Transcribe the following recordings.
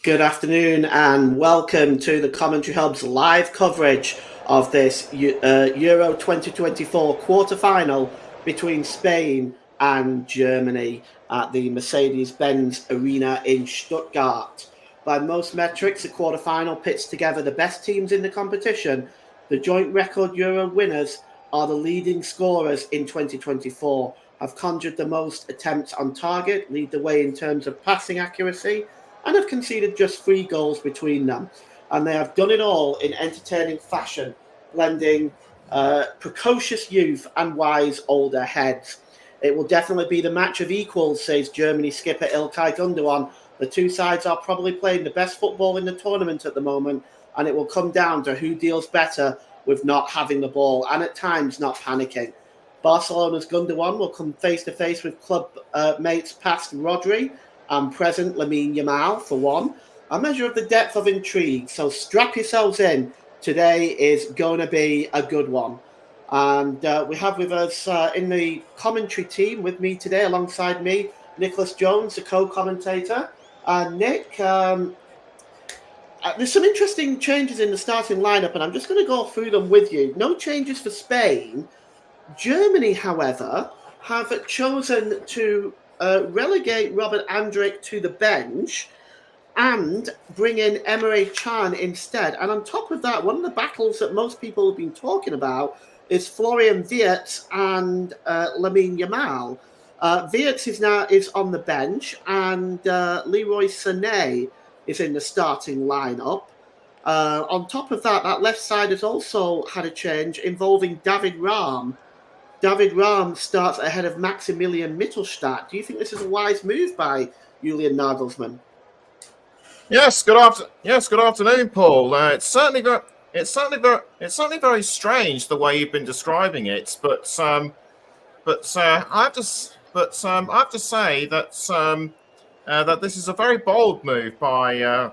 Good afternoon and welcome to the Commentary Hub's live coverage of this Euro 2024 quarter-final between Spain and Germany at the Mercedes-Benz Arena in Stuttgart. By most metrics, the quarter-final pits together the best teams in the competition. The joint record Euro winners are the leading scorers in 2024, have conjured the most attempts on target, lead the way in terms of passing accuracy, and have conceded just 3 goals between them. And they have done it all in entertaining fashion, blending precocious youth and wise older heads. It will definitely be the match of equals, says Germany skipper İlkay Gündoğan. The two sides are probably playing the best football in the tournament at the moment, and it will come down to who deals better with not having the ball and at times not panicking. Barcelona's Gündoğan will come face-to-face with club mates past Rodri and present Lamine Yamal for one. A measure of the depth of intrigue. So strap yourselves in. Today is going to be a good one. And we have with us in the commentary team with me today, alongside me, Nicholas Jones, the co-commentator. Nick, there's some interesting changes in the starting lineup, and I'm just going to go through them with you. No changes for Spain. Germany, however, have chosen to relegate Robert Andrich to the bench and bring in Emre Can instead. And on top of that, one of the battles that most people have been talking about is Florian Wirtz and Lamine Yamal. Wirtz is on the bench, and Leroy Sané is in the starting lineup. On top of that, that left side has also had a change involving David Raum. David Raum starts ahead of Maximilian Mittelstadt. Do you think this is a wise move by Julian Nagelsmann? Yes, good afternoon, Paul. It's certainly very strange the way you've been describing it, but I have to say that that this is a very bold move by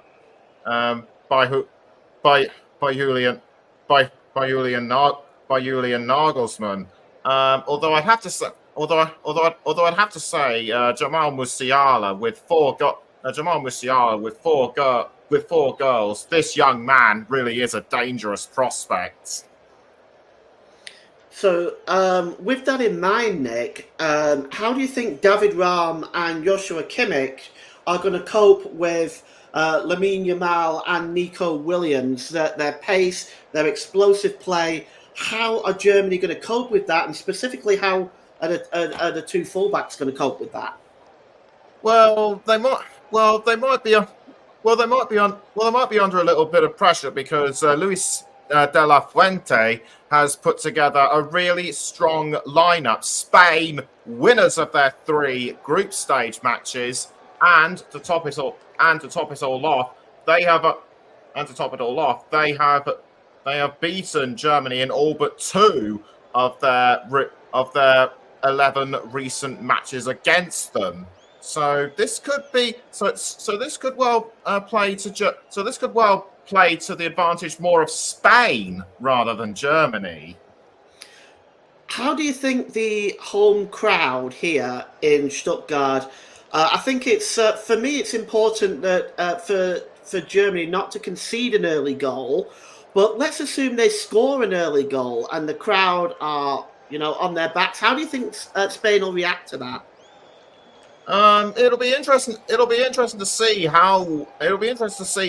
Julian Nagelsmann. Although I'd have to say, Jamal Musiala with four goals, this young man really is a dangerous prospect. So, with that in mind, Nick, how do you think David Raum and Joshua Kimmich are going to cope with Lamine Yamal and Nico Williams, their pace, their explosive play? How are Germany going to cope with that, and specifically, how are the two fullbacks going to cope with that? They might be under a little bit of pressure because Luis de la Fuente has put together a really strong lineup. Spain, winners of their 3 group stage matches, and to top it all off, they have beaten Germany in all but 2 of their 11 recent matches against them. So this could well play to the advantage more of Spain rather than Germany. How do you think the home crowd here in Stuttgart? I think it's for me. It's important that for Germany not to concede an early goal. But let's assume they score an early goal and the crowd are, on their backs. How do you think Spain will react to that? It'll be interesting to see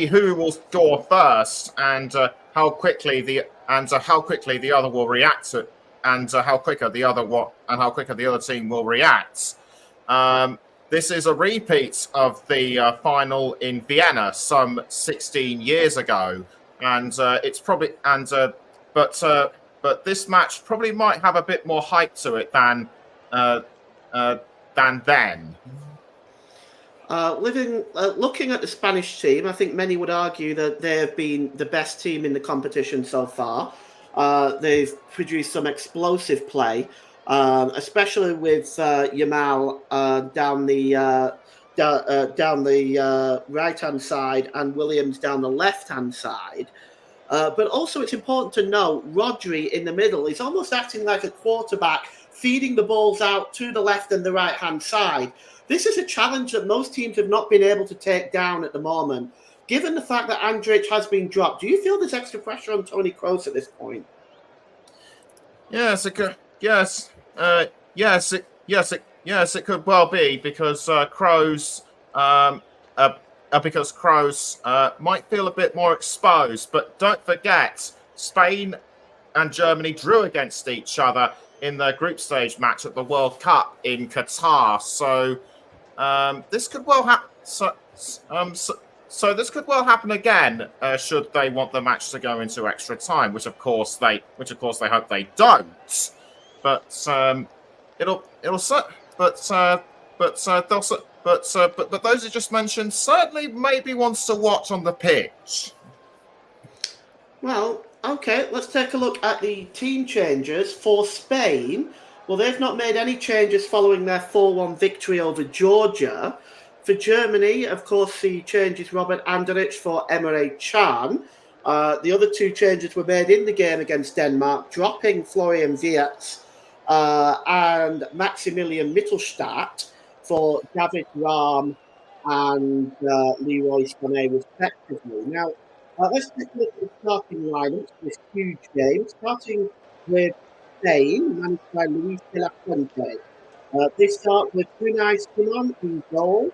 who will score first and how quickly the other will react to, and how quicker the other team will react. This is a repeat of the final in Vienna some 16 years ago. And but this match probably might have a bit more hype to it than then. Looking at the Spanish team, I think many would argue that they have been the best team in the competition so far. They've produced some explosive play, especially with Yamal down the right-hand side and Williams down the left-hand side. But also it's important to note Rodri in the middle is almost acting like a quarterback, feeding the balls out to the left and the right-hand side. This is a challenge that most teams have not been able to take down at the moment. Given the fact that Andrich has been dropped, do you feel there's extra pressure on Tony Kroos at this point? Yes, it could. Yes, yes, it could well be because Kroos might feel a bit more exposed. But don't forget, Spain and Germany drew against each other in the group stage match at the World Cup in Qatar. So this could well happen. So this could well happen again, should they want the match to go into extra time, which of course they hope they don't. But those you just mentioned certainly maybe wants to watch on the pitch. Well, okay, let's take a look at the team changes for Spain. Well, they've not made any changes following their 4-1 victory over Georgia. For Germany, of course, the change is Robert Andrich for Emre Can. The other two changes were made in the game against Denmark, dropping Florian Wirtz and Maximilian Mittelstadt for David Rahm and Leroy Sané, respectively. Now, let's take a look at the starting lineups for this huge game, starting with Spain, managed by Luis de la Fuente. They start with Unai Simon in goal,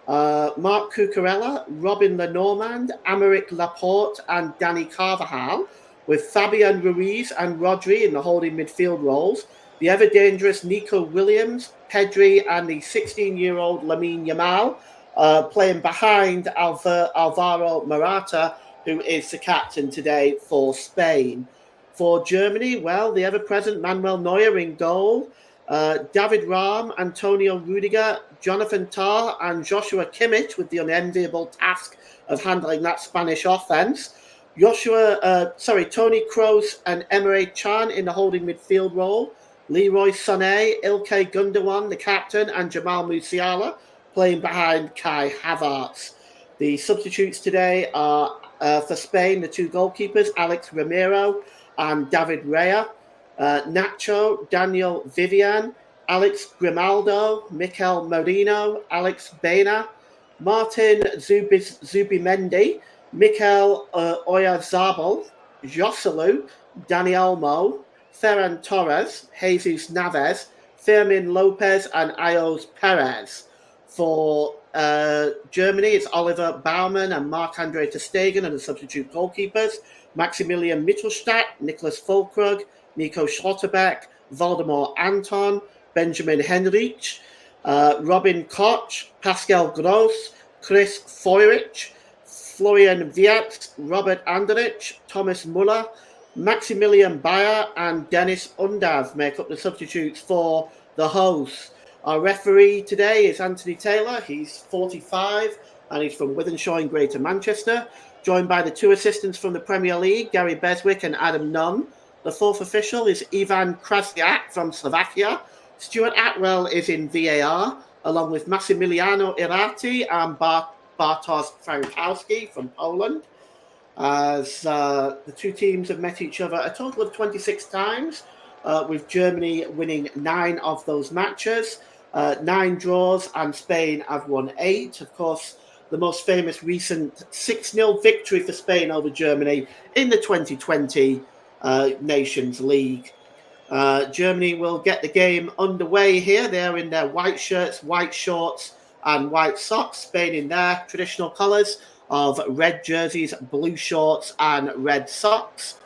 Marc Cucurella, Robin Lenormand, Aymeric Laporte, and Dani Carvajal, with Fabian Ruiz and Rodri in the holding midfield roles, the ever-dangerous Nico Williams, Pedri, and the 16-year-old Lamine Yamal playing behind Alvaro Morata, who is the captain today for Spain. For Germany, well, the ever-present Manuel Neuer in goal, David Rahm, Antonio Rudiger, Jonathan Tah, and Joshua Kimmich with the unenviable task of handling that Spanish offense. Tony Kroos and Emre Can in the holding midfield role. Leroy Sané, Ilkay Gundogan, the captain, and Jamal Musiala playing behind Kai Havertz. The substitutes today are for Spain, the two goalkeepers, Alex Romero and David Raya. Nacho, Daniel Vivian, Alex Grimaldo, Mikel Merino, Alex Baena, Martin Zubimendi, Mikel Oyarzabal, Joselu, Dani Olmo, Ferran Torres, Jesus Navas, Fermin Lopez, and Ayos Perez. For Germany, it's Oliver Baumann and Marc-Andre ter Stegen and the substitute goalkeepers, Maximilian Mittelstadt, Nicholas Füllkrug, Nico Schlotterbeck, Valdemar Anton, Benjamin Henrich, Robin Koch, Pascal Gross, Chris Feurich, Florian Wirtz, Robert Andrich, Thomas Muller, Maximilian Bayer, and Dennis Undav make up the substitutes for the hosts. Our referee today is Anthony Taylor. He's 45 and he's from Wythenshawe in Greater Manchester, joined by the two assistants from the Premier League, Gary Beswick and Adam Nunn. The fourth official is Ivan Krasniak from Slovakia. Stuart Atwell is in VAR, along with Massimiliano Irati and Bartosz Frankowski from Poland. As the two teams have met each other a total of 26 times, with Germany winning 9 of those matches, 9 draws, and Spain have won 8. Of course, the most famous recent 6-0 victory for Spain over Germany in the 2020 Nations League. Germany will get the game underway here. They're in their white shirts, white shorts, and white socks. Spain in their traditional colours of red jerseys, blue shorts, and red socks.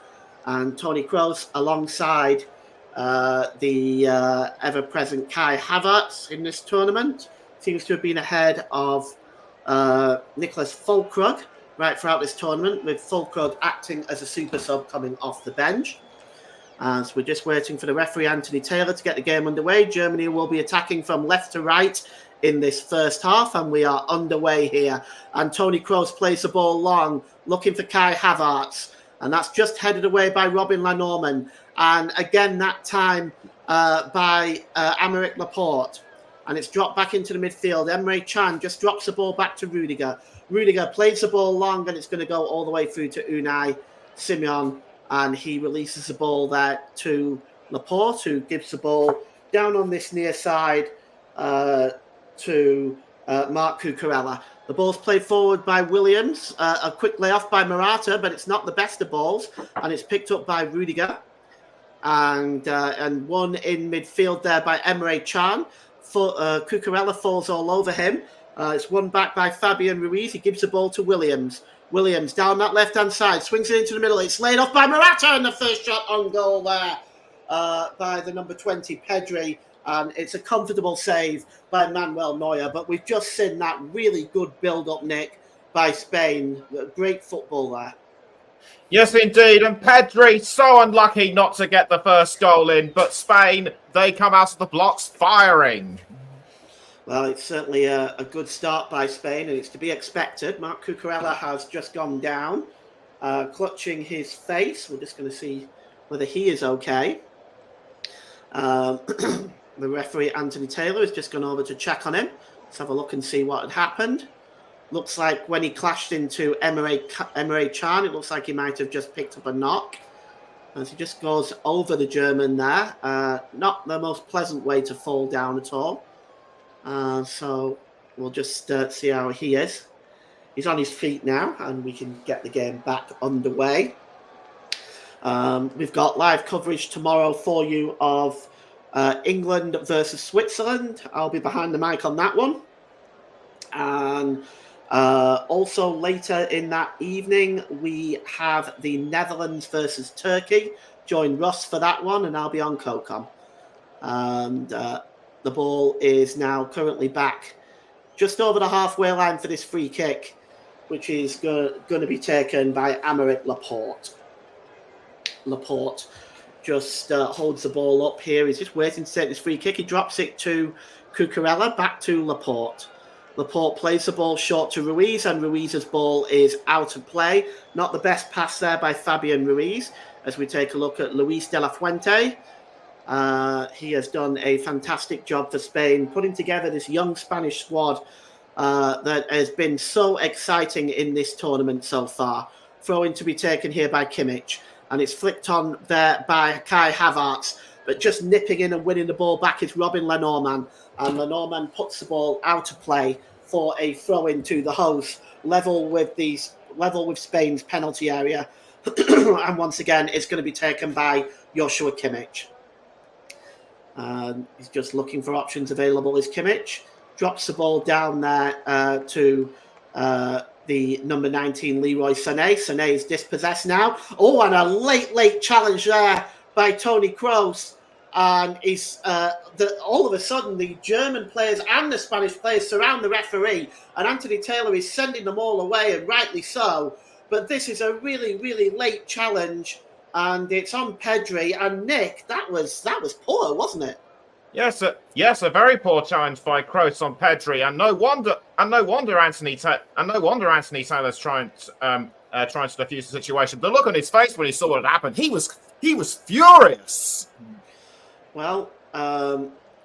And Tony Kroos alongside the ever-present Kai Havertz in this tournament seems to have been ahead of Nicholas Füllkrug right throughout this tournament, with Füllkrug acting as a super sub coming off the bench. As we're just waiting for the referee Anthony Taylor to get the game underway. Germany will be attacking from left to right in this first half, and we are underway here. And Tony Kroos plays the ball long, looking for Kai Havertz, and that's just headed away by Robin Lenormand. And again, that time by Aymeric Laporte. And it's dropped back into the midfield. Emre Can just drops the ball back to Rudiger. Rudiger plays the ball long, and it's going to go all the way through to Unai Simon. And he releases the ball there to Laporte, who gives the ball down on this near side to Marc Cucurella. The ball's played forward by Williams. A quick layoff by Morata, but it's not the best of balls, and it's picked up by Rudiger. And one in midfield there by Emre Can. Cucurella falls all over him. It's won back by Fabian Ruiz. He gives the ball to Williams. Williams down that left-hand side, swings it into the middle. It's laid off by Morata, and the first shot on goal there by the number 20, Pedri. And it's a comfortable save by Manuel Neuer. But we've just seen that really good build-up, Nick, by Spain. Great football there. Yes, indeed. And Pedri, so unlucky not to get the first goal in. But Spain, they come out of the blocks firing. Well, it's certainly a good start by Spain, and it's to be expected. Marc Cucurella has just gone down, clutching his face. We're just going to see whether he is okay. The referee, Anthony Taylor, has just gone over to check on him. Let's have a look and see what had happened. Looks like when he clashed into Emre Can, it looks like he might have just picked up a knock. As he just goes over the German there. Not the most pleasant way to fall down at all. So we'll just see how he is. He's on his feet now, and we can get the game back underway. We've got live coverage tomorrow for you of England versus Switzerland. I'll be behind the mic on that one. And also later in that evening, we have the Netherlands versus Turkey. Join Russ for that one, and I'll be on COCOM. And the ball is now currently back just over the halfway line for this free kick, which is going to be taken by Aymeric Laporte. Laporte just holds the ball up here. He's just waiting to take this free kick. He drops it to Cucurella, back to Laporte. Laporte plays the ball short to Ruiz, and Ruiz's ball is out of play. Not the best pass there by Fabian Ruiz. As we take a look at Luis de la Fuente, he has done a fantastic job for Spain, putting together this young Spanish squad that has been so exciting in this tournament so far. Throw-in to be taken here by Kimmich, and it's flicked on there by Kai Havertz, but just nipping in and winning the ball back is Robin Lenormand, and Lenormand puts the ball out of play for a throw-in to the host, level with Spain's penalty area, and once again, it's going to be taken by Joshua Kimmich. He's just looking for options available as Kimmich drops the ball down there to the number 19, Leroy Sané. Sané is dispossessed now. Oh, and a late challenge there by Toni Kroos. And all of a sudden, the German players and the Spanish players surround the referee, and Anthony Taylor is sending them all away, and rightly so. But this is a really, really late challenge, and it's on Pedri. And Nick, that was poor, wasn't it? Yes, a very poor challenge by Kroos on Pedri, and no wonder Anthony Taylor's trying to defuse the situation. The look on his face when he saw what had happened, he was furious. Well,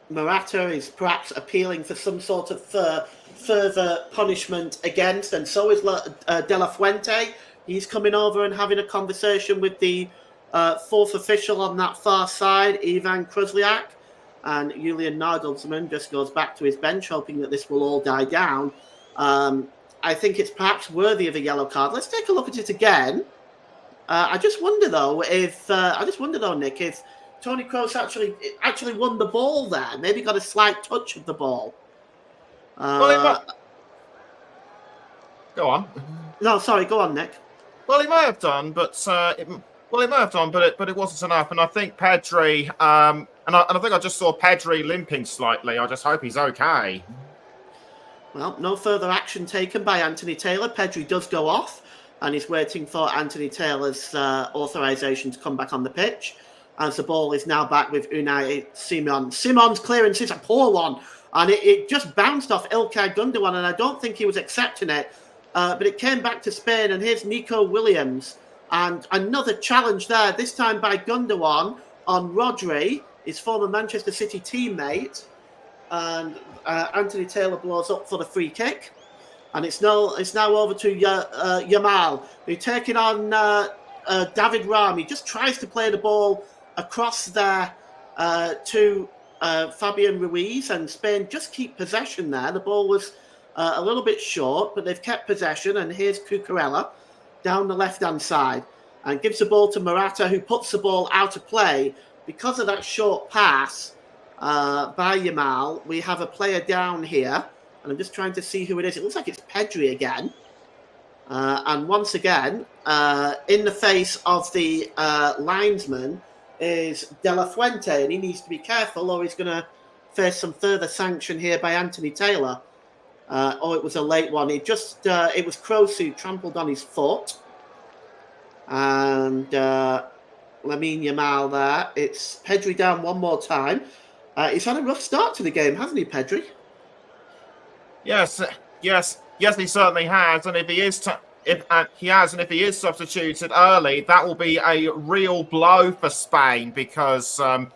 Morata is perhaps appealing for some sort of further punishment against, and so is De La Fuente. He's coming over and having a conversation with the fourth official on that far side, Ivan Kruzliak. And Julian Nagelsmann just goes back to his bench, hoping that this will all die down. I think it's perhaps worthy of a yellow card. Let's take a look at it again. I just wonder, though, Nick, if Toni Kroos actually won the ball there. Maybe got a slight touch of the ball. Go on. No, sorry. Go on, Nick. Well, he may have done, but it wasn't enough. And I think Pedri, and I think I just saw Pedri limping slightly. I just hope he's okay. Well, no further action taken by Anthony Taylor. Pedri does go off, and he's waiting for Anthony Taylor's authorization to come back on the pitch. As the ball is now back with Unai Simon. Simon's clearance is a poor one, and it just bounced off Ilkay Gundogan, and I don't think he was accepting it. But it came back to Spain, and here's Nico Williams. And another challenge there, this time by Gundogan on Rodri, his former Manchester City teammate. And Anthony Taylor blows up for the free kick. And it's now over to Yamal, who's taking on David Raum. He just tries to play the ball across there to Fabian Ruiz, and Spain just keep possession there. The ball was a little bit short, but they've kept possession. And here's Cucurella down the left-hand side and gives the ball to Morata, who puts the ball out of play. Because of that short pass by Yamal, we have a player down here. And I'm just trying to see who it is. It looks like it's Pedri again. And once again, in the face of the linesman is De La Fuente, and he needs to be careful or he's going to face some further sanction here by Anthony Taylor. It was a late one. It was Kroos who trampled on his foot. And Lamine Yamal there. It's Pedri down one more time. He's had a rough start to the game, hasn't he, Pedri? Yes, he certainly has. And if he is substituted early, that will be a real blow for Spain because from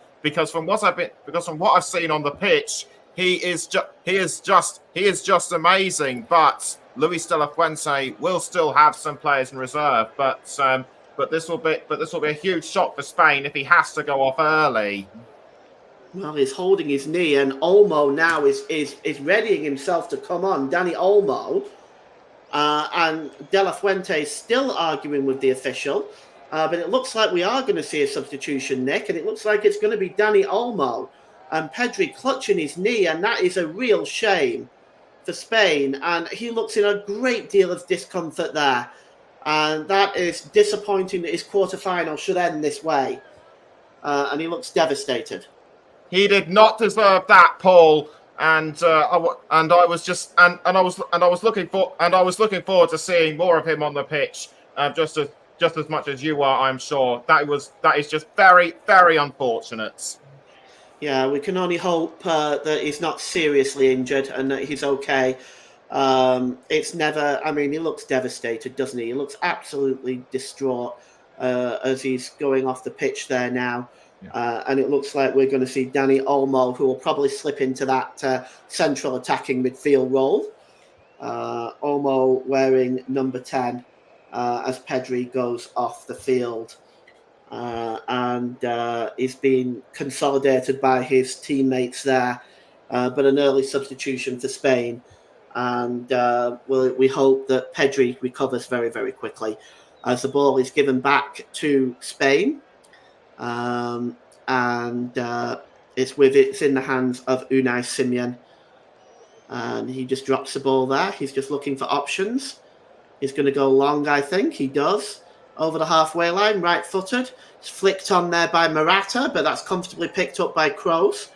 what I've seen on the pitch, he is just amazing. But Luis de la Fuente will still have some players in reserve. But this will be a huge shock for Spain if he has to go off early. Well, he's holding his knee, and Olmo now is readying himself to come on. Dani Olmo, and De La Fuente is still arguing with the official. But it looks like we are going to see a substitution, Nick, and it looks like it's going to be Dani Olmo and Pedri clutching his knee, and that is a real shame for Spain. And he looks in a great deal of discomfort there, and that is disappointing that his quarterfinal should end this way. And he looks devastated. He did not deserve that, Paul. And I was looking forward to seeing more of him on the pitch, just as much as you are, I'm sure. That is just very, very unfortunate. Yeah, we can only hope that he's not seriously injured and that he's okay. He looks devastated, doesn't he? He looks absolutely distraught as he's going off the pitch there now. Yeah. And it looks like we're going to see Dani Olmo, who will probably slip into that central attacking midfield role. Olmo wearing number 10 as Pedri goes off the field. And he's been consolidated by his teammates there, but an early substitution for Spain. And we hope that Pedri recovers very, very quickly as the ball is given back to Spain. It's in the hands of Unai Simon, and he just drops the ball there. He's just looking for options. He's going to go long, I think. He does. Over the halfway line, right-footed. It's flicked on there by Morata, but that's comfortably picked up by Kroos.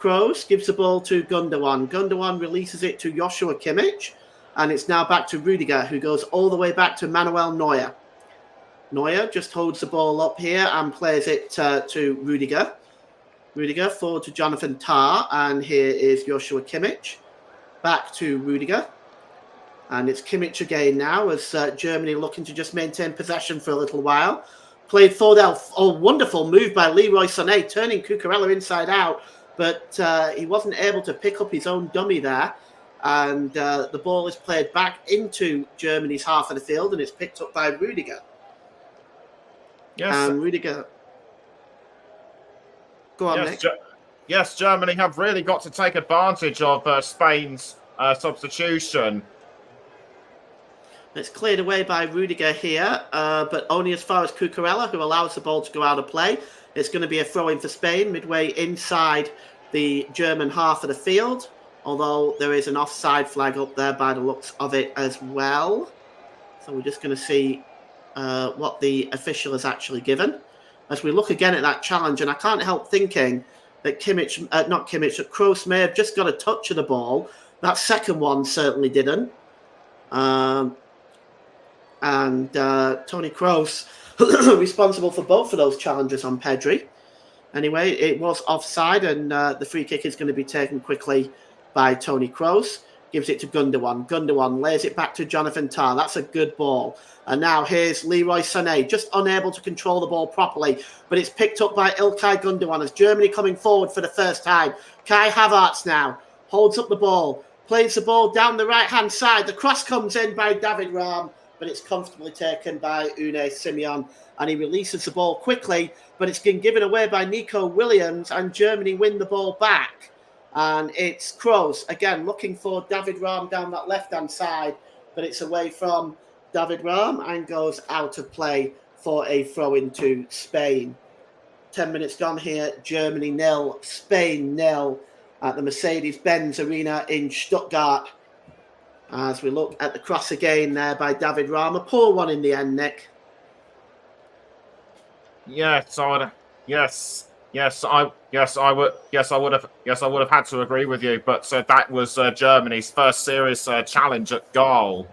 Kroos gives the ball to Gundogan. Gundogan releases it to Joshua Kimmich, and it's now back to Rudiger, who goes all the way back to Manuel Neuer. Neuer just holds the ball up here and plays it to Rudiger. Rudiger forward to Jonathan Tah, and here is Joshua Kimmich. Back to Rudiger. And it's Kimmich again now as Germany looking to just maintain possession for a little while. Played forward. Wonderful move by Leroy Sané, turning Cucurella inside out, but he wasn't able to pick up his own dummy there. And the ball is played back into Germany's half of the field, and it's picked up by Rudiger. Yes. And Rudiger. Go on, Nick. Yes, Germany have really got to take advantage of Spain's substitution. It's cleared away by Rudiger here, but only as far as Cucurella, who allows the ball to go out of play. It's going to be a throw-in for Spain, midway inside the German half of the field, although there is an offside flag up there by the looks of it as well. So we're just going to see what the official has actually given. As we look again at that challenge, and I can't help thinking that that Kroos may have just got a touch of the ball. That second one certainly didn't. And Toni Kroos responsible for both of those challenges on Pedri. Anyway, it was offside, and the free kick is going to be taken quickly by Toni Kroos. Gives it to Gundogan. Gundogan lays it back to Jonathan Tah. That's a good ball. And now here's Leroy Sané, just unable to control the ball properly. But it's picked up by Ilkay Gundogan as Germany coming forward for the first time. Kai Havertz now holds up the ball, plays the ball down the right-hand side. The cross comes in by David Raum, but it's comfortably taken by Unai Simon. And he releases the ball quickly, but it's been given away by Nico Williams, and Germany win the ball back. And it's Kroos, again, looking for David Raum down that left-hand side, but it's away from David Raum and goes out of play for a throw into Spain. 10 minutes gone here, Germany 0, Spain 0 at the Mercedes-Benz Arena in Stuttgart. As we look at the cross again there by David Raum, a poor one in the end, Nick. Yes, I would. Yes, I would have had to agree with you. But that was Germany's first serious challenge at goal.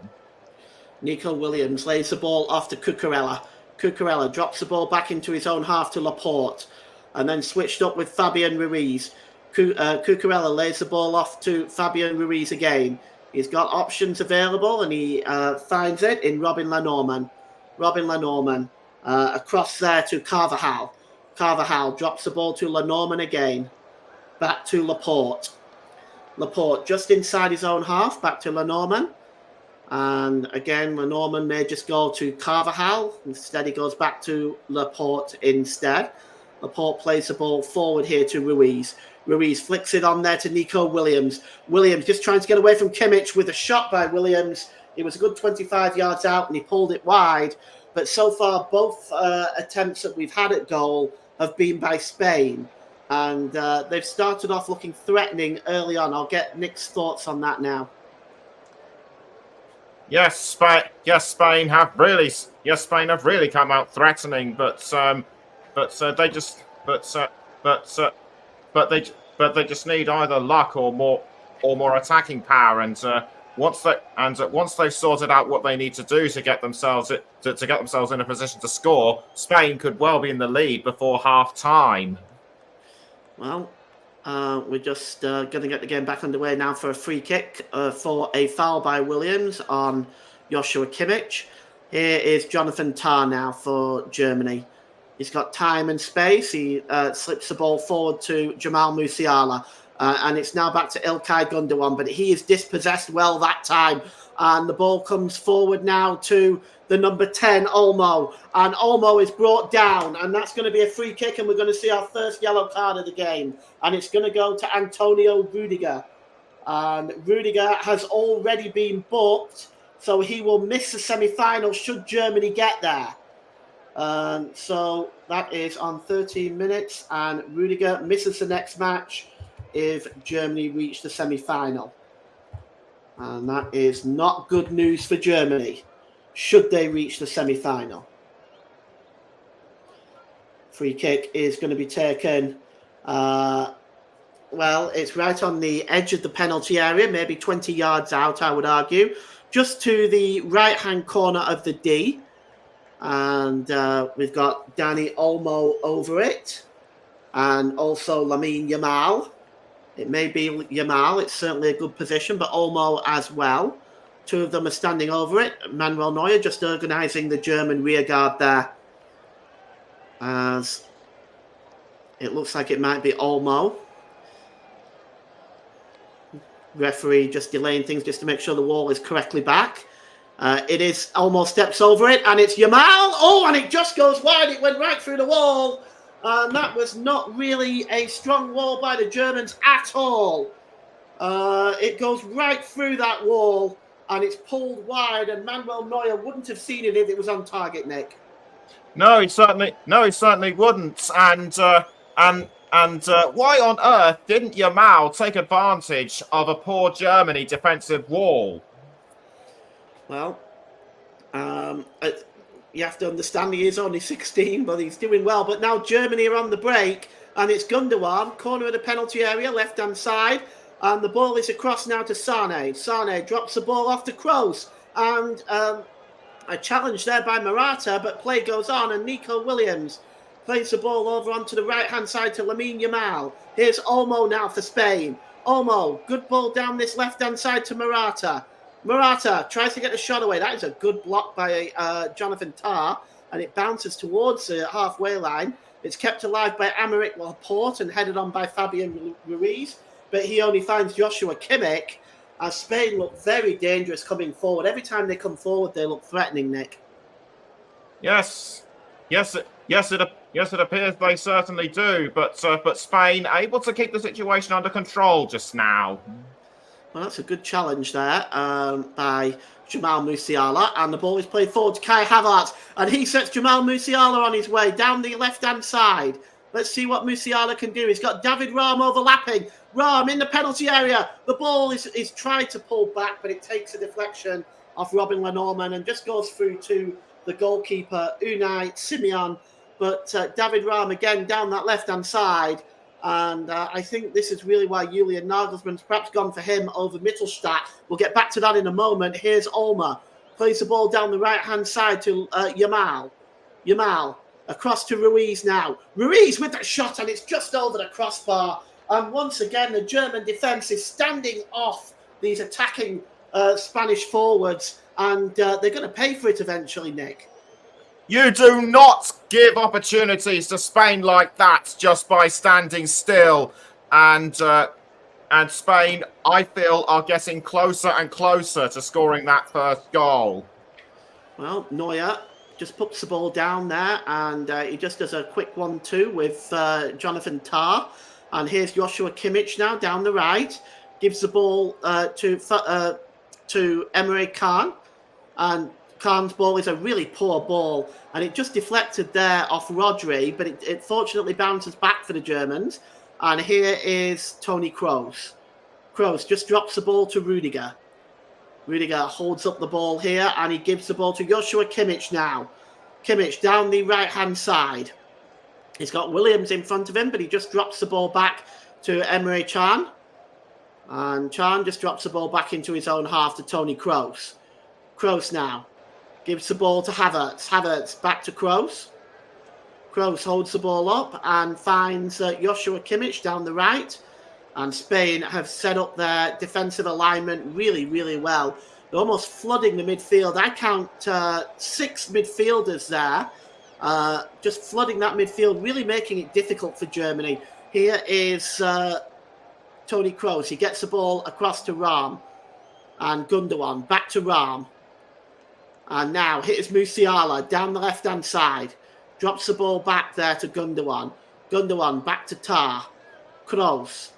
Nico Williams lays the ball off to Cucurella. Cucurella drops the ball back into his own half to Laporte, and then switched up with Fabian Ruiz. Cucurella lays the ball off to Fabian Ruiz again. He's got options available, and he finds it in Robin Lenormand. Robin Lenormand across there to Carvajal. Carvajal drops the ball to Lenormand again. Back to Laporte. Laporte just inside his own half, back to Lenormand. And again, Lenormand may just go to Carvajal. Instead, he goes back to Laporte instead. Laporte plays the ball forward here to Ruiz. Ruiz flicks it on there to Nico Williams. Williams just trying to get away from Kimmich with a shot by Williams. It was a good 25 yards out and he pulled it wide. But so far, both attempts that we've had at goal have been by Spain. And they've started off looking threatening early on. I'll get Nick's thoughts on that now. Yes, Spain have really come out threatening, but they just need either luck or more attacking power, and once they've sorted out what they need to do to get themselves in a position to score, Spain could well be in the lead before half time. Well, we're just going to get the game back underway now for a free kick for a foul by Williams on Joshua Kimmich. Here is Jonathan Tah now for Germany. He's got time and space. He slips the ball forward to Jamal Musiala. And it's now back to Ilkay Gundogan, but he is dispossessed well that time. And the ball comes forward now to the number 10, Olmo. And Olmo is brought down, and that's going to be a free kick, and we're going to see our first yellow card of the game. And it's going to go to Antonio Rudiger. And Rudiger has already been booked, so he will miss the semi-final should Germany get there. So that is on 13 minutes, and Rudiger misses the next match if Germany reach the semi-final. And that is not good news for Germany, should they reach the semi-final. Free kick is going to be taken, well, it's right on the edge of the penalty area, maybe 20 yards out, I would argue, just to the right-hand corner of the D. And we've got Dani Olmo over it, and also Lamine Yamal. It may be Yamal. It's certainly a good position, but Olmo as well. Two of them are standing over it. Manuel Neuer just organising the German rearguard there. As it looks like it might be Olmo. Referee just delaying things just to make sure the wall is correctly back. It is Olmo steps over it, and it's Yamal. Oh, and it just goes wide. It went right through the wall. And that was not really a strong wall by the Germans at all. It goes right through that wall, and it's pulled wide, and Manuel Neuer wouldn't have seen it if it was on target, Nick. No, he certainly wouldn't. And why on earth didn't Yamal take advantage of a poor Germany defensive wall? Well, you have to understand he is only 16, but he's doing well. But now Germany are on the break, and it's Gundogan, corner of the penalty area, left-hand side, and the ball is across now to Sane. Sane drops the ball off to Kroos, and a challenge there by Morata, but play goes on, and Nico Williams plays the ball over onto the right-hand side to Lamine Yamal. Here's Olmo now for Spain. Olmo, good ball down this left-hand side to Morata. Morata tries to get the shot away. That is a good block by Jonathan Tah, and it bounces towards the halfway line. It's kept alive by Aymeric Laporte and headed on by Fabian Ruiz, but he only finds Joshua Kimmich, as Spain look very dangerous coming forward. Every time they come forward, they look threatening, Nick. Yes, Yes, it appears they certainly do. But Spain able to keep the situation under control just now. Well, that's a good challenge there by Jamal Musiala, and the ball is played forward to Kai Havertz, and he sets Jamal Musiala on his way down the left-hand side. Let's see what Musiala can do. He's got David Raum overlapping. Raum in the penalty area. The ball is tried to pull back, but it takes a deflection off Robin Lenormand and just goes through to the goalkeeper, Unai Simon. But David Raum again down that left-hand side. And I think this is really why Julian Nagelsmann's perhaps gone for him over Mittelstadt. We'll get back to that in a moment. Here's Ulmer. Plays the ball down the right-hand side to Yamal. Yamal across to Ruiz now. Ruiz with that shot, and it's just over the crossbar. And once again, the German defence is standing off these attacking Spanish forwards. And they're going to pay for it eventually, Nick. You do not give opportunities to Spain like that just by standing still. And Spain, I feel, are getting closer and closer to scoring that first goal. Well, Neuer just puts the ball down there, and he just does a quick 1-2 with Jonathan Tah. And here's Joshua Kimmich now down the right. Gives the ball to Emre Can. And Khan's ball is a really poor ball, and it just deflected there off Rodri, but it fortunately bounces back for the Germans. And here is Toni Kroos. Kroos just drops the ball to Rudiger. Rudiger holds up the ball here, and he gives the ball to Joshua Kimmich now. Kimmich down the right-hand side. He's got Williams in front of him, but he just drops the ball back to Emre Can. And Can just drops the ball back into his own half to Toni Kroos. Kroos now gives the ball to Havertz. Havertz back to Kroos. Kroos holds the ball up and finds Joshua Kimmich down the right. And Spain have set up their defensive alignment really, really well. They're almost flooding the midfield. I count 6 midfielders there. Just flooding that midfield, really making it difficult for Germany. Here is Toni Kroos. He gets the ball across to Raum. And Gundogan back to Raum. And now here's Musiala down the left-hand side. Drops the ball back there to Gundogan. Gundogan back to Tah. Kroos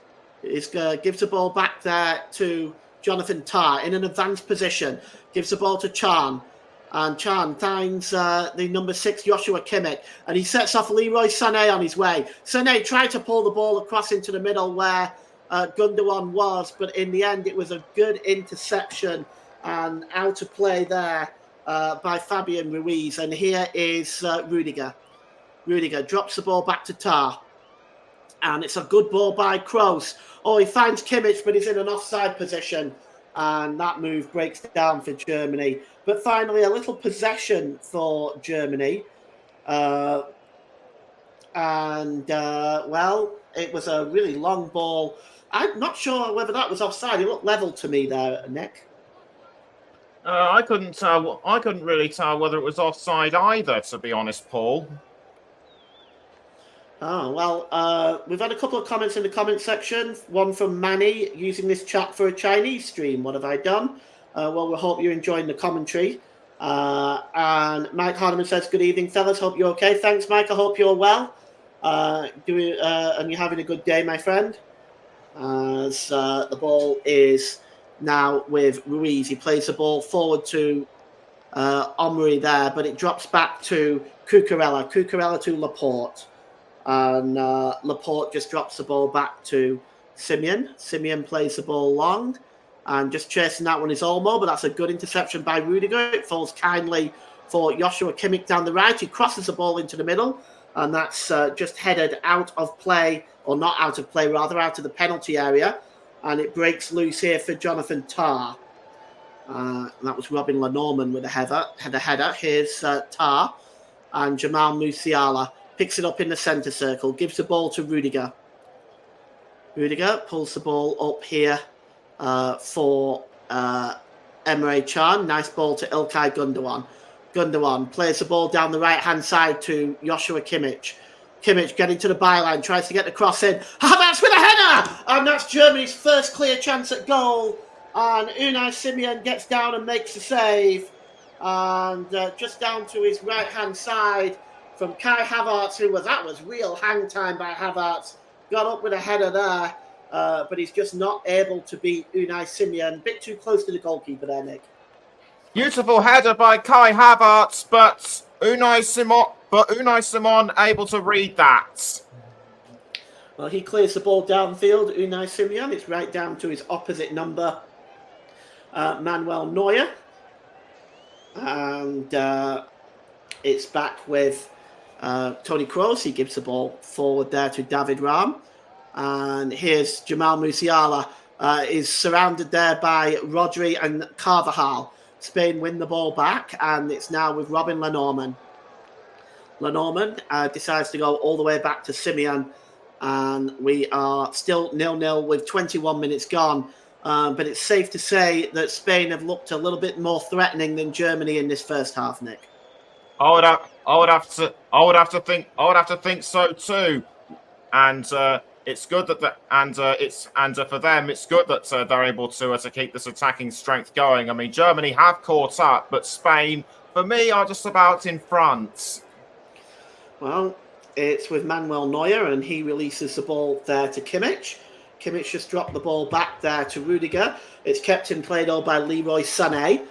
gives the ball back there to Jonathan Tah in an advanced position. Gives the ball to Can. And Can finds the number 6, Joshua Kimmich. And he sets off Leroy Sané on his way. Sané tried to pull the ball across into the middle where Gundogan was. But in the end, it was a good interception and out of play there. By Fabian Ruiz, and here is Rudiger. Rudiger drops the ball back to Tah, and it's a good ball by Kroos. Oh, he finds Kimmich, but he's in an offside position, and that move breaks down for Germany. But finally, a little possession for Germany, well, it was a really long ball. I'm not sure whether that was offside. It looked level to me there, Nick. I couldn't tell. I couldn't really tell whether it was offside either, to be honest, Paul. Oh, well, we've had a couple of comments in the comment section. One from Manny, using this chat for a Chinese stream. What have I done? Well, we hope you're enjoying the commentary. And Mike Hardeman says, good evening, fellas. Hope you're okay. Thanks, Mike. I hope you're well. And you're having a good day, my friend. As the ball is now with Ruiz. He plays the ball forward to Omri there, but it drops back to Cucurella. Cucurella to Laporte. And Laporte just drops the ball back to Simeon. Simeon plays the ball long. And just chasing that one is Olmo, but that's a good interception by Rudiger. It falls kindly for Joshua Kimmich down the right. He crosses the ball into the middle. And that's just headed out of play, or not out of play, rather out of the penalty area. And it breaks loose here for Jonathan Tah. And that was Robin Lenormand with a header. Here's Tah. And Jamal Musiala picks it up in the centre circle. Gives the ball to Rudiger. Rudiger pulls the ball up here for Emre Can. Nice ball to Ilkay Gundogan. Gundogan plays the ball down the right-hand side to Joshua Kimmich. Kimmich getting to the byline, tries to get the cross in. Havertz with a header! And that's Germany's first clear chance at goal. And Unai Simon gets down and makes the save. And just down to his right-hand side from Kai Havertz, that was real hang time by Havertz. Got up with a header there, but he's just not able to beat Unai Simon. Bit too close to the goalkeeper there, Nick. Beautiful header by Kai Havertz, but Unai Simon able to read that. Well, he clears the ball downfield, Unai Simon. It's right down to his opposite number, Manuel Neuer. And it's back with Toni Kroos. He gives the ball forward there to David Raum. And here's Jamal Musiala. Is surrounded there by Rodri and Carvajal. Spain win the ball back, and it's now with Robin Lenormand. Lenormand decides to go all the way back to Simeon, and we are still 0-0 with 21 minutes gone. But it's safe to say that Spain have looked a little bit more threatening than Germany in this first half, Nick. I would have to think so too, and it's good that for them it's good that they're able to keep this attacking strength going. I mean, Germany have caught up, but Spain, for me, are just about in front. Well, it's with Manuel Neuer, and he releases the ball there to Kimmich. Kimmich just dropped the ball back there to Rudiger. It's kept in play though by Leroy Sané.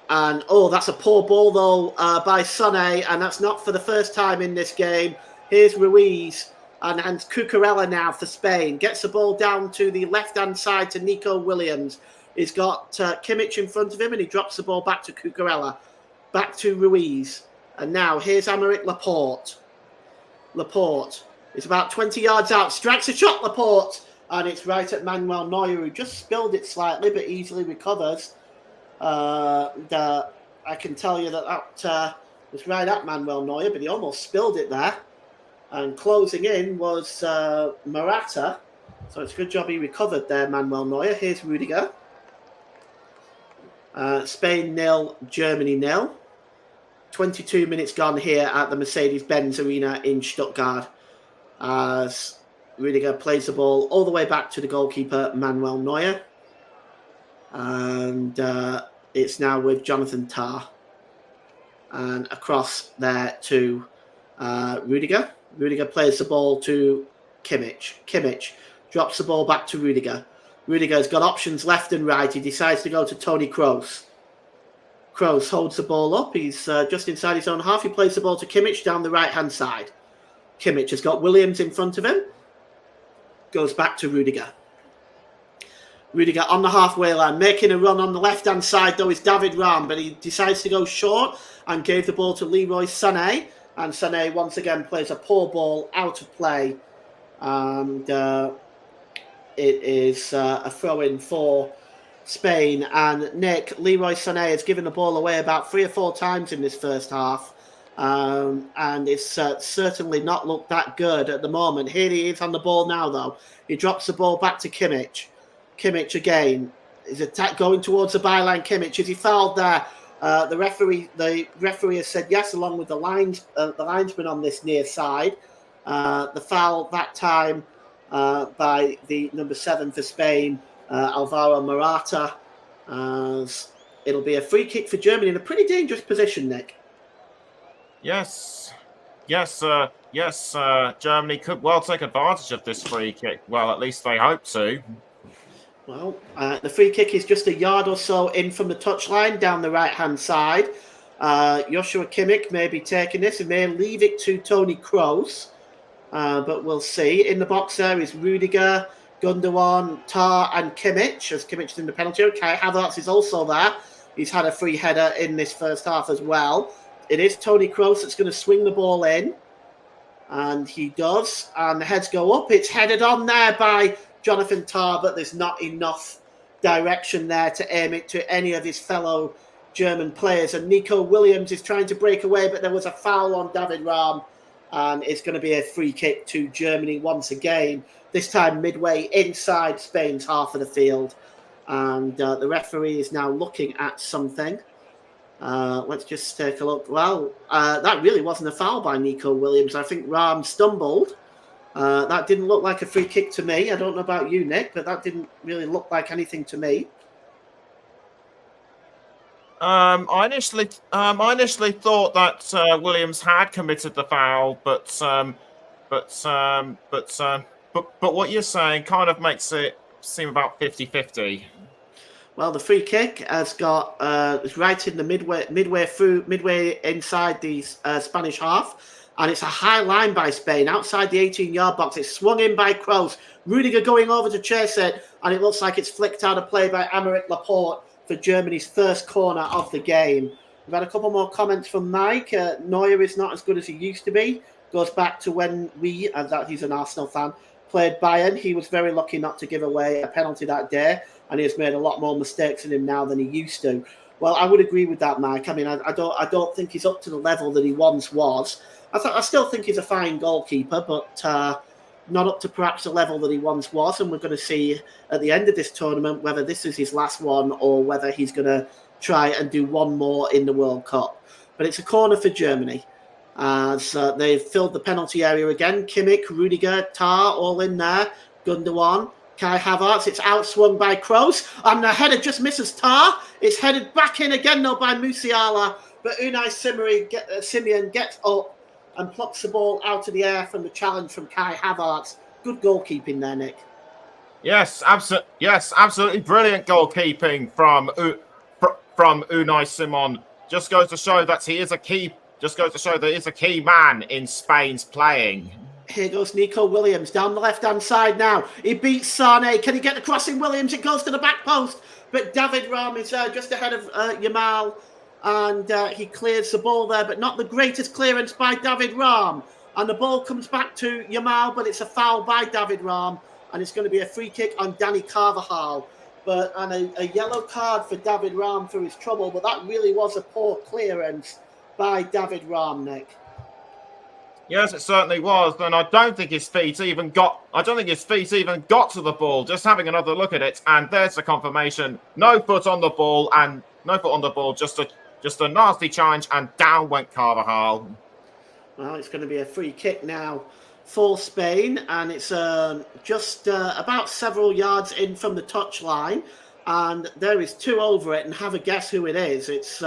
And that's a poor ball though by Sané, and that's not for the first time in this game. Here's Ruiz and Cucurella now for Spain. Gets the ball down to the left-hand side to Nico Williams. He's got Kimmich in front of him, and he drops the ball back to Cucurella. Back to Ruiz. And now here's Aymeric Laporte. Laporte is about 20 yards out. Strikes a shot, Laporte. And it's right at Manuel Neuer, who just spilled it slightly, but easily recovers. I can tell you that was right at Manuel Neuer, but he almost spilled it there. And closing in was Morata. So it's a good job he recovered there, Manuel Neuer. Here's Rudiger. Spain 0, Germany 0. 22 minutes gone here at the Mercedes-Benz Arena in Stuttgart, as Rudiger plays the ball all the way back to the goalkeeper, Manuel Neuer. And it's now with Jonathan Tah. And across there to Rudiger. Rudiger plays the ball to Kimmich. Kimmich drops the ball back to Rudiger. Rudiger's got options left and right. He decides to go to Toni Kroos. Kroos holds the ball up. He's just inside his own half. He plays the ball to Kimmich down the right-hand side. Kimmich has got Williams in front of him. Goes back to Rudiger. Rudiger on the halfway line, making a run on the left-hand side, though, is David Raum, but he decides to go short and gave the ball to Leroy Sané. And Sané, once again, plays a poor ball out of play. And it is a throw-in for Spain. And Nick, Leroy Sané has given the ball away about 3 or 4 times in this first half. And it's certainly not looked that good at the moment. Here he is on the ball now, though. He drops the ball back to Kimmich. Kimmich again. His attack going towards the byline. Kimmich, is he fouled there? The referee has said yes, along with the linesman on this near side. The foul that time by the number 7 for Spain, Alvaro Morata. It'll be a free kick for Germany in a pretty dangerous position, Nick. Yes. Germany could well take advantage of this free kick. Well, at least they hope to. Well, the free kick is just a yard or so in from the touchline down the right-hand side. Joshua Kimmich may be taking this. He may leave it to Toni Kroos, but we'll see. In the box there is Rudiger, Gundogan, Tah, and Kimmich, as Kimmich in the penalty area. Kai Havertz is also there. He's had a free header in this first half as well. It is Toni Kroos that's going to swing the ball in, and he does. And the heads go up. It's headed on there by Jonathan Tah, but there's not enough direction there to aim it to any of his fellow German players. And Nico Williams is trying to break away, but there was a foul on David Raum, and it's going to be a free kick to Germany once again, this time midway inside Spain's half of the field. And the referee is now looking at something. Let's just take a look. Well, that really wasn't a foul by Nico Williams. I think Raum stumbled. That didn't look like a free kick to me. I don't know about you, Nick, but that didn't really look like anything to me. I initially thought that Williams had committed the foul, but what you're saying kind of makes it seem about 50-50. Well, the free kick has got is right in the midway inside the Spanish half, and it's a high line by Spain outside the 18-yard box. It's swung in by Kroos. Rudiger going over to chase it, and it looks like it's flicked out of play by Aymeric Laporte for Germany's first corner of the game. We've had a couple more comments from Mike. Neuer is not as good as he used to be. Goes back to when we, and that he's an Arsenal fan, played Bayern. He was very lucky not to give away a penalty that day, and he has made a lot more mistakes in him now than he used to. Well, I would agree with that, Mike. I mean, I don't think he's up to the level that he once was. I still think he's a fine goalkeeper, but not up to perhaps the level that he once was. And we're going to see at the end of this tournament whether this is his last one or whether he's going to try and do one more in the World Cup. But it's a corner for Germany. As they've filled the penalty area again. Kimmich, Rudiger, Tar, all in there. Gundogan, Kai Havertz. It's outswung by Kroos. And the header just misses Tar. It's headed back in again, though, by Musiala. But Unai Simon gets up and plucks the ball out of the air from the challenge from Kai Havertz. Good goalkeeping there, Nick. Yes, absolutely brilliant goalkeeping from Unai Simon. Just goes to show that he is a key. Just goes to show that he's a key man in Spain's playing. Here goes Nico Williams down the left-hand side now. He beats Sane. Can he get the crossing? Williams, it goes to the back post. But David Raum is just ahead of Yamal. And he clears the ball there, but not the greatest clearance by David Raum. And the ball comes back to Yamal, but it's a foul by David Raum. And it's going to be a free kick on Dani Carvajal. And a yellow card for David Raum for his trouble. But that really was a poor clearance by David Raum, Nick. Yes, it certainly was, and I don't think his feet even got to the ball. Just having another look at it, and there's the confirmation. No foot on the ball, just a nasty challenge, and down went Carvajal. Well, it's going to be a free kick now for Spain, and it's just about several yards in from the touchline, and there is two over it, and have a guess who it is. It's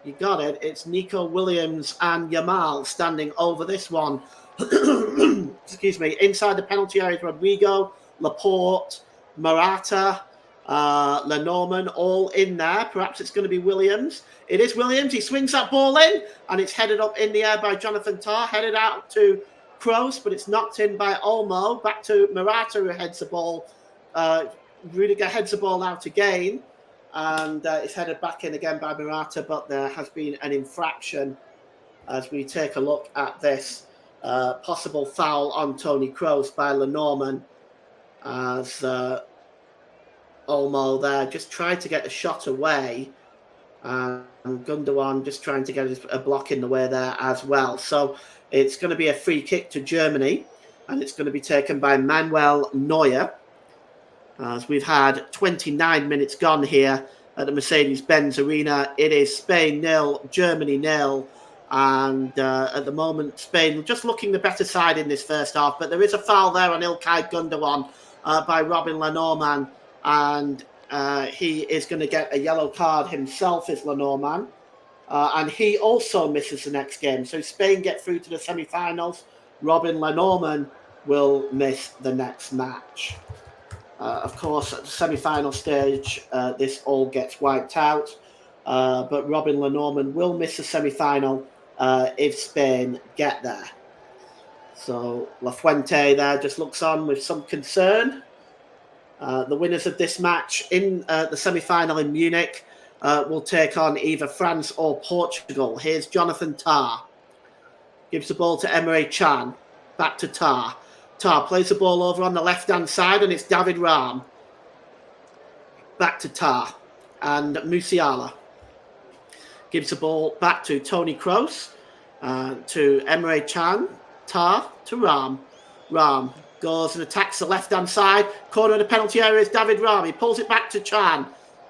you got it. It's Nico Williams and Yamal standing over this one. Excuse me. Inside the penalty area, Rodrigo, Laporte, Morata, Lenormand, all in there. Perhaps it's going to be Williams. It is Williams. He swings that ball in, and it's headed up in the air by Jonathan Tah. Headed out to Kroos, but it's knocked in by Olmo. Back to Morata, who heads the ball. Rudiger heads the ball out again. And it's headed back in again by Morata, but there has been an infraction as we take a look at this possible foul on Toni Kroos by Lenormand, as Olmo there just tried to get the shot away, and Gundogan just trying to get a block in the way there as well. So it's going to be a free kick to Germany, and it's going to be taken by Manuel Neuer. As we've had 29 minutes gone here at the Mercedes-Benz Arena. It is Spain 0, Germany 0. And at the moment, Spain just looking the better side in this first half. But there is a foul there on Ilkay Gundogan by Robin Lenormand. And he is going to get a yellow card himself, is Lenormand. And he also misses the next game. So Spain get through to the semi-finals. Robin Lenormand will miss the next match. Of course, at the semi-final stage, this all gets wiped out. But Robin Lenormand will miss the semi-final if Spain get there. So La Fuente there just looks on with some concern. The winners of this match in the semi-final in Munich will take on either France or Portugal. Here's Jonathan Tah. Gives the ball to Emre Can. Back to Tah. Tah plays the ball over on the left-hand side, and it's David Raum. Back to Tah. And Musiala gives the ball back to Toni Kroos, to Emre Can. Tah to Raum. Raum goes and attacks the left-hand side. Corner of the penalty area is David Raum. He pulls it back to Can.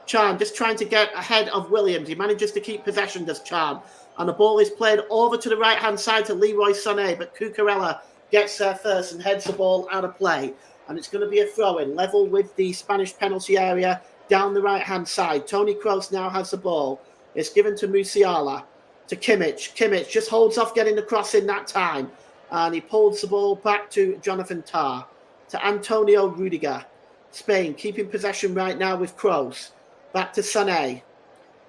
Can just trying to get ahead of Williams. He manages to keep possession, does Can. And the ball is played over to the right-hand side to Leroy Sané, but Cucurella gets there first and heads the ball out of play. And it's going to be a throw-in, level with the Spanish penalty area down the right-hand side. Toni Kroos now has the ball. It's given to Musiala, to Kimmich. Kimmich just holds off getting the cross in that time. And he pulls the ball back to Jonathan Tah, to Antonio Rudiger. Spain keeping possession right now with Kroos. Back to Sané.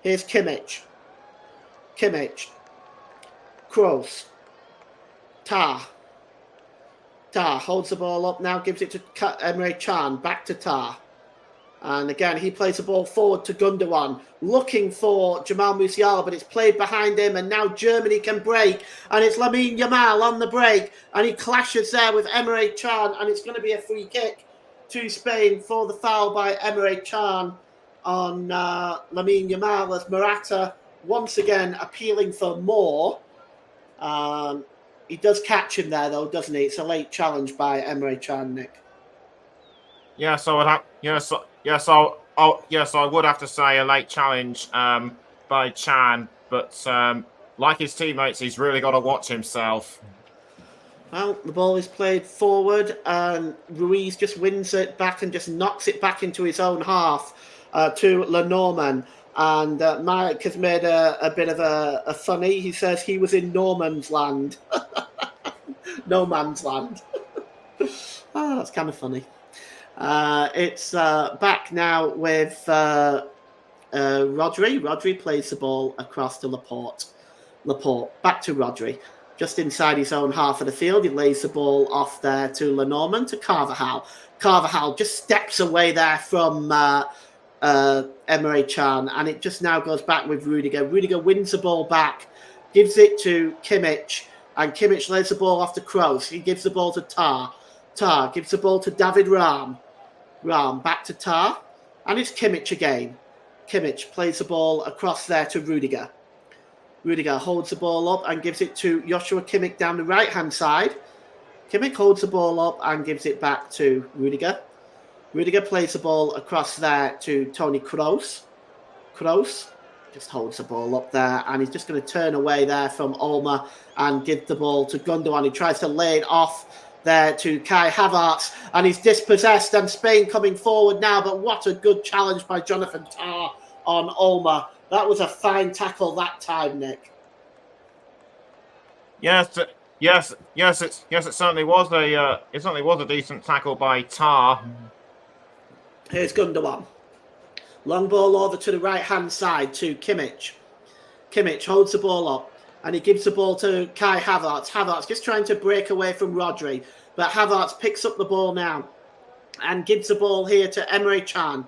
Here's Kimmich. Kimmich. Kroos. Tah. Tah holds the ball up now, gives it to Emre Can. Back to Tah. And again, he plays the ball forward to Gundogan, looking for Jamal Musiala, but it's played behind him, and now Germany can break. And it's Lamine Yamal on the break, and he clashes there with Emre Can, and it's going to be a free kick to Spain for the foul by Emre Can on Lamine Yamal, as Morata once again appealing for more. He does catch him there, though, doesn't he? It's a late challenge by Emre Can, Nick. Yes, I would have. Yes, I would have to say a late challenge by Can, but like his teammates, he's really got to watch himself. Well, the ball is played forward, and Ruiz just wins it back and just knocks it back into his own half to Lenormand. And Mike has made a bit of a funny. He says he was in Norman's land. No man's land. Oh, that's kind of funny. It's back now with Rodri. Rodri plays the ball across to Laporte. Laporte, back to Rodri. Just inside his own half of the field, he lays the ball off there to Lenormand, to Carvajal. Carvajal just steps away there from Emre Can, and it just now goes back with Rudiger. Rudiger wins the ball back, gives it to Kimmich, and Kimmich lays the ball off to Kroos. He gives the ball to Tah. Tah gives the ball to David Raum. Raum back to Tah, and it's Kimmich again. Kimmich plays the ball across there to Rudiger. Rudiger holds the ball up and gives it to Joshua Kimmich down the right-hand side. Kimmich holds the ball up and gives it back to Rudiger. Rudiger plays the ball across there to Toni Kroos. Kroos just holds the ball up there, and he's just going to turn away there from Ulmer and give the ball to Gundogan. He tries to lay it off there to Kai Havertz, and he's dispossessed, and Spain coming forward now, but what a good challenge by Jonathan Tah on Ulmer. That was a fine tackle that time, Nick. Yes, it certainly was a decent tackle by Tah. Here's Gundogan. Long ball over to the right-hand side to Kimmich. Kimmich holds the ball up, and he gives the ball to Kai Havertz. Havertz just trying to break away from Rodri, but Havertz picks up the ball now and gives the ball here to Emre Can.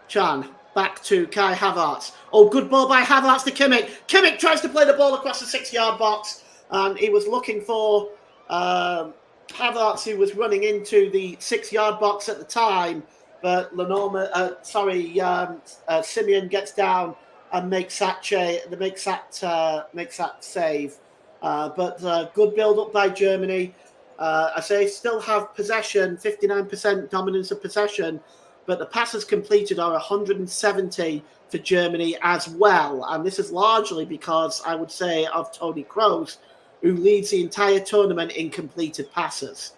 Can back to Kai Havertz. Oh, good ball by Havertz to Kimmich. Kimmich tries to play the ball across the 6-yard box, and he was looking for Havertz, who was running into the 6-yard box at the time, but Simeon gets down and makes that save. But good build-up by Germany. I say still have possession, 59% dominance of possession, but the passes completed are 170 for Germany as well. And this is largely because, I would say, of Toni Kroos, who leads the entire tournament in completed passes.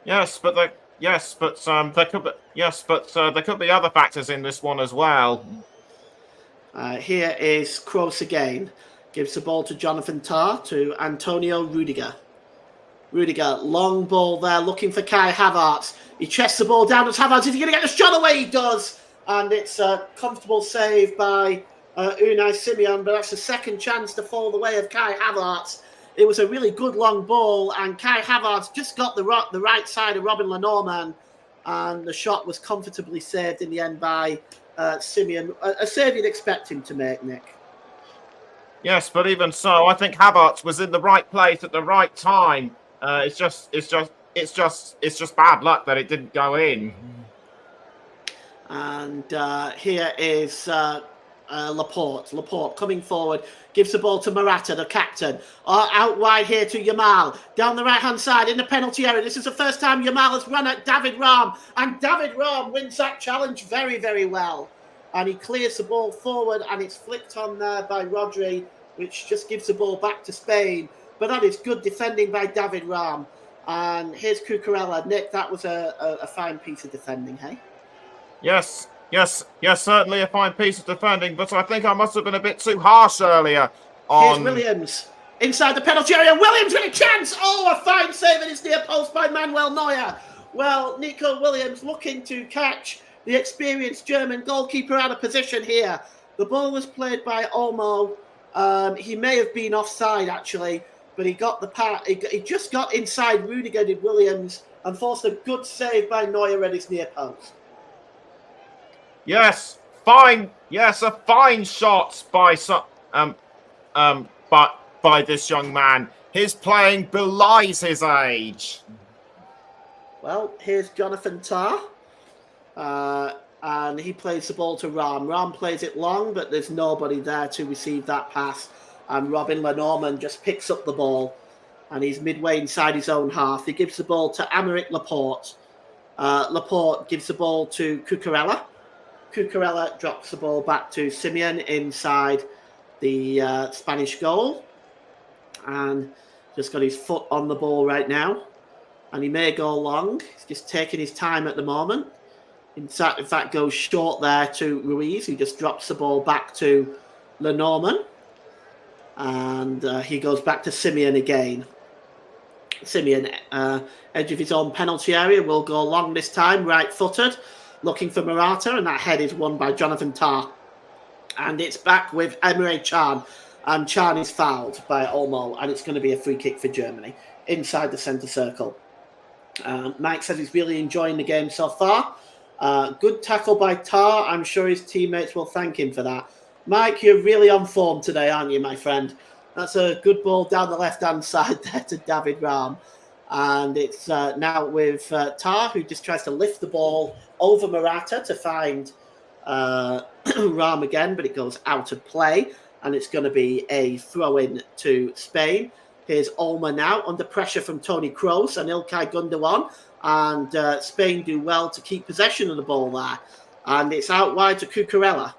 Yes, but there could be other factors in this one as well. Here is Kroos again. Gives the ball to Jonathan Tah, to Antonio Rudiger. Rudiger, long ball there, looking for Kai Havertz. He chests the ball down as Havertz. Is he going to get the shot away? He does. And it's a comfortable save by Unai Simeon, but that's the second chance to fall the way of Kai Havertz. It was a really good long ball, and Kai Havertz just got the right side of Robin Lenormand, and the shot was comfortably saved in the end by Simeon. A save you'd expect him to make, Nick. Yes, but even so, I think Havertz was in the right place at the right time. It's just bad luck that it didn't go in. And here is Laporte. Laporte coming forward, gives the ball to Morata, the captain. Out wide here to Yamal. Down the right-hand side in the penalty area. This is the first time Yamal has run at David Raum. And David Raum wins that challenge very, very well. And he clears the ball forward, and it's flicked on there by Rodri, which just gives the ball back to Spain. But that is good defending by David Raum. And here's Cucurella. Nick, that was a fine piece of defending, hey? Yes, Yes, certainly a fine piece of defending, but I think I must have been a bit too harsh earlier Here's on. Williams. Inside the penalty area. Williams with a chance. Oh, a fine save in his near post by Manuel Neuer. Well, Nico Williams looking to catch the experienced German goalkeeper out of position here. The ball was played by Olmo. He may have been offside, actually, but he got the part. He just got inside Rudiger, did Williams, and forced a good save by Neuer at his near post. Yes, fine. Yes, a fine shot by by this young man. His playing belies his age. Well, here's Jonathan Tah, and he plays the ball to Ram. Ram plays it long, but there's nobody there to receive that pass. And Robin Lenormand just picks up the ball, and he's midway inside his own half. He gives the ball to Aymeric Laporte. Laporte gives the ball to Cucurella. Cucurella drops the ball back to Simeon inside the Spanish goal, and just got his foot on the ball right now. And he may go long. He's just taking his time at the moment. In fact, goes short there to Ruiz, who just drops the ball back to Lenormand. And he goes back to Simeon again. Simeon, edge of his own penalty area, will go long this time, right-footed, looking for Morata, and that head is won by Jonathan Tah. And it's back with Emre Can, and Can is fouled by Olmo, and it's going to be a free kick for Germany inside the centre circle. Mike says he's really enjoying the game so far. Good tackle by Tah. I'm sure his teammates will thank him for that. Mike, you're really on form today, aren't you, my friend? That's a good ball down the left-hand side there to David Raum. And it's now with Tah, who just tries to lift the ball over Morata to find Raum again, but it goes out of play. And it's going to be a throw-in to Spain. Here's Olmo now, under pressure from Toni Kroos and Ilkay Gundogan. And Spain do well to keep possession of the ball there. And it's out wide to Cucurella.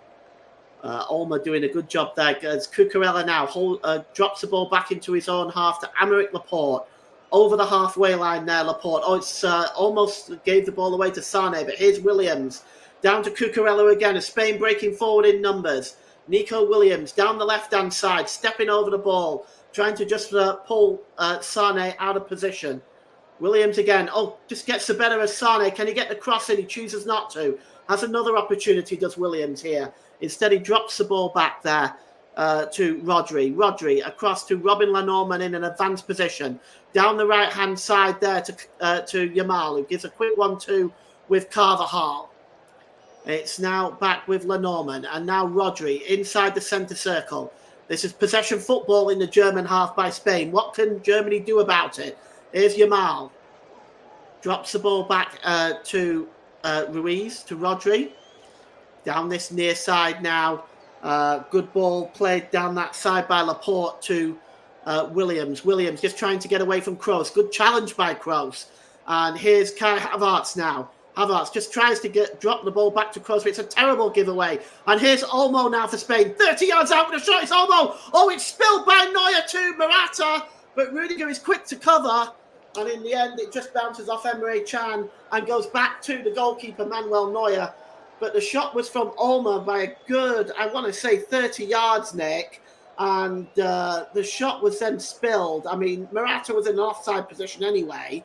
Olmo doing a good job there. As Cucurella now drops the ball back into his own half to Aymeric Laporte. Over the halfway line there, Laporte. Oh, it's almost gave the ball away to Sane, but here's Williams. Down to Cucurella again, as Spain breaking forward in numbers. Nico Williams down the left-hand side, stepping over the ball, trying to just pull Sane out of position. Williams again. Oh, just gets the better of Sane. Can he get the cross in? He chooses not to. Has another opportunity, does Williams here. Instead, he drops the ball back there to Rodri. Rodri across to Robin Lenormand in an advanced position. Down the right-hand side there to Yamal, who gives a quick 1-2 with Carvajal. It's now back with Lenormand, and now Rodri inside the centre circle. This is possession football in the German half by Spain. What can Germany do about it? Here's Yamal. Drops the ball back to Ruiz, to Rodri. Down this near side now. Good ball played down that side by Laporte to Williams. Williams just trying to get away from Kroos. Good challenge by Kroos. And here's Kai Havertz now. Havertz just tries to drop the ball back to Kroos, but it's a terrible giveaway. And here's Olmo now for Spain. 30 yards out with a shot. It's Olmo. Oh, it's spilled by Neuer to Morata. But Rudiger is quick to cover. And in the end, it just bounces off Emre Can and goes back to the goalkeeper, Manuel Neuer. But the shot was from Olmo by a good, I want to say, 30 yards, Nick. And the shot was then spilled. I mean, Morata was in an offside position anyway.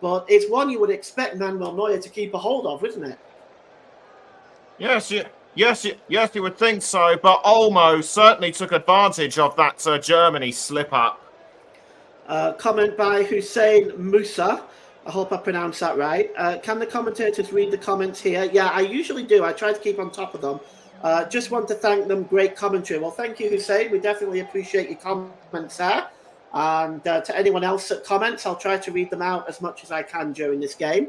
But it's one you would expect Manuel Neuer to keep a hold of, isn't it? Yes, you would think so. But Olmo certainly took advantage of that Germany slip-up. Comment by Hussein Musa. I hope I pronounced that right. Can the commentators read the comments here? Yeah, I usually do. I try to keep on top of them. Just want to thank them. Great commentary. Well, thank you, Hussein. We definitely appreciate your comments there. And to anyone else that comments, I'll try to read them out as much as I can during this game.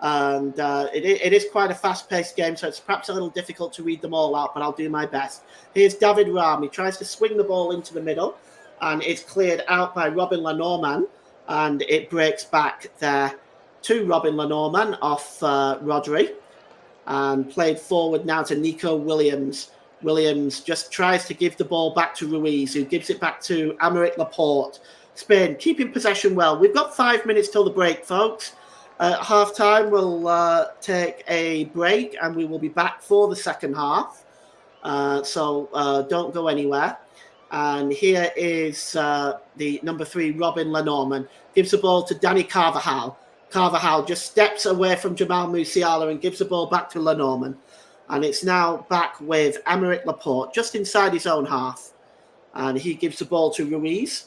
And it is quite a fast-paced game, so it's perhaps a little difficult to read them all out, but I'll do my best. Here's David Raum. He tries to swing the ball into the middle, and it's cleared out by Robin Lenormand, and it breaks back there to Robin Lenormand off Rodri, and played forward now to Nico Williams. Williams just tries to give the ball back to Ruiz, who gives it back to Aymeric Laporte. Spain keeping possession well. We've got 5 minutes till the break, folks. At half time, we'll take a break and we will be back for the second half. So don't go anywhere. And here is the number 3, Robin Lenormand. Gives the ball to Danny Carvajal. Carvajal just steps away from Jamal Musiala and gives the ball back to Lenormand. And it's now back with Aymeric Laporte, just inside his own half. And he gives the ball to Ruiz.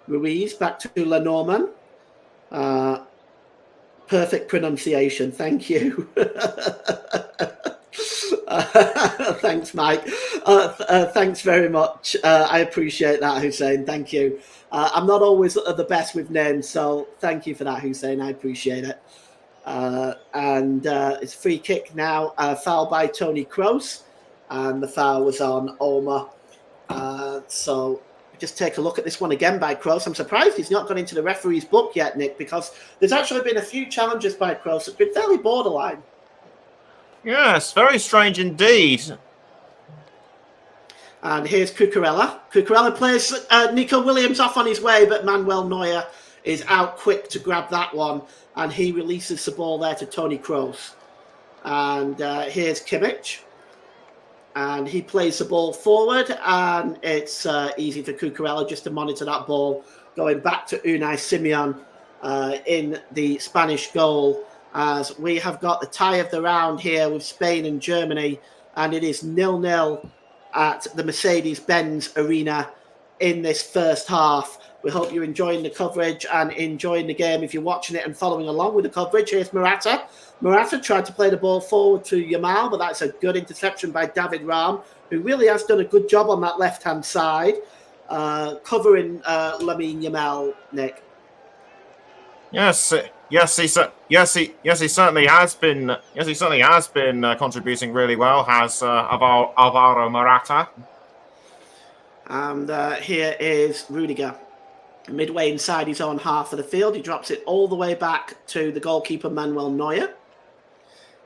Ruiz back to Lenormand. Perfect pronunciation. Thank you. Thanks, Mike. Thanks very much. I appreciate that, Hussein. Thank you. I'm not always the best with names, so thank you for that, Hussein. I appreciate it. And it's free kick now, foul by Tony Kroos, and the foul was on Olmo. So just take a look at this one again by Kroos. I'm surprised he's not gone into the referee's book yet, Nick, because there's actually been a few challenges by Kroos that's been fairly borderline. Yes, very strange indeed. And here's Cucurella. Cucurella plays Nico Williams off on his way, but Manuel Neuer is out quick to grab that one, and he releases the ball there to Tony Kroos. And here's Kimmich. And he plays the ball forward, and it's easy for Cucurella just to monitor that ball going back to Unai Simon in the Spanish goal, as we have got the tie of the round here with Spain and Germany, and it is 0-0 at the Mercedes-Benz Arena in this first half. We hope you're enjoying the coverage and enjoying the game if you're watching it and following along with the coverage. Here's Morata. Morata tried to play the ball forward to Yamal, but that's a good interception by David Raum, who really has done a good job on that left-hand side, covering Lamine Yamal, Nick. Yes, he certainly has been. Yes, he certainly has been contributing really well. Has Alvaro Morata. And here is Rudiger. Midway inside his own half of the field, he drops it all the way back to the goalkeeper Manuel Neuer.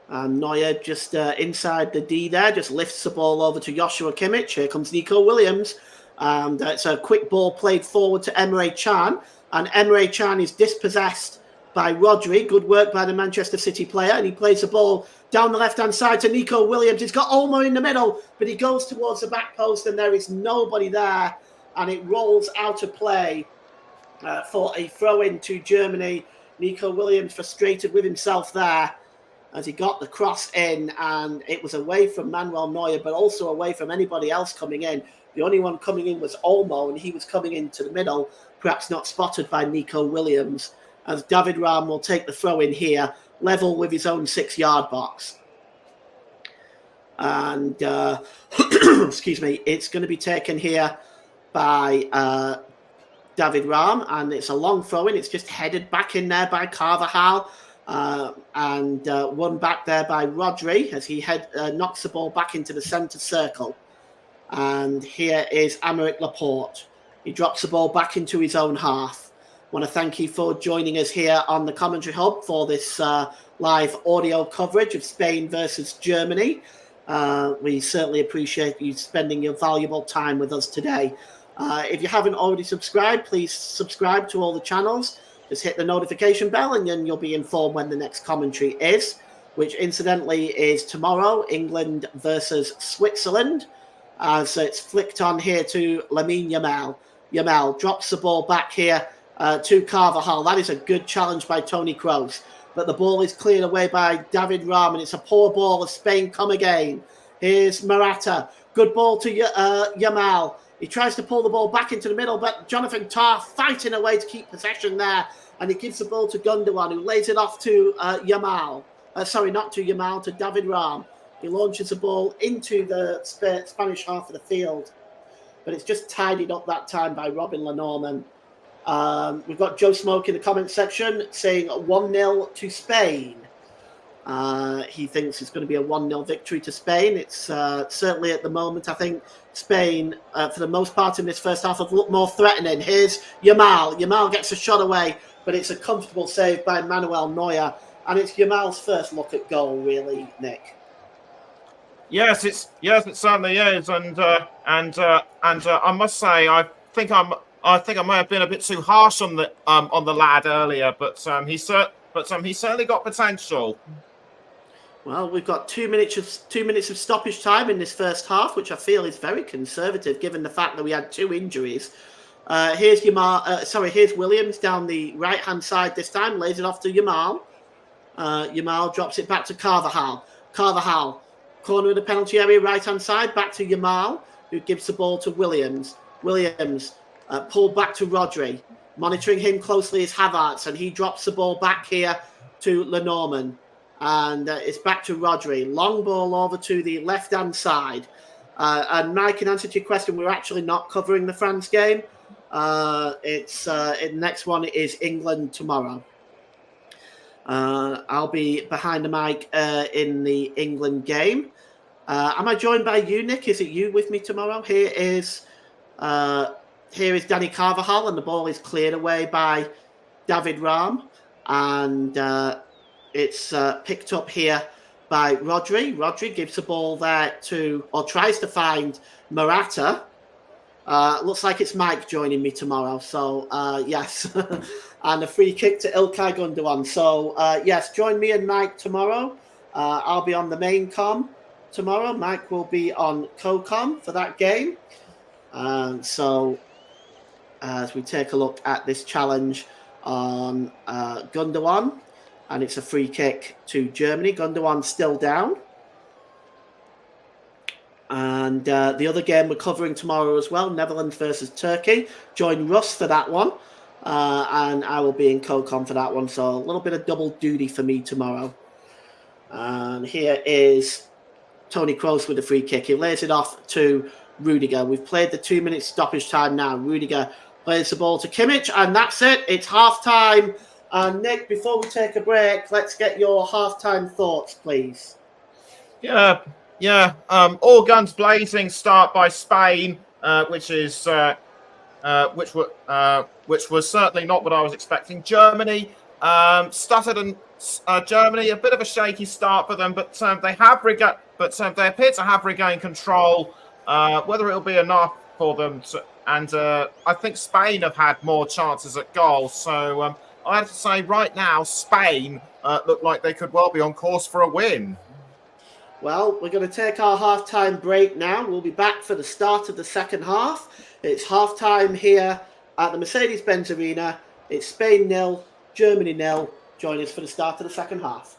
And Neuer just inside the D there, just lifts the ball over to Joshua Kimmich. Here comes Nico Williams. And it's a quick ball played forward to Emre Can. And Emre Can is dispossessed by Rodri. Good work by the Manchester City player. And he plays the ball down the left-hand side to Nico Williams. He's got Olmo in the middle, but he goes towards the back post and there is nobody there. And it rolls out of play for a throw-in to Germany. Nico Williams frustrated with himself there as he got the cross in, and it was away from Manuel Neuer, but also away from anybody else coming in. The only one coming in was Olmo, and he was coming into the middle, perhaps not spotted by Nico Williams, as David Raum will take the throw in here, level with his own 6-yard box. And, excuse me, it's going to be taken here by David Raum, and it's a long throw in. It's just headed back in there by Carvajal, and one back there by Rodri as he knocks the ball back into the centre circle. And here is Aymeric Laporte. He drops the ball back into his own half. I want to thank you for joining us here on the Commentary Hub for this live audio coverage of Spain versus Germany. We certainly appreciate you spending your valuable time with us today. If you haven't already subscribed, please subscribe to all the channels. Just hit the notification bell and then you'll be informed when the next commentary is, which incidentally is tomorrow, England versus Switzerland. So it's flicked on here to Lamine Yamal. Yamal drops the ball back here to Carvajal. That is a good challenge by Tony Kroos. But the ball is cleared away by David Raum, and it's a poor ball as Spain come again. Here's Morata. Good ball to Yamal. He tries to pull the ball back into the middle, but Jonathan Tah fighting away to keep possession there. And he gives the ball to Gundogan, who lays it off to Yamal. Sorry, not to Yamal, to David Raum. He launches the ball into the Spanish half of the field. But it's just tidied up that time by Robin Lenormand. We've got Joe Smoke in the comment section saying 1-0 to Spain. He thinks it's going to be a 1-0 victory to Spain. It's certainly at the moment, I think Spain, for the most part in this first half, have looked more threatening. Here's Yamal. Yamal gets a shot away, but it's a comfortable save by Manuel Neuer. And it's Yamal's first look at goal, really, Nick. Yes, it certainly is, and I must say, I think I may have been a bit too harsh on the lad earlier, but but he's certainly got potential. Well, we've got 2 minutes of stoppage time in this first half, which I feel is very conservative given the fact that we had 2 injuries. Here's Williams down the right-hand side this time, lays it off to Yamal. Yamal drops it back to Carvajal. Carvajal, corner of the penalty area, right-hand side, back to Yamal, who gives the ball to Williams. Williams pulled back to Rodri. Monitoring him closely is Havertz, and he drops the ball back here to Lenormand. And it's back to Rodri. Long ball over to the left-hand side. And Mike, in answer to your question, we're actually not covering the France game. The next one is England tomorrow. I'll be behind the mic in the England game. Am I joined by you, Nick? Is it you with me tomorrow? Here is Danny Carvajal, and the ball is cleared away by David Raum, and it's picked up here by Rodri. Rodri gives the ball there tries to find Morata. Looks like it's Mike joining me tomorrow. So, yes. And a free kick to Ilkay Gundogan. So, yes, join me and Mike tomorrow. I'll be on the main com tomorrow. Mike will be on co-com for that game. So, as we take a look at this challenge on Gundogan, and it's a free kick to Germany. Gundogan's still down. And the other game we're covering tomorrow as well, Netherlands versus Turkey. Join Russ for that one. And I will be in co-com for that one. So a little bit of double duty for me tomorrow. And here is Tony Kroos with the free kick. He lays it off to Rudiger. We've played the 2 minute stoppage time now. Rudiger plays the ball to Kimmich. And that's it. It's half-time. And Nick, before we take a break, let's get your half-time thoughts, please. Yeah. All guns blazing start by Spain, which was certainly not what I was expecting. Germany stuttered, and Germany a bit of a shaky start for them, but they appear to have regained control. Whether it'll be enough for them, I think Spain have had more chances at goal. So I have to say, right now, Spain look like they could well be on course for a win. Well, we're going to take our half-time break now. We'll be back for the start of the second half. It's half-time here at the Mercedes-Benz Arena. It's Spain 0, Germany 0. Join us for the start of the second half.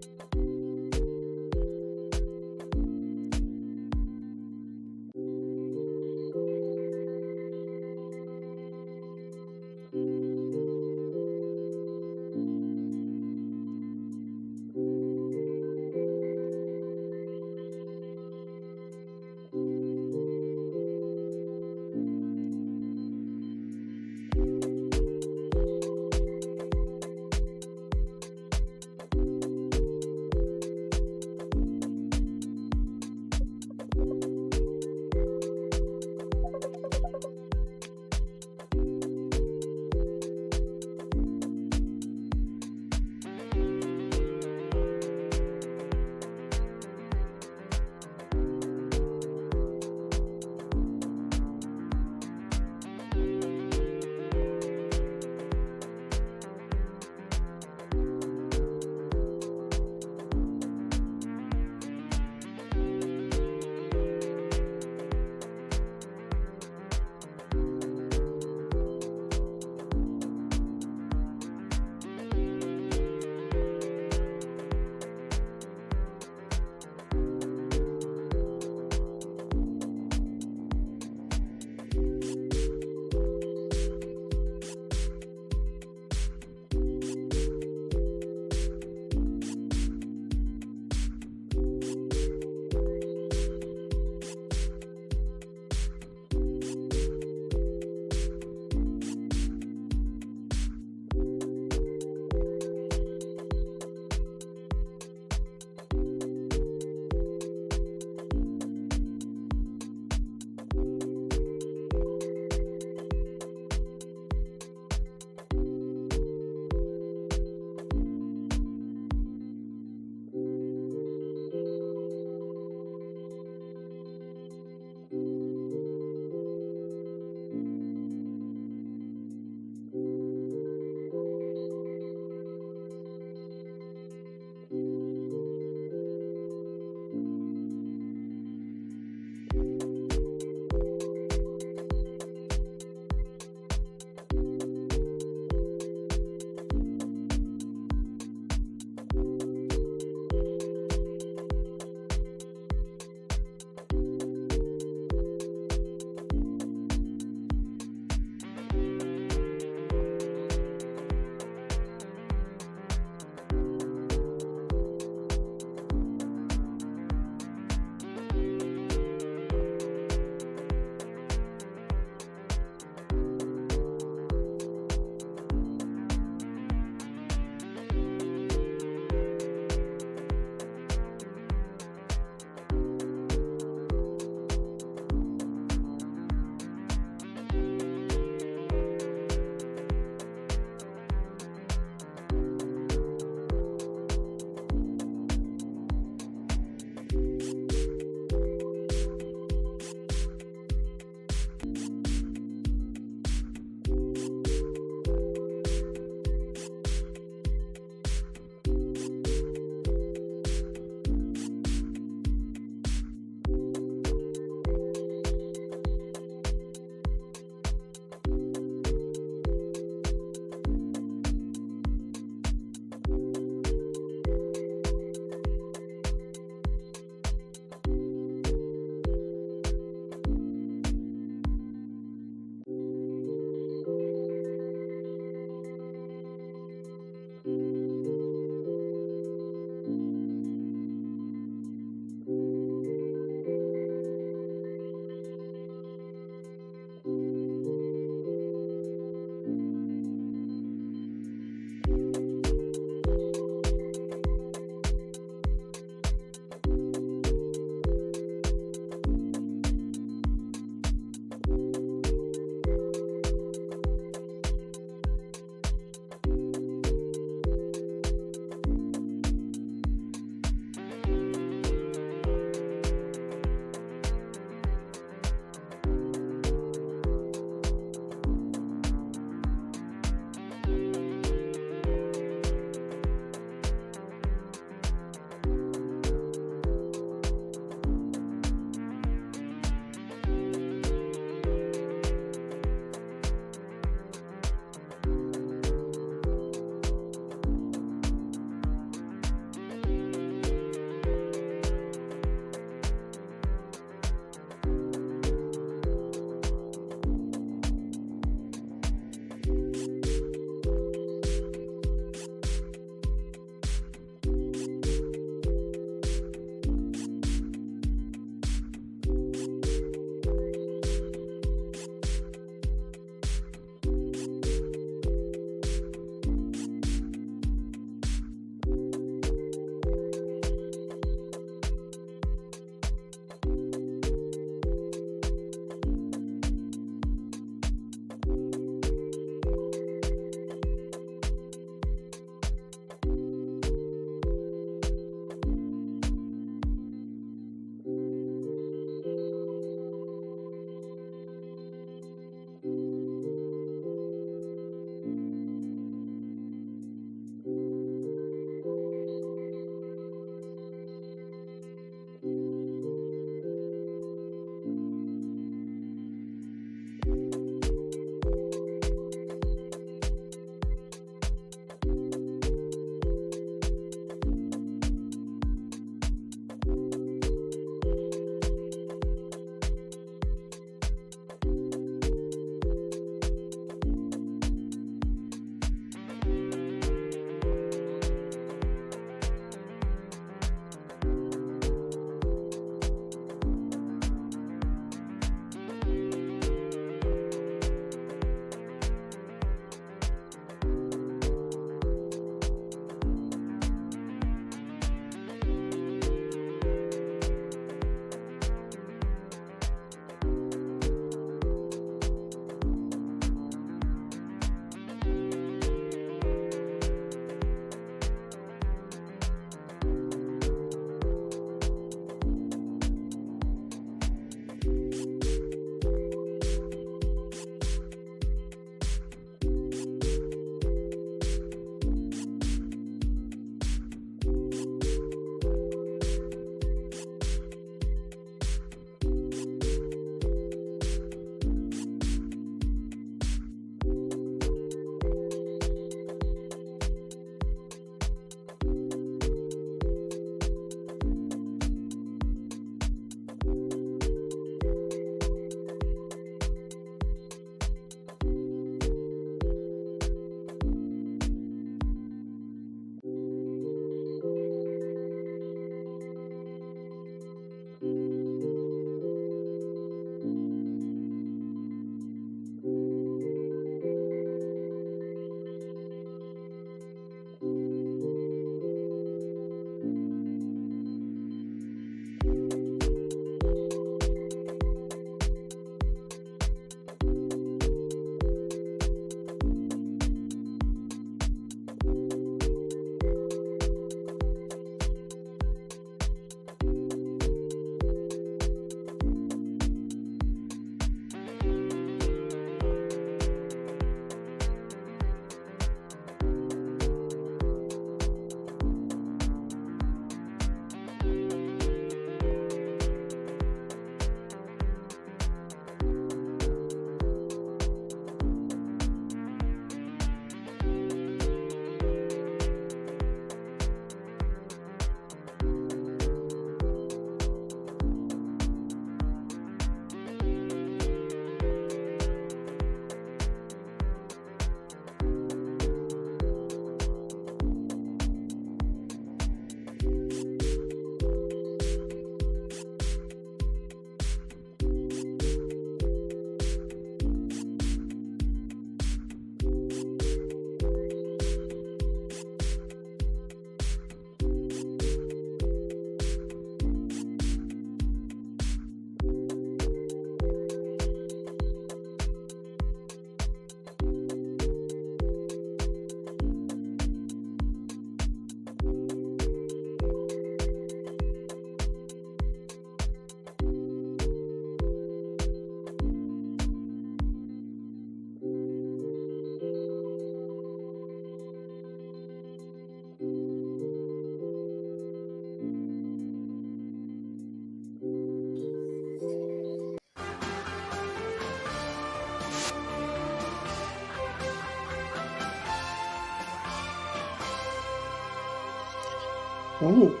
Ooh.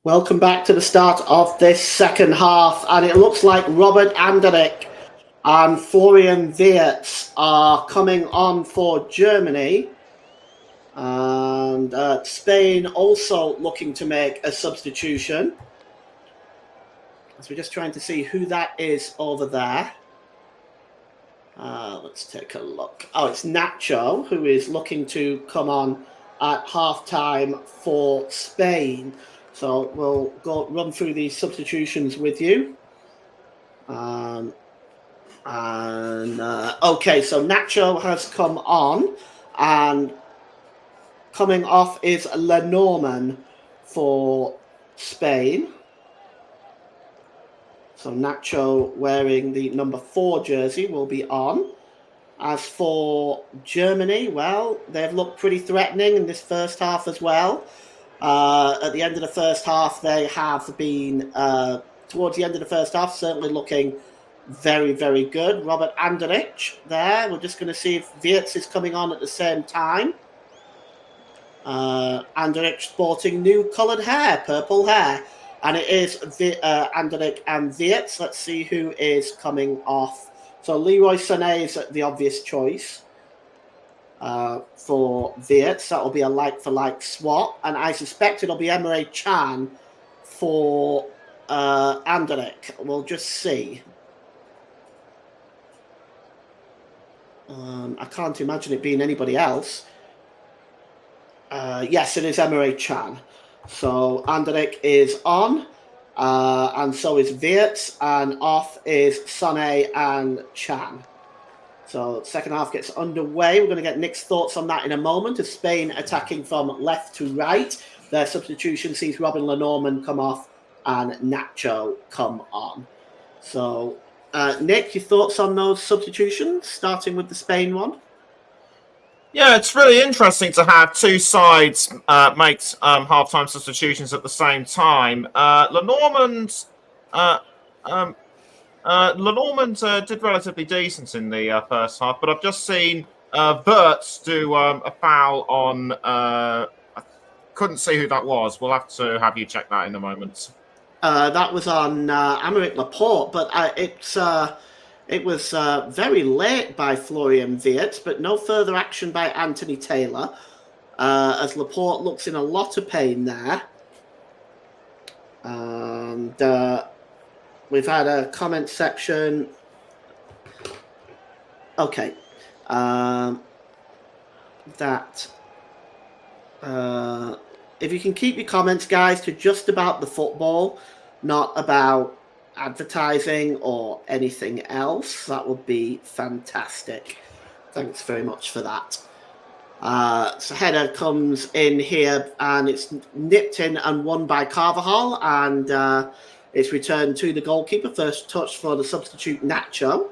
Welcome back to the start of this second half, and it looks like Robert Anderik and Florian Wirtz are coming on for Germany. And Spain also looking to make a substitution. So we're just trying to see who that is over there. Let's take a look. Oh, it's Nacho, who is looking to come on at half-time for Spain. So we'll go run through these substitutions with you. Okay, so Nacho has come on, and coming off is Lenormand for Spain. So Nacho wearing the number 4 jersey will be on. As for Germany, well, they've looked pretty threatening in this first half as well. At the end of the first half, they have been, towards the end of the first half, certainly looking very, very good. Robert Anderik there. We're just going to see if Wirtz is coming on at the same time. Anderik sporting new coloured hair, purple hair. And it is Anderik and Wirtz. Let's see who is coming off. So Leroy Sané is the obvious choice for Wirtz. That will be a like-for-like swap. And I suspect it'll be Emre Can for Anderik. We'll just see. I can't imagine it being anybody else. Yes, it is Emre Can. So Anderik is on, and so is Wirtz, and off is Sané and Can. So second half gets underway. We're going to get Nick's thoughts on that in a moment, as Spain attacking from left to right. Their substitution sees Robin Lenormand come off and Nacho come on. So, Nick, your thoughts on those substitutions, starting with the Spain one? Yeah, it's really interesting to have two sides make half-time substitutions at the same time. Lenormand did relatively decent in the first half, but I've just seen Wirtz do a foul on. I couldn't see who that was. We'll have to have you check that in a moment. That was on Aymeric Laporte, but it was very late by Florian Wirtz, but no further action by Anthony Taylor, as Laporte looks in a lot of pain there. And we've had a comment section. Okay. If you can keep your comments, guys, to just about the football, not about advertising or anything else, that would be fantastic. Thanks very much for that. So header comes in here, and it's nipped in and won by Carvajal, and it's returned to the goalkeeper. First touch for the substitute Nacho.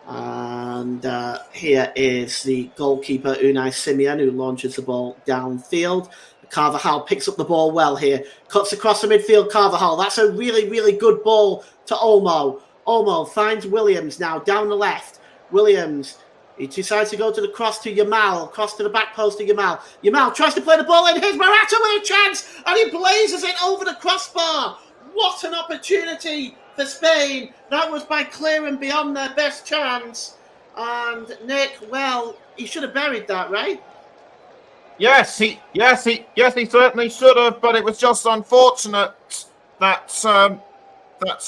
And here is the goalkeeper Unai Simon, who launches the ball downfield. Carvajal picks up the ball well here. Cuts across the midfield, Carvajal. That's a really, really good ball to Olmo. Olmo finds Williams now down the left. Williams, he decides to go to the cross to Yamal. Cross to the back post to Yamal. Yamal tries to play the ball in. Here's Morata with a chance. And he blazes it over the crossbar. What an opportunity for Spain. That was by clearing beyond their best chance. And Nick, well, he should have buried that, right? Yes, he certainly should have, but it was just unfortunate that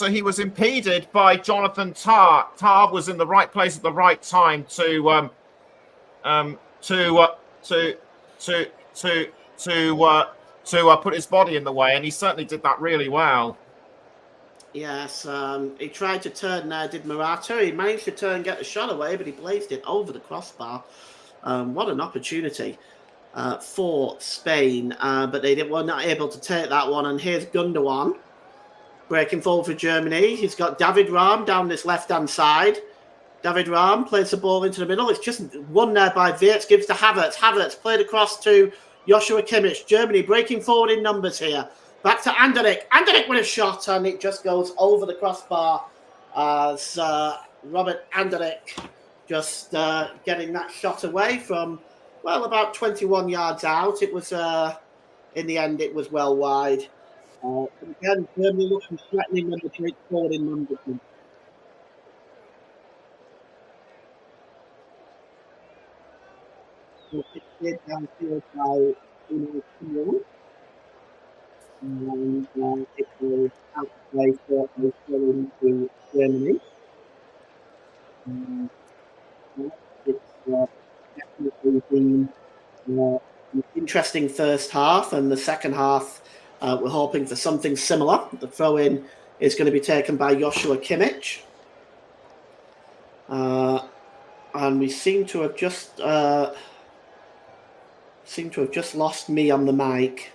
he was impeded by Jonathan Tah. Tah was in the right place at the right time to put his body in the way, and he certainly did that really well. Yes, he tried to turn there, did Morata. He managed to turn, get the shot away, but he blazed it over the crossbar. What an opportunity for Spain, but were not able to take that one. And here's Gundogan breaking forward for Germany. He's got David Raum down this left-hand side. David Raum plays the ball into the middle. It's just won there by Wirtz, gives to Havertz. Havertz played across to Joshua Kimmich. Germany breaking forward in numbers here. Back to Anderik. Anderik with a shot, and it just goes over the crossbar as Robert Anderik just getting that shot away from, well, about 21 yards out. It was in the end, it was well wide. But again, Germany looking threatening when they take forward in numbers. So it's cleared downfield by Simeone, and it was out of play for a throw into Germany. It's definitely been an interesting first half, and the second half, we're hoping for something similar. The throw-in is going to be taken by Joshua Kimmich. And we seem to have just lost me on the mic.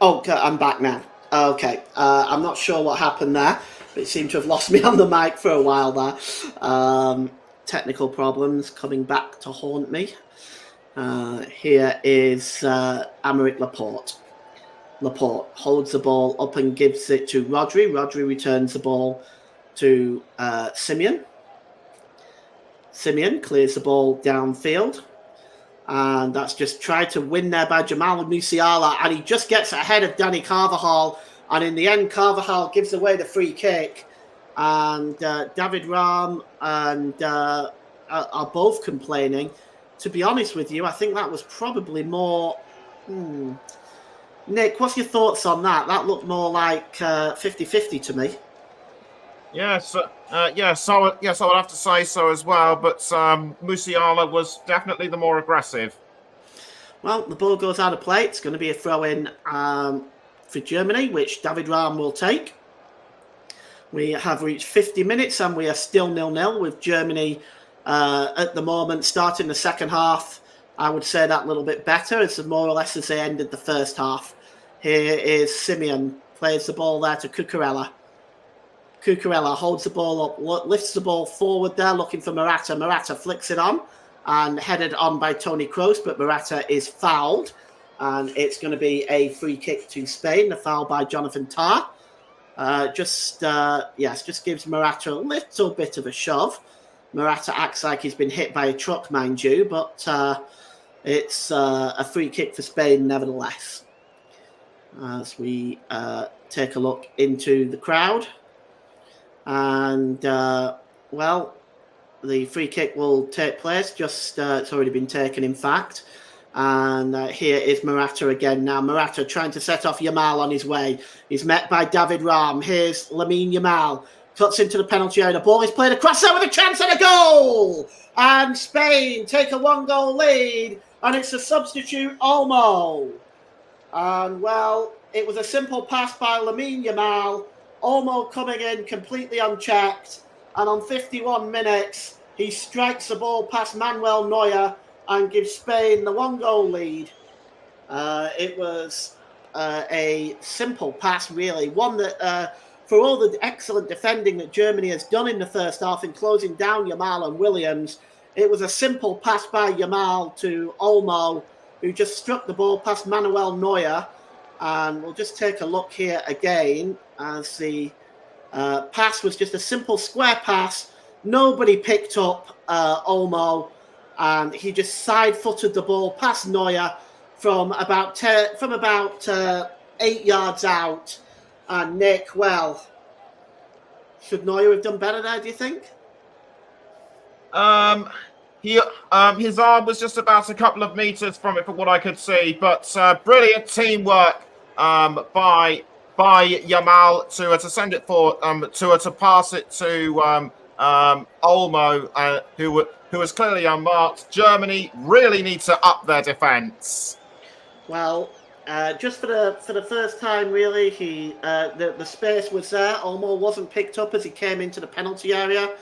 Okay, I'm back now. Okay, I'm not sure what happened there, but it seemed to have lost me on the mic for a while there. Technical problems coming back to haunt me. Here is Aymeric Laporte. Laporte holds the ball up and gives it to Rodri. Rodri returns the ball to Simeone. Simeone clears the ball downfield. And that's just tried to win there by Jamal Musiala. And he just gets ahead of Dani Carvajal. And in the end, Carvajal gives away the free kick. And David Raum and are both complaining. To be honest with you, I think that was probably more... Nick, what's your thoughts on that? That looked more like 50-50 to me. Yes, I would have to say so as well. But Musiala was definitely the more aggressive. Well, the ball goes out of play. It's going to be a throw-in for Germany, which David Raum will take. We have reached 50 minutes and we are still 0-0 with Germany at the moment starting the second half. I would say that a little bit better. It's more or less as they ended the first half. Here is Simeone, plays the ball there to Cucurella. Cucurella holds the ball up, lifts the ball forward there, looking for Morata. Morata flicks it on and headed on by Toni Kroos, but Morata is fouled. And it's going to be a free kick to Spain, the foul by Jonathan Tah. Just gives Morata a little bit of a shove. Morata acts like he's been hit by a truck, mind you, but it's a free kick for Spain nevertheless. As we take a look into the crowd. And, the free kick will take place. It's already been taken, in fact. And here is Morata again now. Morata trying to set off Yamal on his way. He's met by David Raum. Here's Lamine Yamal. Cuts into the penalty area. The ball is played across there with a chance at a goal. And Spain take a 1-goal lead. And it's a substitute Olmo. And, it was a simple pass by Lamine Yamal. Olmo coming in completely unchecked. And on 51 minutes, he strikes the ball past Manuel Neuer and gives Spain the 1-goal lead. It was a simple pass, really. One that, for all the excellent defending that Germany has done in the first half in closing down Yamal and Williams, it was a simple pass by Yamal to Olmo, who just struck the ball past Manuel Neuer. And we'll just take a look here again as the pass was just a simple square pass. Nobody picked up Olmo, and he just side-footed the ball past Neuer from about 8 yards out. And Nick, should Neuer have done better there, do you think? His arm was just about a couple of meters from it, from what I could see. But brilliant teamwork by Yamal to send it for to pass it to Olmo, who was clearly unmarked. Germany really need to up their defence. Well, just for the first time, really, the space was there. Olmo wasn't picked up as he came into the penalty area,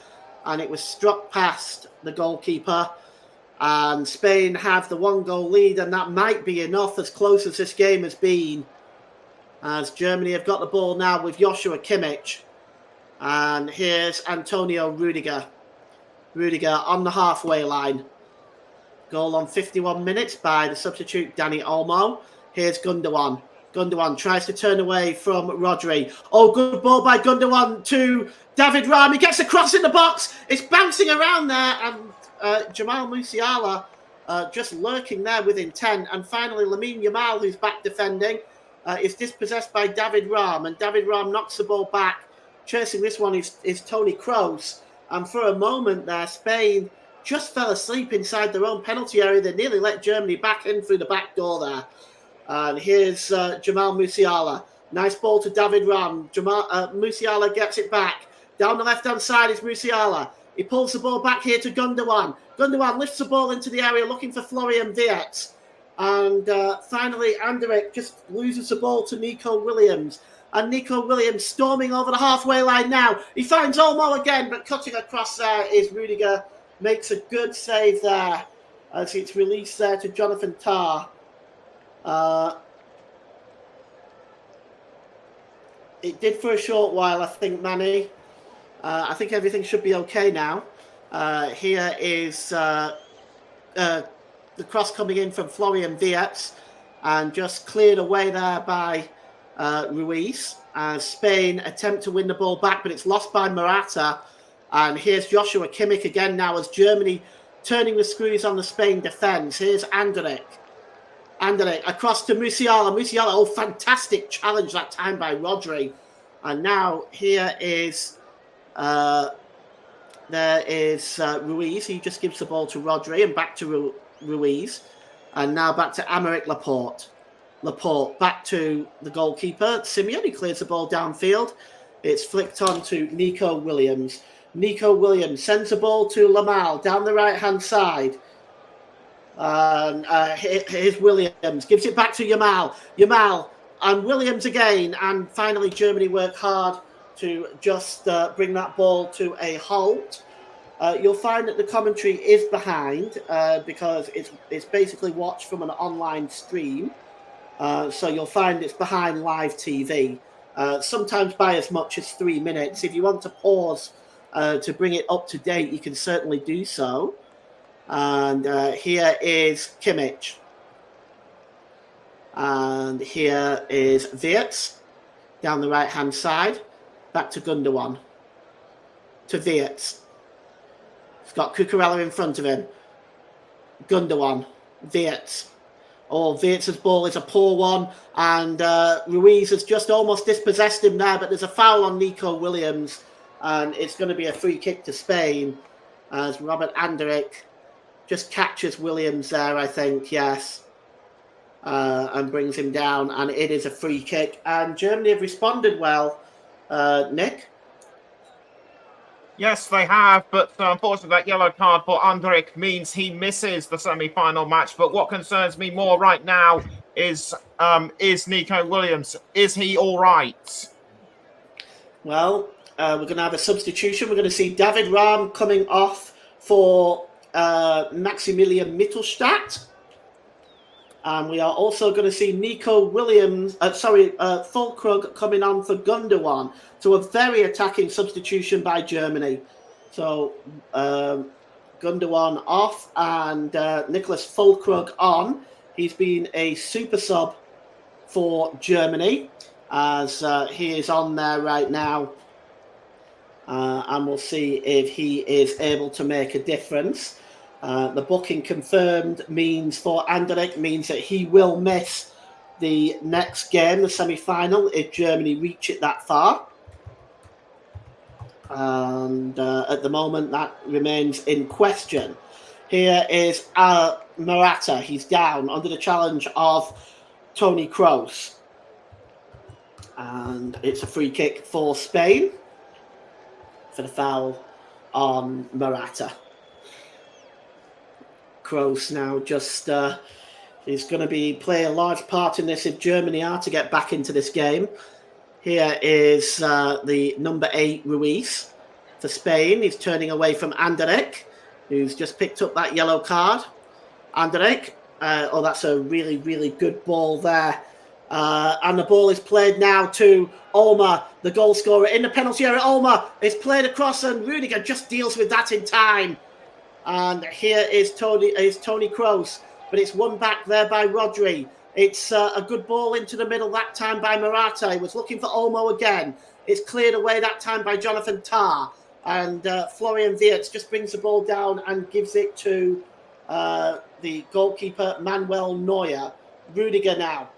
and it was struck past the goalkeeper. And Spain have the 1-goal lead, and that might be enough, as close as this game has been. As Germany have got the ball now with Joshua Kimmich. And here's Antonio Rudiger. Rudiger on the halfway line. Goal on 51 minutes by the substitute Dani Olmo. Here's Gundogan. Gundogan tries to turn away from Rodri. Oh, good ball by Gundogan to David Raum. He gets a cross in the box. It's bouncing around there, and Jamal Musiala just lurking there with intent. And finally, Lamine Yamal, who's back defending, is dispossessed by David Raum, and David Raum knocks the ball back. Chasing this one is Toni Kroos. And for a moment there, Spain just fell asleep inside their own penalty area. They nearly let Germany back in through the back door there. And here's Jamal Musiala. Nice ball to David Raum. Musiala gets it back. Down the left-hand side is Musiala. He pulls the ball back here to Gundogan. Gundogan lifts the ball into the area looking for Florian Wirtz. And finally, Anderlecht just loses the ball to Nico Williams. And Nico Williams storming over the halfway line now. He finds Olmo again, but cutting across there is Rudiger. Makes a good save there as it's released there to Jonathan Tah. It did for a short while, I think, Manny. I think everything should be okay now. Here is the cross coming in from Florian Wirtz and just cleared away there by Ruiz. As Spain attempt to win the ball back, but it's lost by Morata. And here's Joshua Kimmich again now as Germany turning the screws on the Spain defence. Here's Anderlecht. Anderlecht across to Musiala. Musiala, oh, fantastic challenge that time by Rodri. And now here is Ruiz. He just gives the ball to Rodri and back to Ruiz. And now back to Aymeric Laporte. Laporte back to the goalkeeper. Simeone, he clears the ball downfield. It's flicked on to Nico Williams. Nico Williams sends the ball to Lamel down the right-hand side. Here's Williams. Gives it back to Yamal. Yamal and Williams again. And finally, Germany work hard to just bring that ball to a halt. You'll find that the commentary is behind because it's basically watched from an online stream. So you'll find it's behind live TV. Sometimes by as much as 3 minutes. If you want to pause to bring it up to date, you can certainly do so. And here is Kimmich. And here is Wirtz down the right-hand side. Back to Gundogan. To Wirtz. He's got Cucurella in front of him. Gundogan. Wirtz. Oh, Wirtz's ball is a poor one. And Ruiz has just almost dispossessed him there. But there's a foul on Nico Williams. And it's going to be a free kick to Spain. As Robert Anderlecht just catches Williams there, I think, yes. And brings him down. And it is a free kick. And Germany have responded well. Nick? Yes, they have, but unfortunately that yellow card for Anderlecht means he misses the semi-final match. But what concerns me more right now is Nico Williams. Is he all right? Well, we're going to have a substitution. We're going to see David Raum coming off for Maximilian Mittelstadt. And we are also going to see Nico Williams, Füllkrug coming on for Gundogan. So a very attacking substitution by Germany. So Gundogan off and Nicholas Füllkrug on. He's been a super sub for Germany as he is on there right now. And we'll see if he is able to make a difference. The booking confirmed means for Anderlecht means that he will miss the next game, the semi-final, if Germany reach it that far. And at the moment, that remains in question. Here is Morata. He's down under the challenge of Toni Kroos. And it's a free kick for Spain for the foul on Morata. Kroos now just is going to play a large part in this if Germany are to get back into this game. Here is the number 8 Ruiz for Spain. He's turning away from Anderlecht, who's just picked up that yellow card. Anderlecht, that's a really, really good ball there. And the ball is played now to Olmo, the goal scorer in the penalty area. Olmo is played across and Rudiger just deals with that in time. And here is Toni Kroos, but it's won back there by Rodri. It's a good ball into the middle that time by Murata. He was looking for Olmo again. It's cleared away that time by Jonathan Tah. And Florian Wirtz just brings the ball down and gives it to the goalkeeper, Manuel Neuer. Rudiger now.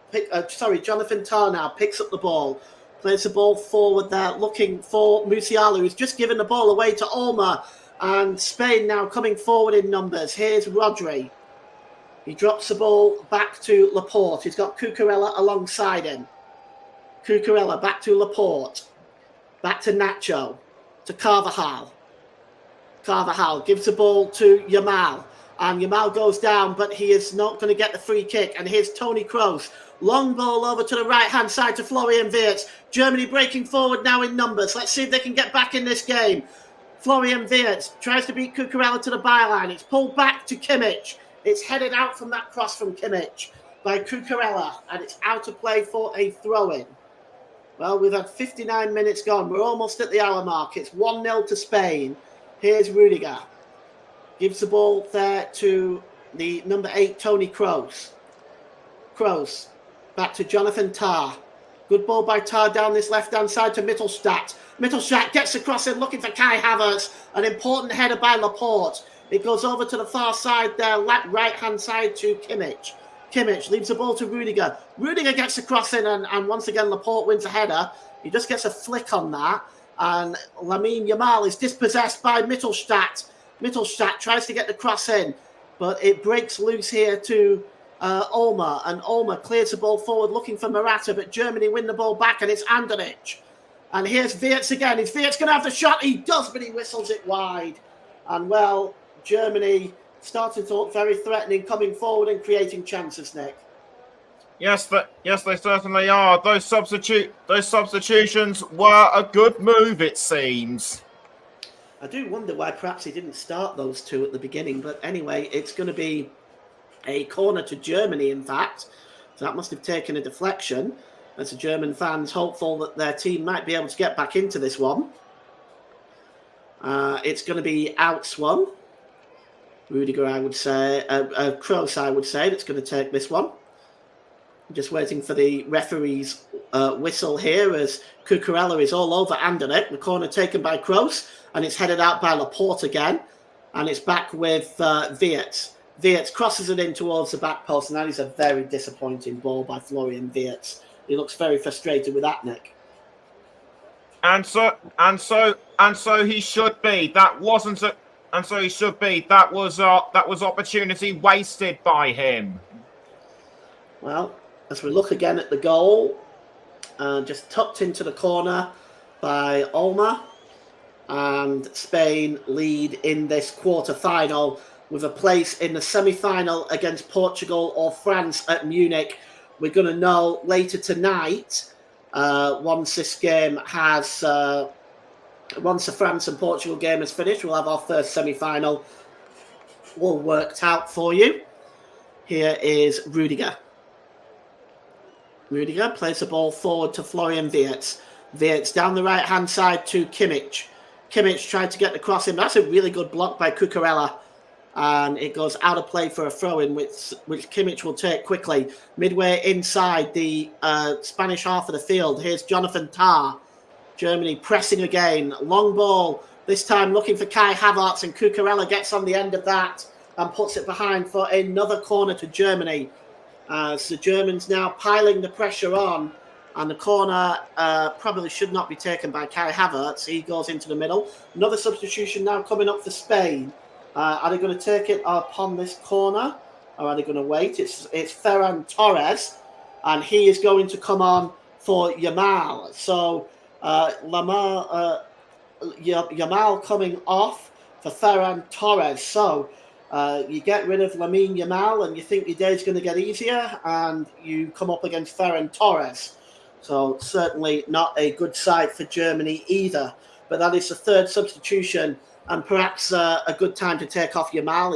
Jonathan Tah now picks up the ball. Plays the ball forward there, looking for Musiala, who's just given the ball away to Olmo. And Spain now coming forward in numbers. Here's Rodri. He drops the ball back to Laporte. He's got Cucurella alongside him. Cucurella back to Laporte. Back to Nacho. To Carvajal. Carvajal gives the ball to Yamal. And Yamal goes down, but he is not going to get the free kick. And here's Toni Kroos. Long ball over to the right-hand side to Florian Wirtz. Germany breaking forward now in numbers. Let's see if they can get back in this game. Florian Wirtz tries to beat Cucurella to the byline. It's pulled back to Kimmich. It's headed out from that cross from Kimmich by Cucurella, and it's out of play for a throw-in. Well, we've had 59 minutes gone. We're almost at the hour mark. It's 1-0 to Spain. Here's Rudiger. Gives the ball there to the number 8, Toni Kroos. Kroos back to Jonathan Tah. Good ball by Tah down this left-hand side to Mittelstadt. Mittelstadt gets across in looking for Kai Havertz. An important header by Laporte. It goes over to the far side there, right-hand side to Kimmich. Kimmich leaves the ball to Rudiger. Rudiger gets the cross in, and once again, Laporte wins a header. He just gets a flick on that. And Lamine Yamal is dispossessed by Mittelstadt. Mittelstadt tries to get the cross in, but it breaks loose here to Olmo. And Olmo clears the ball forward looking for Murata, but Germany win the ball back, and it's Anderich. And here's Wirtz again. Is Wirtz going to have the shot? He does, but he whistles it wide. And, well, Germany starting to look very threatening, coming forward and creating chances, Nick. Yes, they certainly are. Those substitutions were a good move, it seems. I do wonder why perhaps he didn't start those two at the beginning, but anyway, it's going to be a corner to Germany, in fact. So that must have taken a deflection, as the German fans hopeful that their team might be able to get back into this one. It's going to be outswung. Rudiger, I would say, Kroos, I would say, that's going to take this one. Just waiting for the referee's whistle here as Cucurella is all over Anderlecht. The corner taken by Kroos, and it's headed out by Laporte again. And it's back with Wirtz. Wirtz crosses it in towards the back post, and that is a very disappointing ball by Florian Wirtz. He looks very frustrated with that, Nick. And so he should be. That wasn't a. And so he should be. That was opportunity wasted by him. Well, as we look again at the goal, just tucked into the corner by Olmo, and Spain lead in this quarter-final with a place in the semi-final against Portugal or France at Munich. We're going to know later tonight, once this game has... once the France and Portugal game is finished, we'll have our first semi-final all worked out for you. Here is Rudiger. Rudiger plays the ball forward to Florian Wirtz. Wirtz down the right-hand side to Kimmich. Kimmich tried to get the cross in. That's a really good block by Cucurella. And it goes out of play for a throw-in, which Kimmich will take quickly. Midway inside the Spanish half of the field, here's Jonathan Tah. Germany pressing again. Long ball, this time looking for Kai Havertz, and Cucurella gets on the end of that and puts it behind for another corner to Germany. So the Germans now piling the pressure on, and the corner probably should not be taken by Kai Havertz. He goes into the middle. Another substitution now coming up for Spain. Are they going to take it upon this corner, or are they going to wait? It's Ferran Torres, and he is going to come on for Yamal. So Yamal coming off for Ferran Torres. So you get rid of Lamine Yamal and you think your day's going to get easier, and you come up against Ferran Torres. So certainly not a good sight for Germany either. But that is the third substitution, and perhaps a good time to take off Yamal.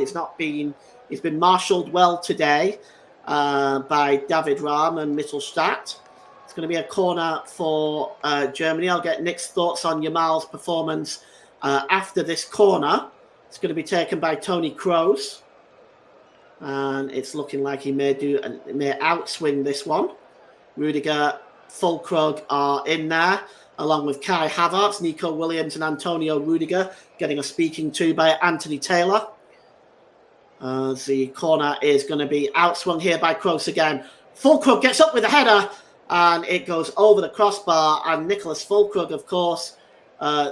He's been marshalled well today by David Raum and Mittelstadt. It's going to be a corner for Germany. I'll get Nick's thoughts on Yamal's performance after this corner. It's going to be taken by Toni Kroos. and it's looking like he may outswing this one. Rudiger, Füllkrug are in there, along with Kai Havertz, Nico Williams, and Antonio Rudiger, getting a speaking to by Anthony Taylor. The corner is going to be outswung here by Kroos again. Füllkrug gets up with a header, and it goes over the crossbar. And Nicholas Füllkrug, of course,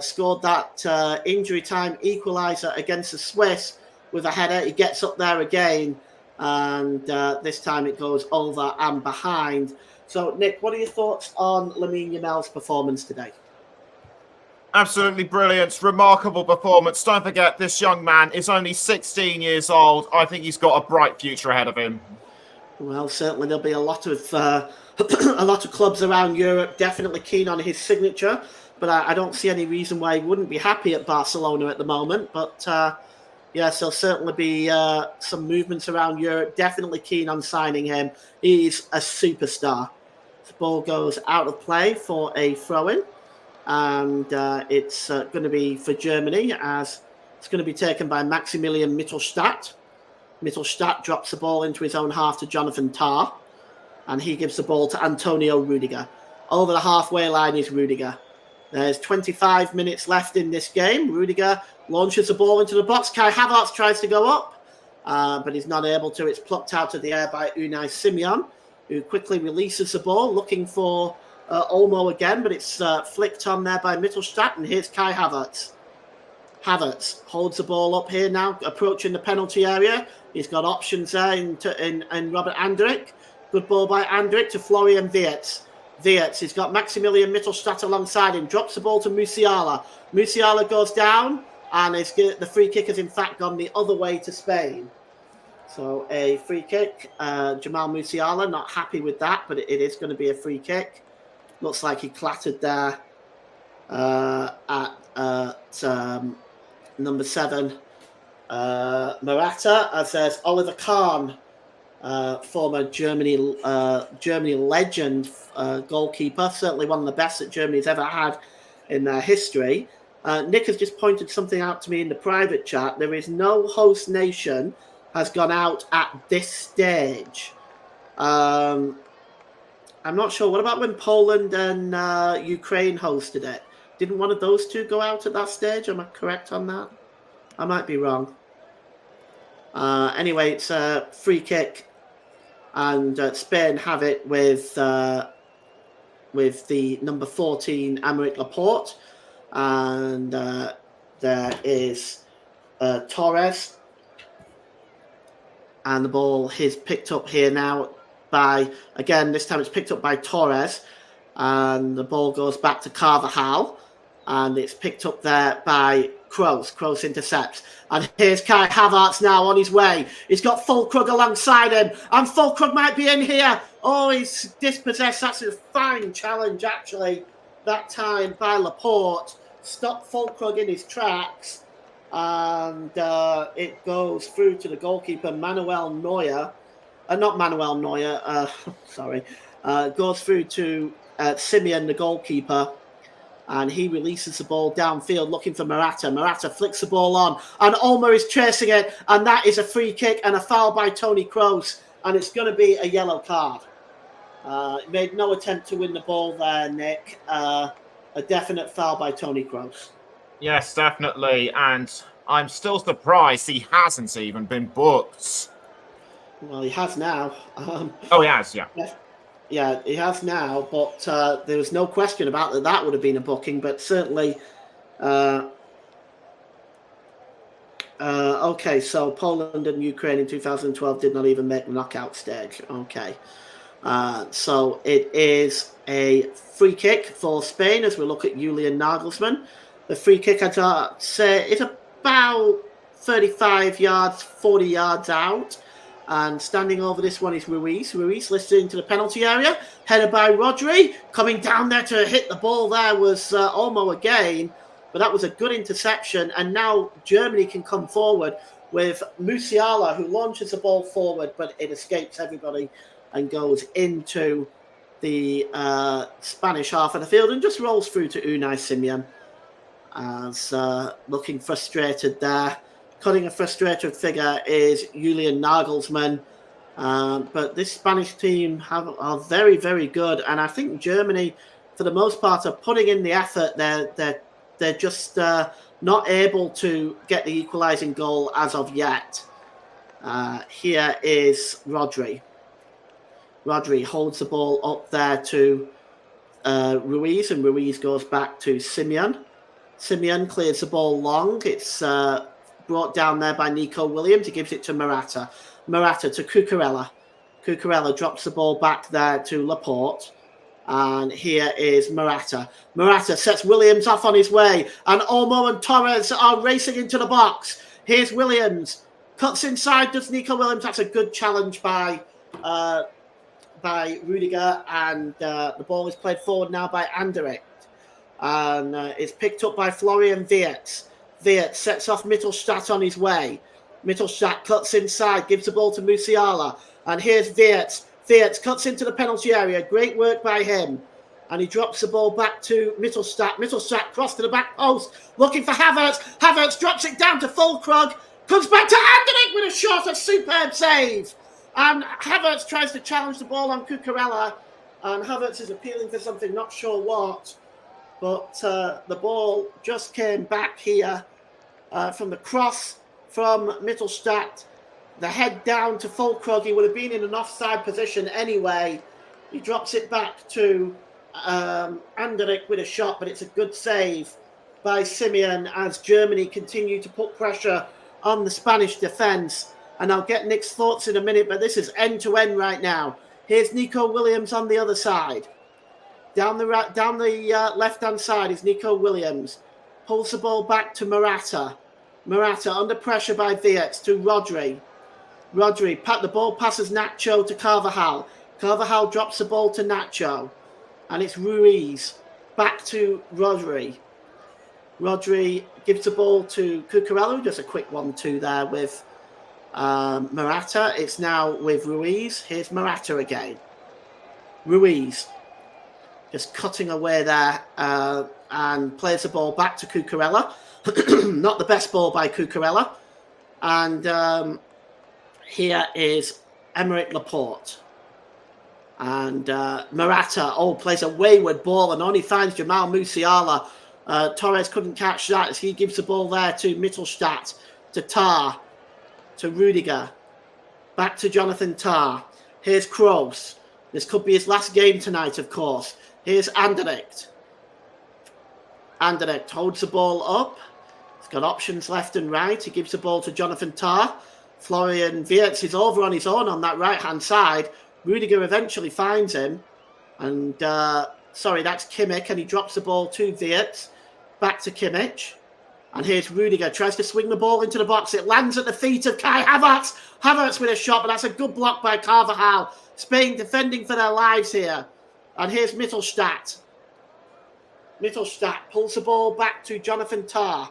scored that injury time equaliser against the Swiss with a header. He gets up there again, and this time it goes over and behind. So, Nick, what are your thoughts on Lamine Yamal's performance today? Absolutely brilliant, remarkable performance. Don't forget, this young man is only 16 years old. I think he's got a bright future ahead of him. Well, certainly there'll be a lot of a lot of clubs around Europe definitely keen on his signature, but I don't see any reason why he wouldn't be happy at Barcelona at the moment. But yes, there'll certainly be some movements around Europe. Definitely keen on signing him. He's a superstar. The ball goes out of play for a throw-in, and it's going to be for Germany, as it's going to be taken by Maximilian Mittelstadt. Mittelstadt drops the ball into his own half to Jonathan Tah, and he gives the ball to Antonio Rudiger. Over the halfway line is Rudiger. There's 25 minutes left in this game. Rudiger launches the ball into the box. Kai Havertz tries to go up, but he's not able to. It's plucked out of the air by Unai Simon, who quickly releases the ball, looking for Olmo again, but it's flicked on there by Mittelstadt, and here's Kai Havertz. Havertz holds the ball up here now, approaching the penalty area. He's got options there in Robert Andrich. Good ball by Andrich to Florian Wirtz. Wirtz, he's got Maximilian Mittelstadt alongside him, drops the ball to Musiala. Musiala goes down, and the free kick has in fact gone the other way to Spain. So a free kick. Jamal Musiala not happy with that, but it is going to be a free kick. Looks like he clattered there at number 7, Morata, as there's Oliver Kahn, former Germany legend goalkeeper, certainly one of the best that Germany's ever had in their history. Nick has just pointed something out to me in the private chat. There is no host nation has gone out at this stage. I'm not sure. What about when Poland and Ukraine hosted it? Didn't one of those two go out at that stage? Am I correct on that? I might be wrong. Anyway, it's a free kick, and Spain have it with the number 14, Aymeric Laporte, and there is Torres, and the ball is picked up here now by, again, this time it's picked up by Torres, and the ball goes back to Carvajal, and it's picked up there by Kroos. Kroos intercepts. And here's Kai Havertz now on his way. He's got Füllkrug alongside him, and Füllkrug might be in here. Oh, he's dispossessed. That's a fine challenge, actually, that time by Laporte. Stopped Füllkrug in his tracks, and it goes through to the goalkeeper, Manuel Neuer. Not Manuel Neuer, sorry. Goes through to Simeon, the goalkeeper, and he releases the ball downfield looking for Morata. Morata flicks the ball on, and Olmo is chasing it, and that is a free kick and a foul by Toni Kroos, and it's going to be a yellow card. Made no attempt to win the ball there, Nick. A definite foul by Toni Kroos. Yes, definitely, and I'm still surprised he hasn't even been booked. Well, he has now. Oh, he has, yeah. Yeah, he has now, but there was no question about that. That would have been a booking, but certainly. Okay, so Poland and Ukraine in 2012 did not even make the knockout stage. Okay. So it is a free kick for Spain as we look at Julian Nagelsmann. The free kick, I'd say, is about 35 yards, 40 yards out. And standing over this one is Ruiz. Ruiz lifts it into the penalty area. Headed by Rodri. Coming down there to hit the ball there was Olmo again. But that was a good interception. And now Germany can come forward with Musiala, who launches the ball forward, but it escapes everybody and goes into the Spanish half of the field and just rolls through to Unai Simon. As looking frustrated there. Cutting a frustrated figure is Julian Nagelsmann. But this Spanish team are very, very good. And I think Germany, for the most part, are putting in the effort. They're just not able to get the equalising goal as of yet. Here is Rodri. Rodri holds the ball up there to Ruiz, and Ruiz goes back to Simeon. Simeon clears the ball long. It's brought down there by Nico Williams. He gives it to Morata. Morata to Cucurella. Cucurella drops the ball back there to Laporte. And here is Morata. Morata sets Williams off on his way. And Olmo and Torres are racing into the box. Here's Williams. Cuts inside, does Nico Williams. That's a good challenge by Rudiger. And the ball is played forward now by Anderlecht. And it's picked up by Florian Wirtz. Wirtz sets off Mittelstadt on his way. Mittelstadt cuts inside, gives the ball to Musiala. And here's Wirtz. Wirtz cuts into the penalty area. Great work by him. And he drops the ball back to Mittelstadt. Mittelstadt cross to the back post, looking for Havertz. Havertz drops it down to Füllkrug. Comes back to Anderlecht with a shot, a superb save. And Havertz tries to challenge the ball on Cucurella. And Havertz is appealing for something, not sure what. But the ball just came back here from the cross from Mittelstadt. The head down to Füllkrug. He would have been in an offside position anyway. He drops it back to Anderlecht with a shot, but it's a good save by Simeon as Germany continue to put pressure on the Spanish defence. And I'll get Nick's thoughts in a minute, but this is end-to-end right now. Here's Nico Williams on the other side. Down the left-hand side is Nico Williams. Pulls the ball back to Morata. Morata under pressure by Wirtz to Rodri. Rodri, the ball passes Nacho to Carvajal. Carvajal drops the ball to Nacho. And it's Ruiz. Back to Rodri. Rodri gives the ball to Cucurella, who does a quick 1-2 there with Morata. It's now with Ruiz. Here's Morata again. Ruiz just cutting away there and plays the ball back to Cucurella. Not the best ball by Cucurella. And here is Aymeric Laporte. And Morata, plays a wayward ball and only finds Jamal Musiala. Torres couldn't catch that as he gives the ball there to Mittelstadt, to Tah, to Rudiger. Back to Jonathan Tah. Here's Kroos. This could be his last game tonight, of course. Here's Anderlecht. Anderlecht holds the ball up. He's got options left and right. He gives the ball to Jonathan Tah. Florian Wirtz is over on his own on that right-hand side. Rudiger eventually finds him. And, that's Kimmich. And he drops the ball to Wirtz. Back to Kimmich. And here's Rudiger. Tries to swing the ball into the box. It lands at the feet of Kai Havertz. Havertz with a shot, but that's a good block by Carvajal. Spain defending for their lives here. And here's Mittelstadt. Mittelstadt pulls the ball back to Jonathan Tah.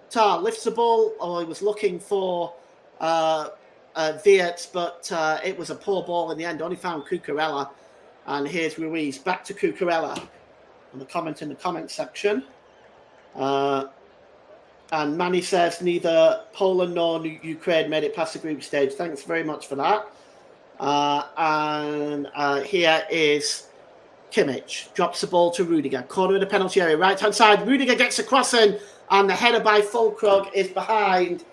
Tah lifts the ball. He was looking for Wirtz, but it was a poor ball in the end. Only found Cucurella. And here's Ruiz. Back to Cucurella. And the comment in the comment section. And Manny says neither Poland nor Ukraine made it past the group stage. Thanks very much for that. And here is Kimmich. Drops the ball to Rudiger. Corner of the penalty area. Right-hand side. Rudiger gets a cross in. And the header by Füllkrug is behind.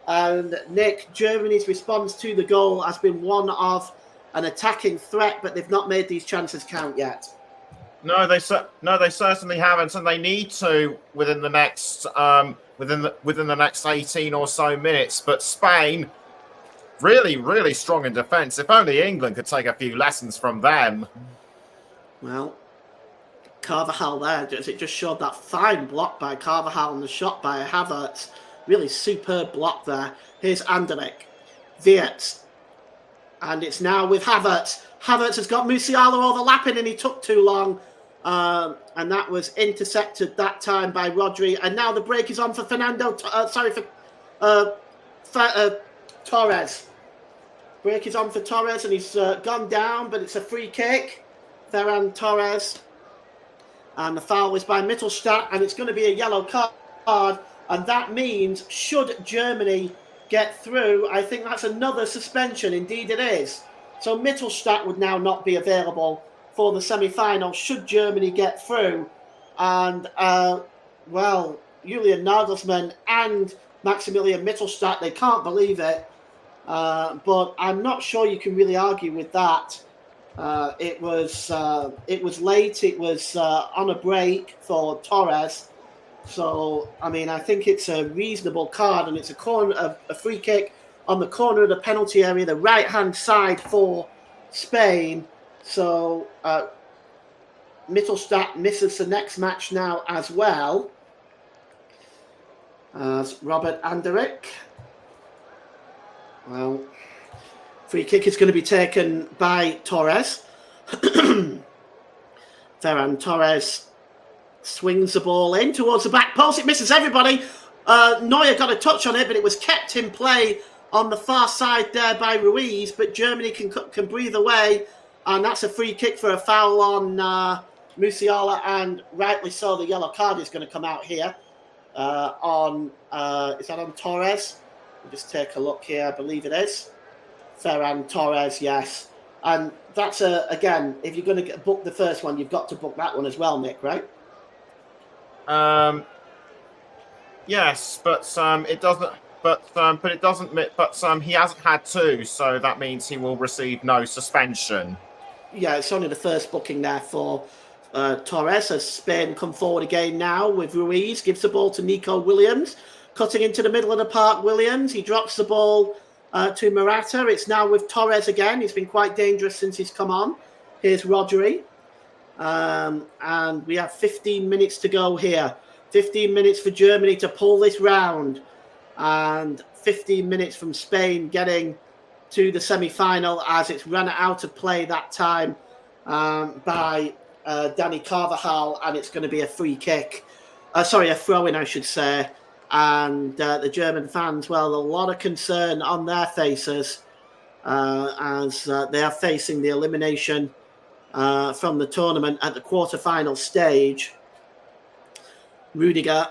And Nick, Germany's response to the goal has been one of an attacking threat, but they've not made these chances count yet. No, they certainly haven't, and they need to within the next within the next 18 or so minutes. But Spain, really, really strong in defence. If only England could take a few lessons from them. Well, Carvajal there, it just showed that fine block by Carvajal and the shot by Havertz. Really superb block there. Here's Anderlecht. Wirtz. And it's now with Havertz. Havertz has got Musiala overlapping and he took too long. And that was intercepted that time by Rodri. And now the break is on for Torres. Break is on for Torres and he's gone down, but it's a free kick. Ferran Torres. And the foul was by Mittelstadt and it's going to be a yellow card. And that means, should Germany get through, I think that's another suspension. Indeed it is. So Mittelstadt would now not be available for the semi-final should Germany get through. And, Julian Nagelsmann and Maximilian Mittelstadt, they can't believe it. But I'm not sure you can really argue with that. It was late. It was on a break for Torres. So, I mean, I think it's a reasonable card, and it's a free kick on the corner of the penalty area, the right-hand side for Spain. So, Mittelstadt misses the next match now as well as Robert Anderich. Well, free kick is going to be taken by Torres. Ferran Torres swings the ball in towards the back post. It misses everybody. Neuer got a touch on it, but it was kept in play on the far side there by Ruiz. But Germany can breathe away, and that's a free kick for a foul on Musiala, and rightly so. The yellow card is going to come out here is that on Torres? We'll just take a look here. I believe it is. Ferran Torres, yes. And that's again, if you're going to book the first one, you've got to book that one as well, Nick, right? Yes, but it doesn't. But it doesn't. But he hasn't had two, so that means he will receive no suspension. Yeah, it's only the first booking there for Torres. As Spain come forward again now with Ruiz, gives the ball to Nico Williams, cutting into the middle of the park. Williams, he drops the ball to Morata. It's now with Torres again. He's been quite dangerous since he's come on. Here's Rodri. And we have 15 minutes to go here. 15 minutes for Germany to pull this round. And 15 minutes from Spain getting to the semi-final, as it's run out of play that time by Dani Carvajal, and it's going to be a free kick. A throw-in, I should say. And the German fans, well, a lot of concern on their faces as they are facing the elimination from the tournament at the quarter-final stage. Rudiger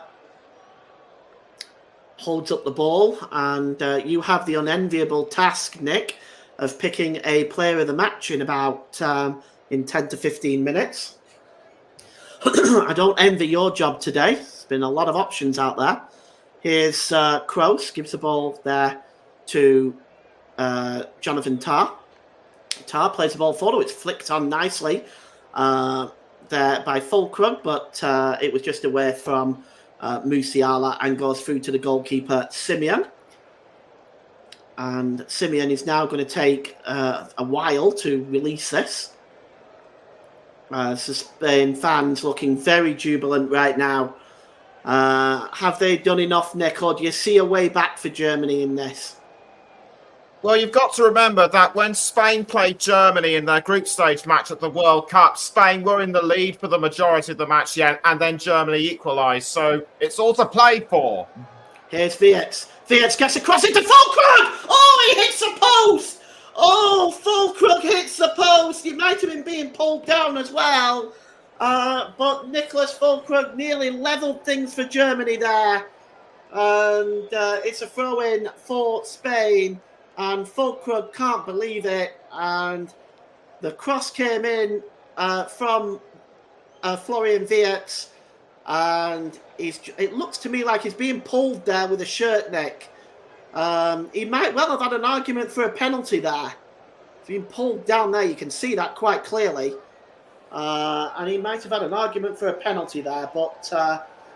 holds up the ball, and you have the unenviable task, Nick, of picking a player of the match in about in 10 to 15 minutes. I don't envy your job today. There's been a lot of options out there. Here's Kroos, gives the ball there to Jonathan Tah. Tah plays the ball forward. It's flicked on nicely there by Fulkrug, but it was just away from Musiala and goes through to the goalkeeper, Simeon. And Simeon is now going to take a while to release this. Spain fans looking very jubilant right now. Have they done enough, Nick, or do you see a way back for Germany in this? Well, you've got to remember that when Spain played Germany in their group stage match at the World Cup, Spain were in the lead for the majority of the match, and then Germany equalised. So it's all to play for. Here's Wirtz. Wirtz gets across into Fulkrug. Oh, he hits the post. Oh, Fulkrug hits the post. He might have been being pulled down as well. But Nicholas Fulkrug nearly levelled things for Germany there. And it's a throw-in for Spain. And Fulkrug can't believe it. And the cross came in from Florian Wirtz. And it looks to me like he's being pulled there with a shirt neck. He might well have had an argument for a penalty there. He's been pulled down there. You can see that quite clearly. And he might have had an argument for a penalty there. But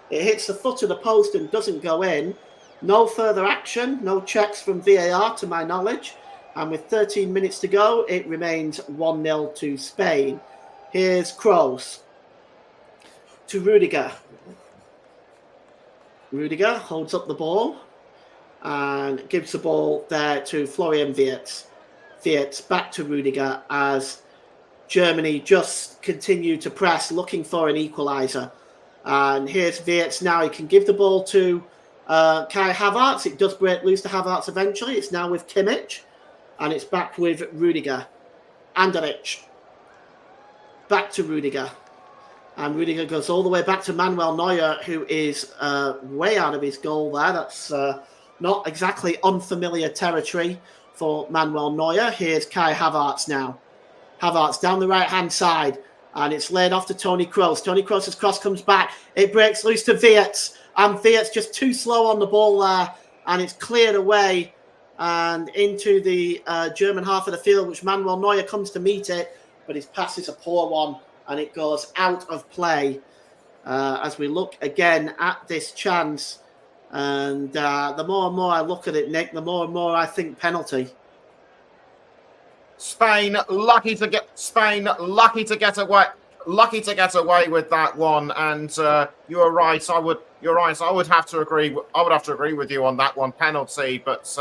it hits the foot of the post and doesn't go in. No further action, no checks from VAR to my knowledge. And with 13 minutes to go, it remains 1-0 to Spain. Here's Kroos to Rudiger. Rudiger holds up the ball and gives the ball there to Florian Wirtz. Wirtz back to Rudiger as Germany just continue to press, looking for an equaliser. And here's Wirtz now. He can give the ball to Kai Havertz. It does break loose to Havertz eventually. It's now with Kimmich, and it's back with Rudiger. Anderich. Back to Rudiger. And Rudiger goes all the way back to Manuel Neuer, who is way out of his goal there. That's not exactly unfamiliar territory for Manuel Neuer. Here's Kai Havertz now. Havertz down the right-hand side, and it's laid off to Toni Kroos. Toni Kroos' cross comes back. It breaks loose to Wirtz, and Wirtz just too slow on the ball there, and it's cleared away and into the German half of the field, which Manuel Neuer comes to meet it, but his pass is a poor one, and it goes out of play as we look again at this chance. And the more and more I look at it, Nick, the more and more I think penalty. Spain lucky to get away with that one. And you're right. I would have to agree. I would have to agree with you on that one, penalty. But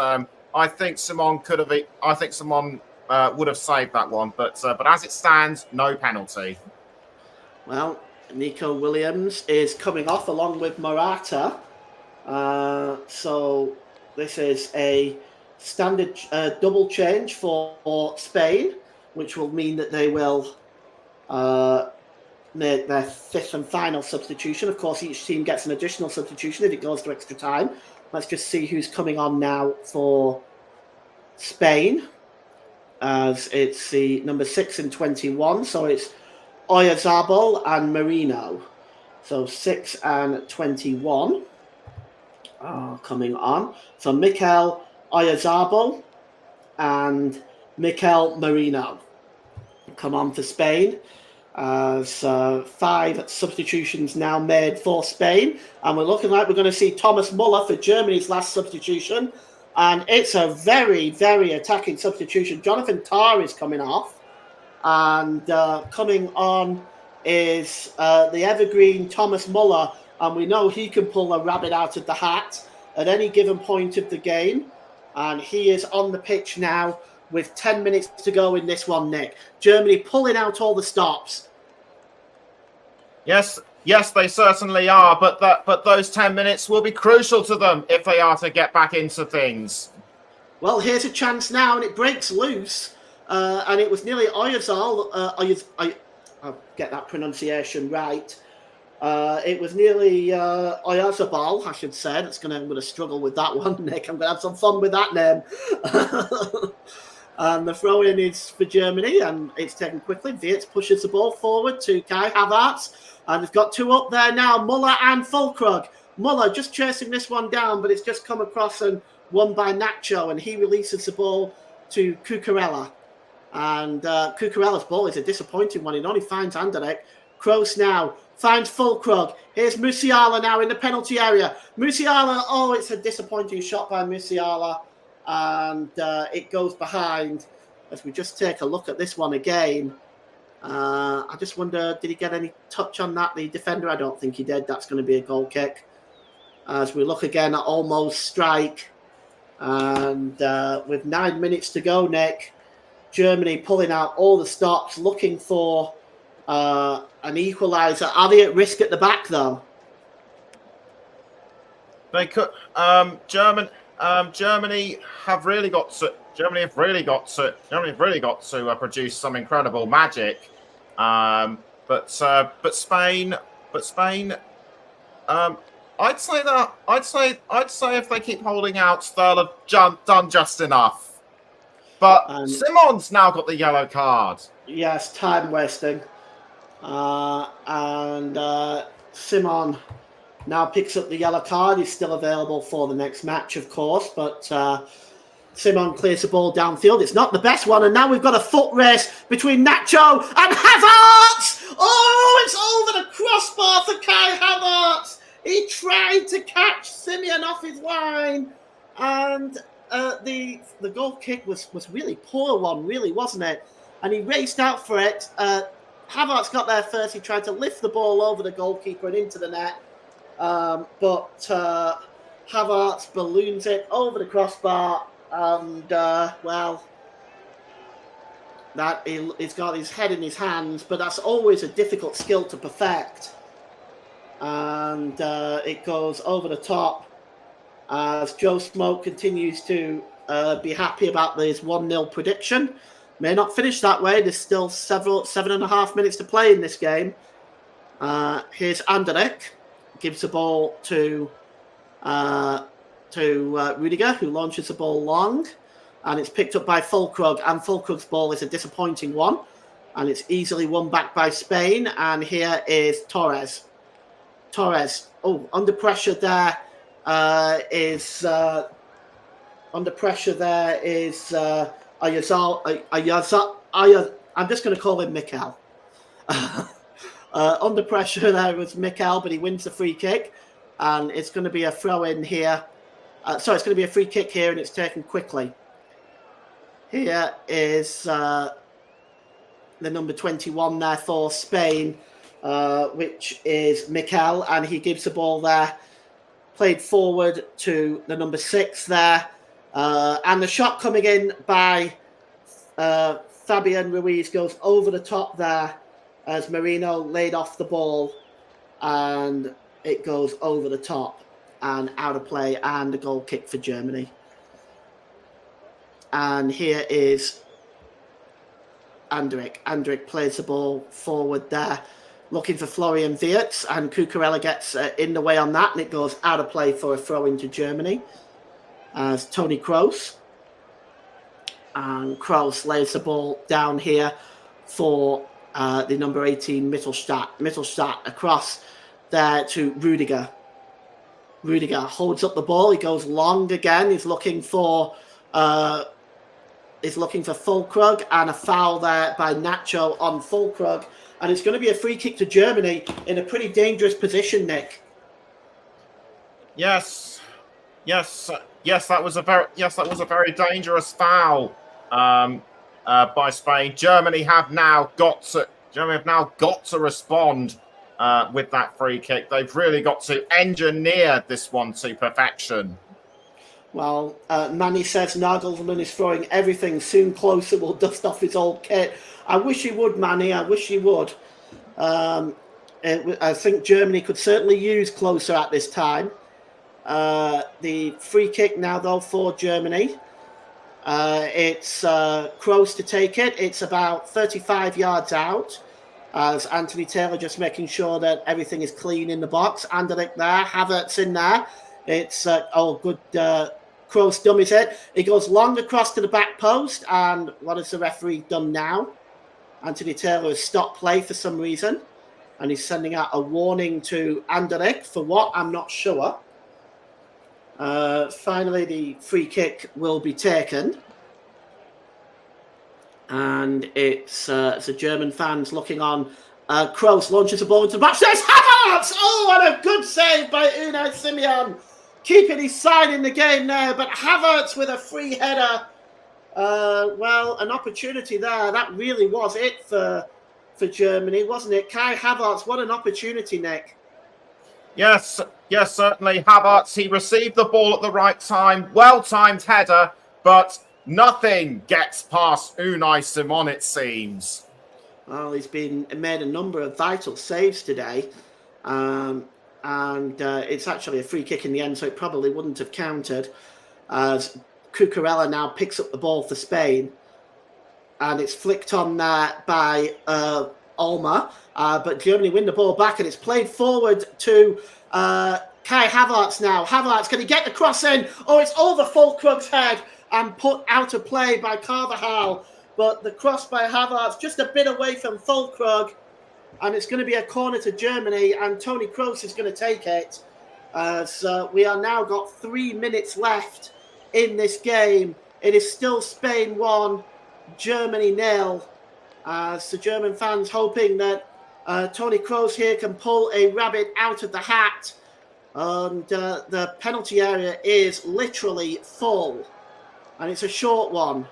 I think Simon could have. I think Simon would have saved that one. But as it stands, no penalty. Well, Nico Williams is coming off along with Morata. So this is a standard double change for Spain, which will mean that they will make their fifth and final substitution. Of course, each team gets an additional substitution if it goes to extra time. Let's just see who's coming on now for Spain, as it's the number 6 and 21. So it's Oyarzabal and Merino. So 6 and 21 are coming on. So Mikel Oyarzabal and Mikel Merino come on for Spain. As 5 substitutions now made for Spain. And we're looking like we're going to see Thomas Muller for Germany's last substitution. And it's a very, very attacking substitution. Jonathan Tah is coming off. And coming on is the evergreen Thomas Muller. And we know he can pull a rabbit out of the hat at any given point of the game. And he is on the pitch now with 10 minutes to go in this one, Nick. Germany pulling out all the stops. Yes, they certainly are. But those 10 minutes will be crucial to them if they are to get back into things. Well, here's a chance now, and it breaks loose. And it was nearly Oyarzabal. I'll get that pronunciation right. It was nearly Oyarzabal, I should say. I'm going to struggle with that one, Nick. I'm going to have some fun with that name. And the throw-in is for Germany, and it's taken quickly. Wirtz pushes the ball forward to Kai Havertz, and they've got 2 up there now, Muller and Füllkrug. Muller just chasing this one down, but it's just come across and won by Nacho, and he releases the ball to Cucurella. And Cucurella's ball is a disappointing one. It only finds Anderlecht. Kroos now finds Füllkrug. Here's Musiala now in the penalty area. Musiala, it's a disappointing shot by Musiala. And it goes behind. As we just take a look at this one again, I just wonder, did he get any touch on that, the defender? I don't think he did. That's going to be a goal kick. As we look again at Olmo's strike. And with 9 minutes to go, Nick, Germany pulling out all the stops, looking for an equaliser. Are they at risk at the back, though? They could. Germany have really got to produce some incredible magic. But Spain. I'd say if they keep holding out, they'll have done just enough. But Simon's now got the yellow card. Yes, time wasting. And Simon now picks up the yellow card. He's still available for the next match, of course. But Simon clears the ball downfield. It's not the best one. And now we've got a foot race between Nacho and Havertz. Oh, it's over the crossbar for Kai Havertz. He tried to catch Simeon off his line. And the goal kick was really poor one, really, wasn't it? And he raced out for it. Havertz got there first. He tried to lift the ball over the goalkeeper and into the net. But Havertz balloons it over the crossbar. And, that he's got his head in his hands. But that's always a difficult skill to perfect. And it goes over the top as Joe Smoke continues to be happy about this 1-0 prediction. May not finish that way. There's still 7.5 minutes to play in this game. Here's Anderlecht. Gives the ball to to Rudiger, who launches the ball long, and it's picked up by Füllkrug, and Füllkrug's ball is a disappointing one, and it's easily won back by Spain. And here is Torres. Torres, under pressure there is I'm just going to call him Mikel. Under pressure there was Mikel, but he wins the free kick, and it's going to be a throw in here. It's going to be a free kick here, and it's taken quickly. Here is the number 21 there for Spain, which is Mikel, and he gives the ball there, played forward to the number 6 there, and the shot coming in by Fabian Ruiz goes over the top there as Merino laid off the ball, and it goes over the top and out of play, and a goal kick for Germany. And here is Andrich. Andrich plays the ball forward there, looking for Florian Wirtz, and Cucurella gets in the way on that, and it goes out of play for a throw into Germany as Toni Kroos. And Kroos lays the ball down here for the number 18 Mittelstadt. Mittelstadt across there to Rudiger. Rudiger holds up the ball. He goes long again. He's looking for Füllkrug, and a foul there by Nacho on Füllkrug. And it's going to be a free kick to Germany in a pretty dangerous position, Nick. Yes, that was a very dangerous foul by Spain. Germany have now got to respond with that free kick. They've really got to engineer this one to perfection. Well, Manny says Nagelsmann is throwing everything. Soon Klose will dust off his old kit. I wish he would, Manny. I wish he would. I think Germany could certainly use Klose at this time. The free kick now, though, for Germany. It's Kroos to take it. It's about 35 yards out, as Anthony Taylor just making sure that everything is clean in the box. Anderlecht there, Havertz in there. It's good. Kroos dummies it. He goes long across to the back post, and what has the referee done now? Anthony Taylor has stopped play for some reason, and he's sending out a warning to Anderlecht for what? I'm not sure. Finally, the free kick will be taken, and it's the German fans looking on. Kroos launches the ball into the box. There's Havertz! Oh, what a good save by Unai Simon, keeping his side in the game there. But Havertz with a free header. An opportunity there. That really was it for Germany, wasn't it? Kai Havertz, what an opportunity, Nick. Yes, certainly. Havertz, he received the ball at the right time. Well-timed header, but nothing gets past Unai Simon, it seems. Well, he's made a number of vital saves today. And it's actually a free kick in the end, so it probably wouldn't have counted. As Cucurella now picks up the ball for Spain. And it's flicked on there by Ulmer. But Germany win the ball back, and it's played forward to Kai Havertz now. Havertz, can he get the cross in? Oh, it's over Füllkrug's head and put out of play by Carvajal. But the cross by Havertz just a bit away from Füllkrug, and it's going to be a corner to Germany, and Toni Kroos is going to take it. So we are now got 3 minutes left in this game. It is still Spain 1, Germany 0. So German fans hoping that Toni Kroos here can pull a rabbit out of the hat. And the penalty area is literally full. And it's a short one.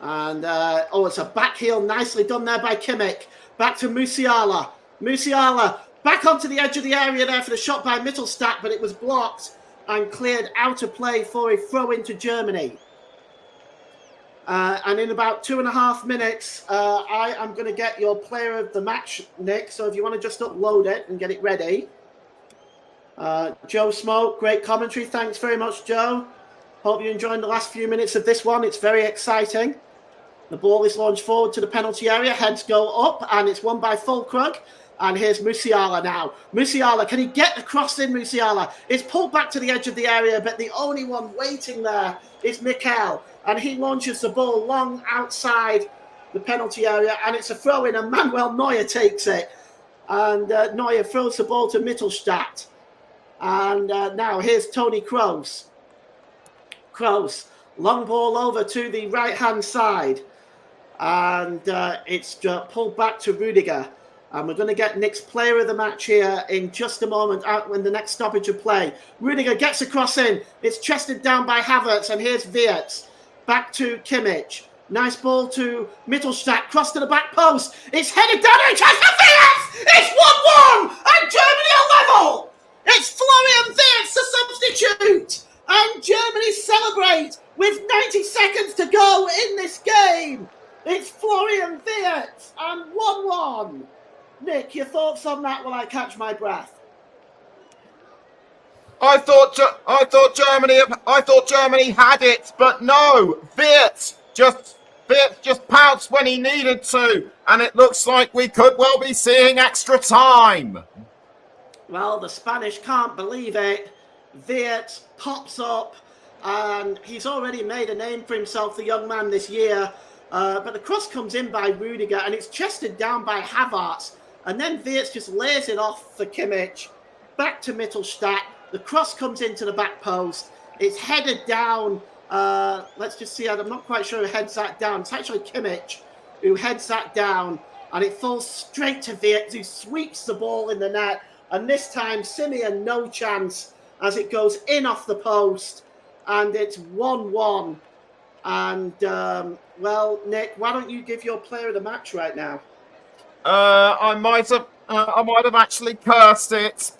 And, it's a back heel. Nicely done there by Kimmich. Back to Musiala. Musiala back onto the edge of the area there for the shot by Mittelstadt, but it was blocked and cleared out of play for a throw into Germany. And in about 2.5 minutes, I am going to get your player of the match, Nick. So if you want to just upload it and get it ready. Joe Smoke, great commentary. Thanks very much, Joe. Hope you enjoyed the last few minutes of this one. It's very exciting. The ball is launched forward to the penalty area. Heads go up, and it's won by Füllkrug. And here's Musiala now. Musiala, can he get the cross in, Musiala? It's pulled back to the edge of the area, but the only one waiting there is Mikel. And he launches the ball long outside the penalty area, and it's a throw-in, and Manuel Neuer takes it. And Neuer throws the ball to Mittelstadt. And now here's Toni Kroos. Kroos, long ball over to the right-hand side. And it's pulled back to Rudiger. And we're going to get Nick's player of the match here in just a moment, out when the next stoppage of play. Rudiger gets a cross in. It's chested down by Havertz, and here's Wirtz. Back to Kimmich. Nice ball to Mittelstadt. Cross to the back post. It's headed down and Chester Wirtz! It's 1-1! And Germany are level! It's Florian Wirtz, the substitute! And Germany celebrate with 90 seconds to go in this game. It's Florian Wirtz and 1-1. Nick, your thoughts on that while I catch my breath? I thought Germany had it, but no. Wirtz just pounced when he needed to, and it looks like we could well be seeing extra time. Well, the Spanish can't believe it. Wirtz pops up, and he's already made a name for himself, the young man, this year. But the cross comes in by Rudiger, and it's chested down by Havertz. And then Wirtz just lays it off for Kimmich. Back to Mittelstadt. The cross comes into the back post. It's headed down. Let's just see. I'm not quite sure who heads that down. It's actually Kimmich who heads that down. And it falls straight to Wirtz, who sweeps the ball in the net. And this time, Simeon, no chance, as it goes in off the post. And it's 1-1. And, well, Nick, why don't you give your player of the match right now? I might have actually cursed it,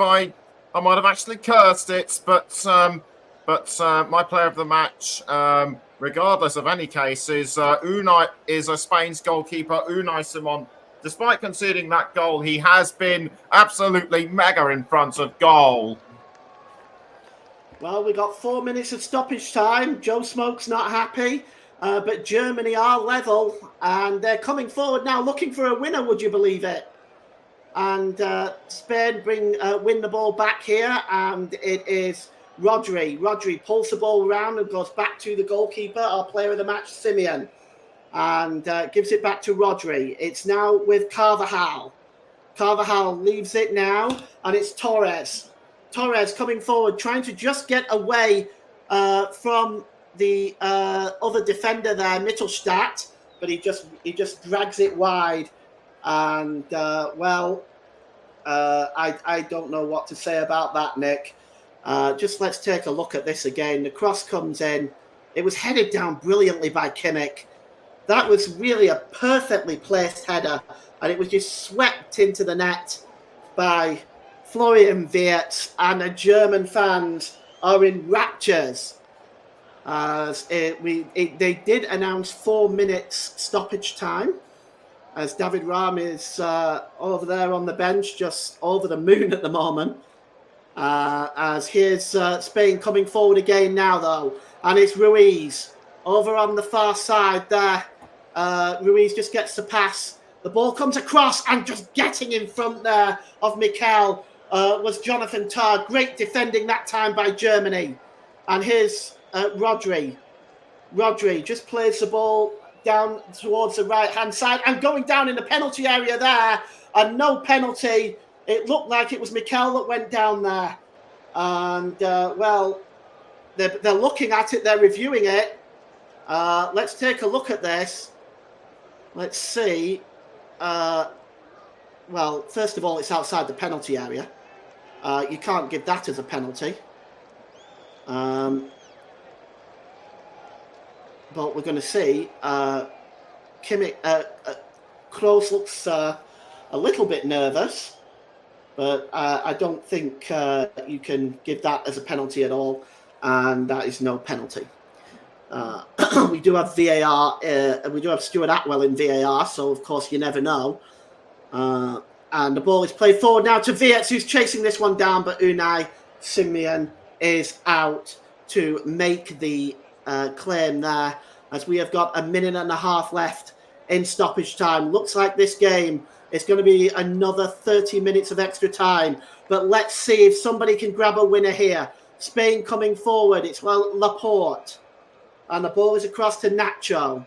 but my player of the match, regardless of any case, is Spain's goalkeeper Unai Simon. Despite conceding that goal, he has been absolutely mega in front of goal. Well, we got 4 minutes of stoppage time. Joe Smoke's not happy. But Germany are level, and they're coming forward now looking for a winner, would you believe it? And Spain win the ball back here, and it is Rodri. Rodri pulls the ball around and goes back to the goalkeeper, our player of the match, Simeon, and gives it back to Rodri. It's now with Carvajal. Carvajal leaves it now, and it's Torres. Torres coming forward, trying to just get away from the other defender there, Mittelstadt, but he just drags it wide, and I don't know what to say about that, Nick. Just let's take a look at this again. The cross comes in. It was headed down brilliantly by Kimmich. That was really a perfectly placed header, and it was just swept into the net by Florian Wirtz, and the German fans are in raptures. They did announce 4 minutes stoppage time, as David Rahm is over there on the bench, just over the moon at the moment. As here's Spain coming forward again now, though, and it's Ruiz over on the far side there. Ruiz just gets the pass. The ball comes across, and just getting in front there of Mikel was Jonathan Tah. Great defending that time by Germany. And here's Rodri. Rodri just plays the ball down towards the right-hand side and going down in the penalty area there. And no penalty. It looked like it was Mikel that went down there. And, they're looking at it. They're reviewing it. Let's take a look at this. Let's see. Well, first of all, it's outside the penalty area. You can't give that as a penalty. But we're going to see. Kroos looks a little bit nervous, but I don't think you can give that as a penalty at all, and that is no penalty. We do have VAR. We do have Stuart Atwell in VAR, so of course you never know. And the ball is played forward now to Wirtz, who's chasing this one down, but Unai Simon is out to make the claim there, as we have got a minute and a half left in stoppage time. Looks like this game It's going to be another 30 minutes of extra time. But let's see if somebody can grab a winner here. Spain coming forward. It's Laporte. And the ball is across to Nacho.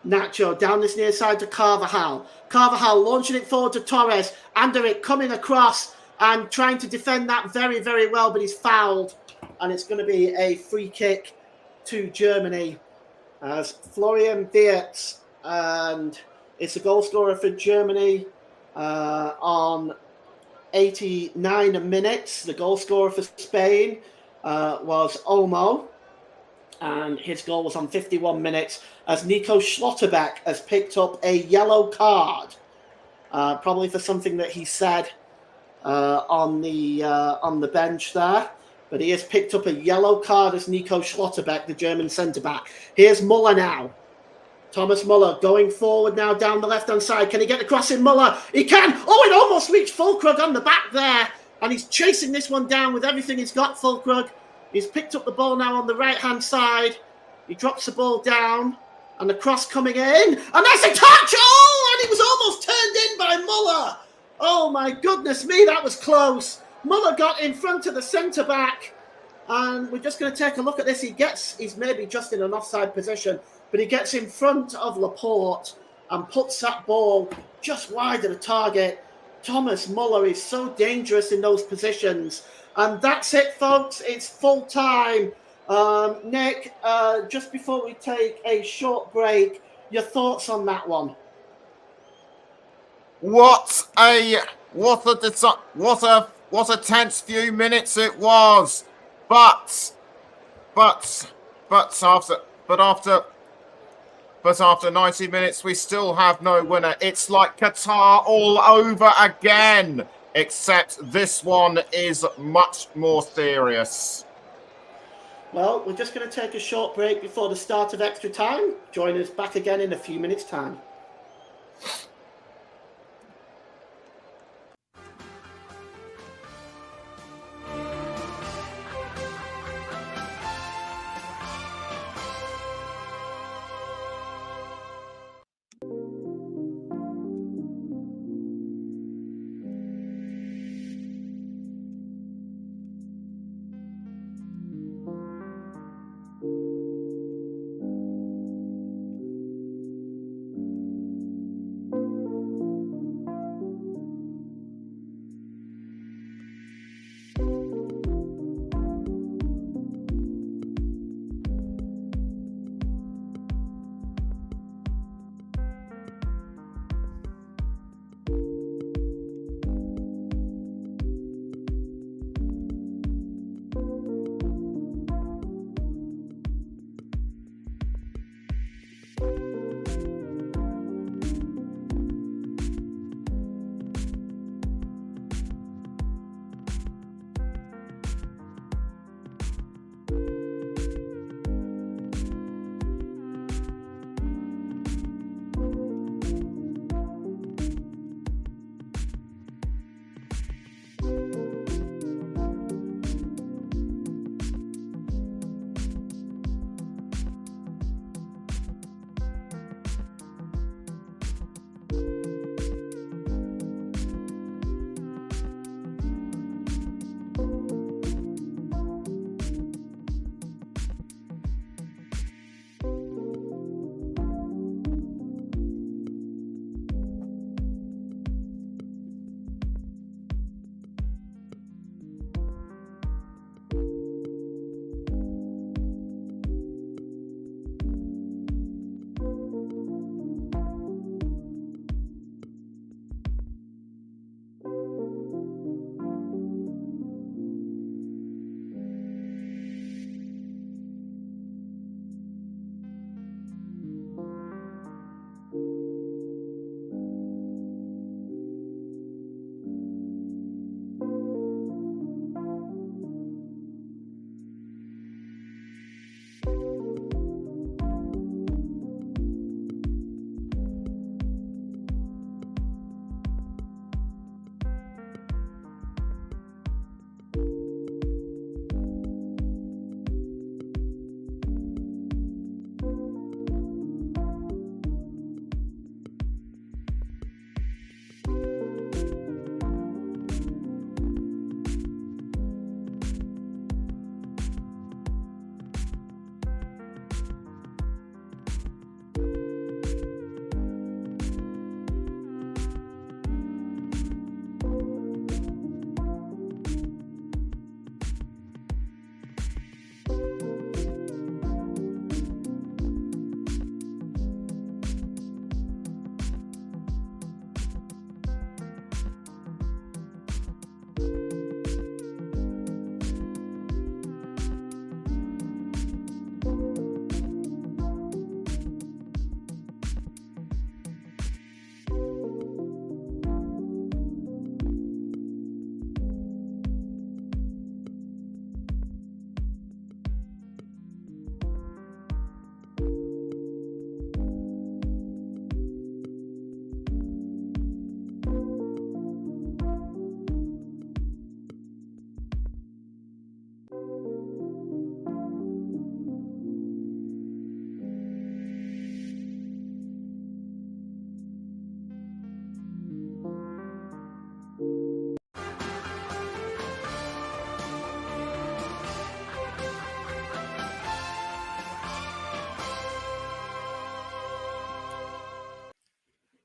Nacho down this near side to Carvajal. Carvajal launching it forward to Torres. Anderic coming across and trying to defend that very, very well, but he's fouled. And it's going to be a free kick to Germany as Florian Wirtz, and it's a goal scorer for Germany on 89 minutes. The goal scorer for Spain was Olmo, and his goal was on 51 minutes as Nico Schlotterbeck has picked up a yellow card, probably for something that he said on the bench there. But he has picked up a yellow card as Nico Schlotterbeck, the German centre-back. Here's Muller now. Thomas Muller going forward now down the left-hand side. Can he get across in Muller? He can! Oh, it almost reached Füllkrug on the back there. And he's chasing this one down with everything he's got, Füllkrug. He's picked up the ball now on the right-hand side. He drops the ball down. And the cross coming in. And that's a touch! Oh, and he was almost turned in by Muller. Oh, my goodness me, that was close. Muller got in front of the centre-back, and we're just going to take a look at this. He's maybe just in an offside position, but he gets in front of Laporte and puts that ball just wide of the target. Thomas Muller is so dangerous in those positions. And that's it, folks. It's full time. Nick, just before we take a short break, your thoughts on that one? What a tense few minutes it was. But after 90 minutes we still have no winner. It's like Qatar all over again, except this one is much more serious. Well, we're just going to take a short break before the start of extra time. Join us back again in a few minutes' time.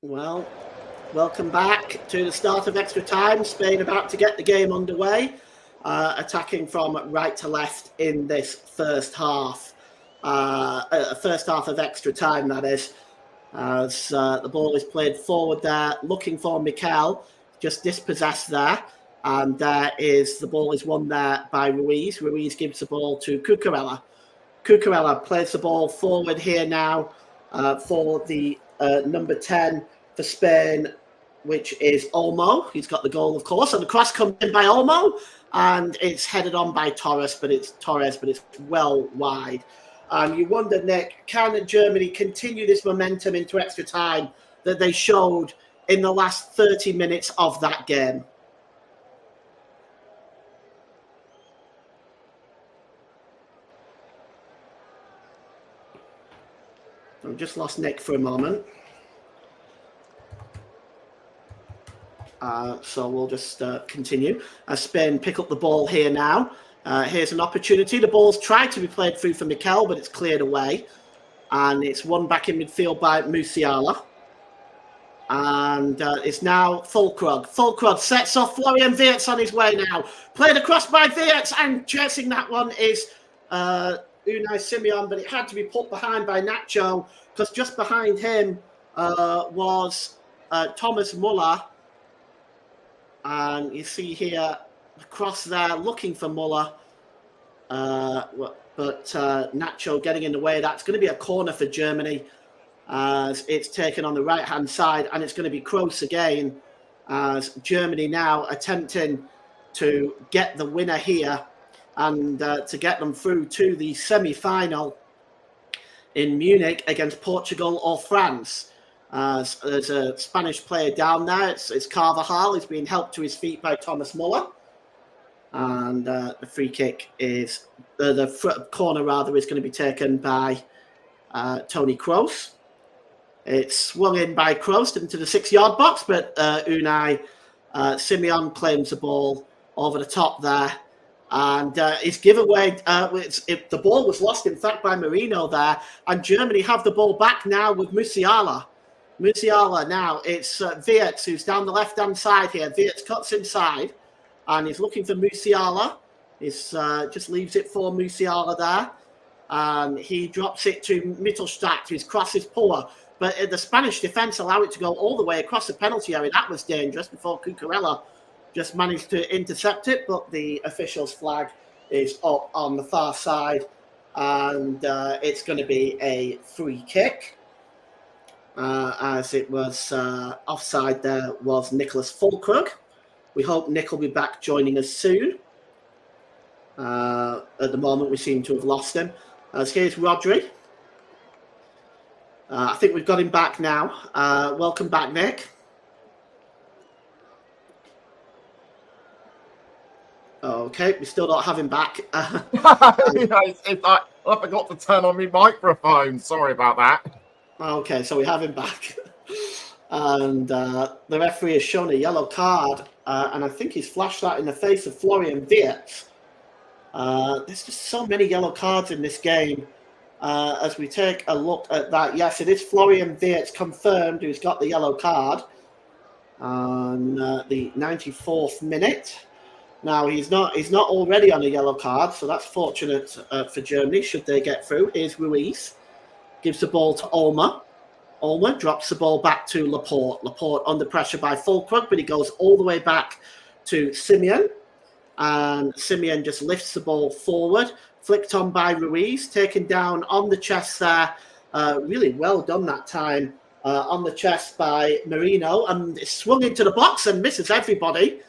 Well, welcome back to the start of extra time. Spain about to get the game underway, attacking from right to left in this first half. First half of extra time, that is. As the ball is played forward there, looking for Mikel, just dispossessed there. And there is the ball is won there by Ruiz. Ruiz gives the ball to Cucurella. Cucurella plays the ball forward here now for the number 10 for Spain, which is Olmo. He's got the goal, of course, and the cross comes in by Olmo, and it's headed on by Torres, but it's well wide. You wonder, Nick, can Germany continue this momentum into extra time that they showed in the last 30 minutes of that game? I've just lost Nick for a moment. So we'll just continue. Spain pick up the ball here now. Here's an opportunity. The ball's tried to be played through for Mikel, but it's cleared away. And it's won back in midfield by Musiala. And it's now Füllkrug. Füllkrug sets off Florian Wirtz on his way now. Played across by Wirtz, and chasing that one is Unai Simon, but it had to be put behind by Nacho, because just behind him was Thomas Muller. And you see here the cross there, looking for Muller. But Nacho getting in the way. That's going to be a corner for Germany, as it's taken on the right-hand side, and it's going to be Kroos again, as Germany now attempting to get the winner here and to get them through to the semi-final in Munich against Portugal or France. There's a Spanish player down there. It's Carvajal. He's being helped to his feet by Thomas Muller. And the free kick is, the corner rather, is going to be taken by Toni Kroos. It's swung in by Kroos into the 6-yard box, but Unai Simon claims the ball over the top there. And it's given away. The ball was lost, in fact, by Marino there. And Germany have the ball back now with Musiala. Musiala now, it's Wirtz who's down the left-hand side here. Wirtz cuts inside, and he's looking for Musiala. He's just leaves it for Musiala there. And he drops it to Mittelstadt, whose cross is poor. But the Spanish defence allow it to go all the way across the penalty area. That was dangerous before Cucurella just managed to intercept it. But the official's flag is up on the far side. And it's going to be a free kick. As it was offside there was Nicholas Füllkrug. We hope Nick will be back joining us soon. At the moment, we seem to have lost him. As here's Rodri. I think we've got him back now. Welcome back, Nick. Okay, we still don't have him back. I forgot to turn on my microphone. Sorry about that. Okay, so we have him back. And the referee has shown a yellow card, and I think he's flashed that in the face of Florian Wirtz. There's just so many yellow cards in this game. As we take a look at that, yes, it is Florian Wirtz confirmed who's got the yellow card on the 94th minute. Now he's not already on a yellow card, so that's fortunate for Germany should they get through. Here's Ruiz, gives the ball to Olmo. Olmo drops the ball back to Laporte. Laporte under pressure by Füllkrug, but he goes all the way back to Simeon, and Simeon just lifts the ball forward, flicked on by Ruiz, taken down on the chest there. Really well done that time on the chest by Marino, and it's swung into the box and misses everybody.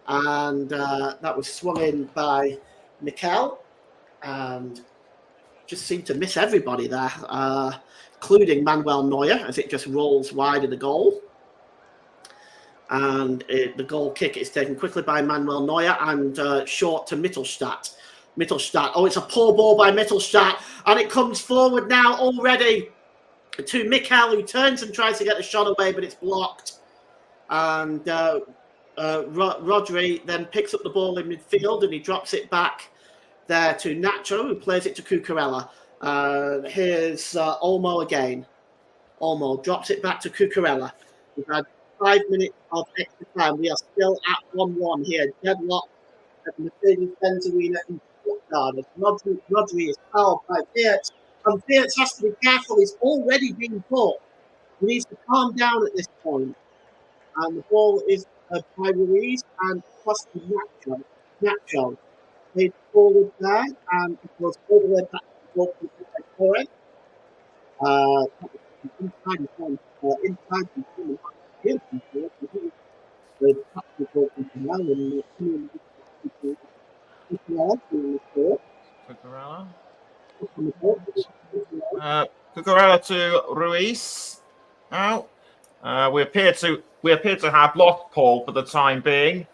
And that was swung in by Mikel, and just seemed to miss everybody there, including Manuel Neuer, as it just rolls wide of the goal. And the goal kick is taken quickly by Manuel Neuer and short to Mittelstadt. Oh, it's a poor ball by Mittelstadt, and it comes forward now already to Mikel, who turns and tries to get the shot away, but it's blocked. And Rodri then picks up the ball in midfield, and he drops it back there to Nacho, who plays it to Cucurella. Here's Olmo again. Olmo drops it back to Cucurella. We've had 5 minutes of extra time. We are still at 1-1 here. Deadlock at the Mercedes-Benz Arena in Stuttgart. Rodri is fouled by Wirtz, and Wirtz has to be careful. He's already been caught. He needs to calm down at this point. And the ball is by Ruiz and across to Nacho. Nacho played forward there, and it goes all the way back to the goal by Torres. Inside Cucurella to Ruiz. Now, we appear to have lost Paul for the time being.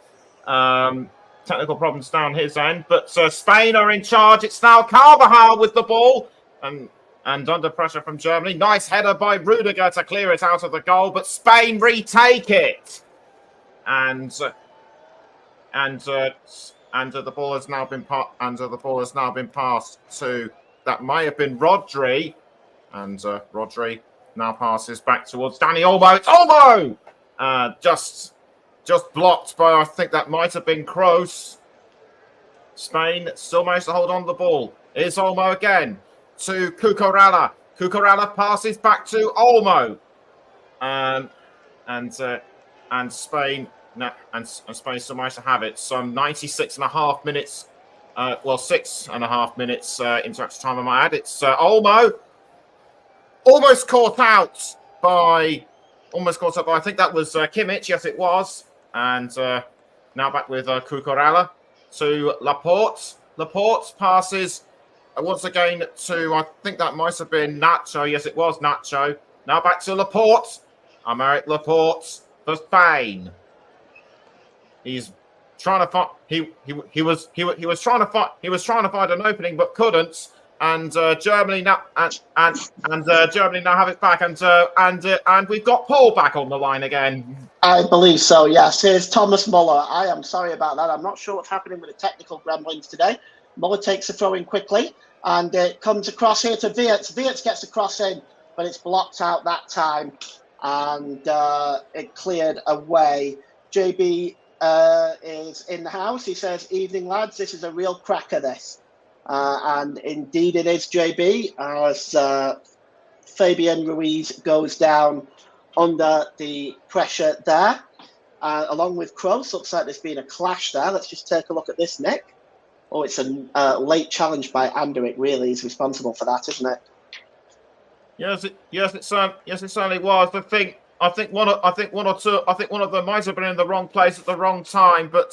Technical problems down his end, but Spain are in charge. It's now Carvajal with the ball, and under pressure from Germany. Nice header by Rudiger to clear it out of the goal, but Spain retake it. And the ball has now been passed to, that may have been Rodri, and Rodri now passes back towards Dani Olmo. It's Olmo, just blocked by, I think that might have been Kroos. Spain still managed to hold on to the ball. Here's Olmo again to Cucurella. Cucurella passes back to Olmo, and Spain still managed to have it. Some 96.5 minutes, 6.5 minutes into extra time. I might add. It's Olmo, almost caught out by. I think that was Kimmich. Yes, it was. And now back with Cucurella to Laporte. Laporte passes once again to, I think that might have been Nacho. Yes, it was Nacho. Now back to Laporte. Aymeric Laporte for Spain. He's trying to find. He was trying to find an opening but couldn't. And Germany now Germany now have it back, and we've got Paul back on the line again. I believe so. Yes, here's Thomas Muller. I am sorry about that. I'm not sure what's happening with the technical gremlins today. Muller takes the throw in quickly, and it comes across here to Wirtz. Wirtz gets the cross in, but it's blocked out that time, and it cleared away. JB is in the house. He says, "Evening, lads. This is a real cracker, this." And indeed it is, JB, as Fabian Ruiz goes down under the pressure there, along with Kroos. Looks like there's been a clash there. Let's just take a look at this, Nick. Oh, it's a late challenge by Anderik. Really, is responsible for that, isn't it? Yes, it certainly was. I think one of them might have been in the wrong place at the wrong time, but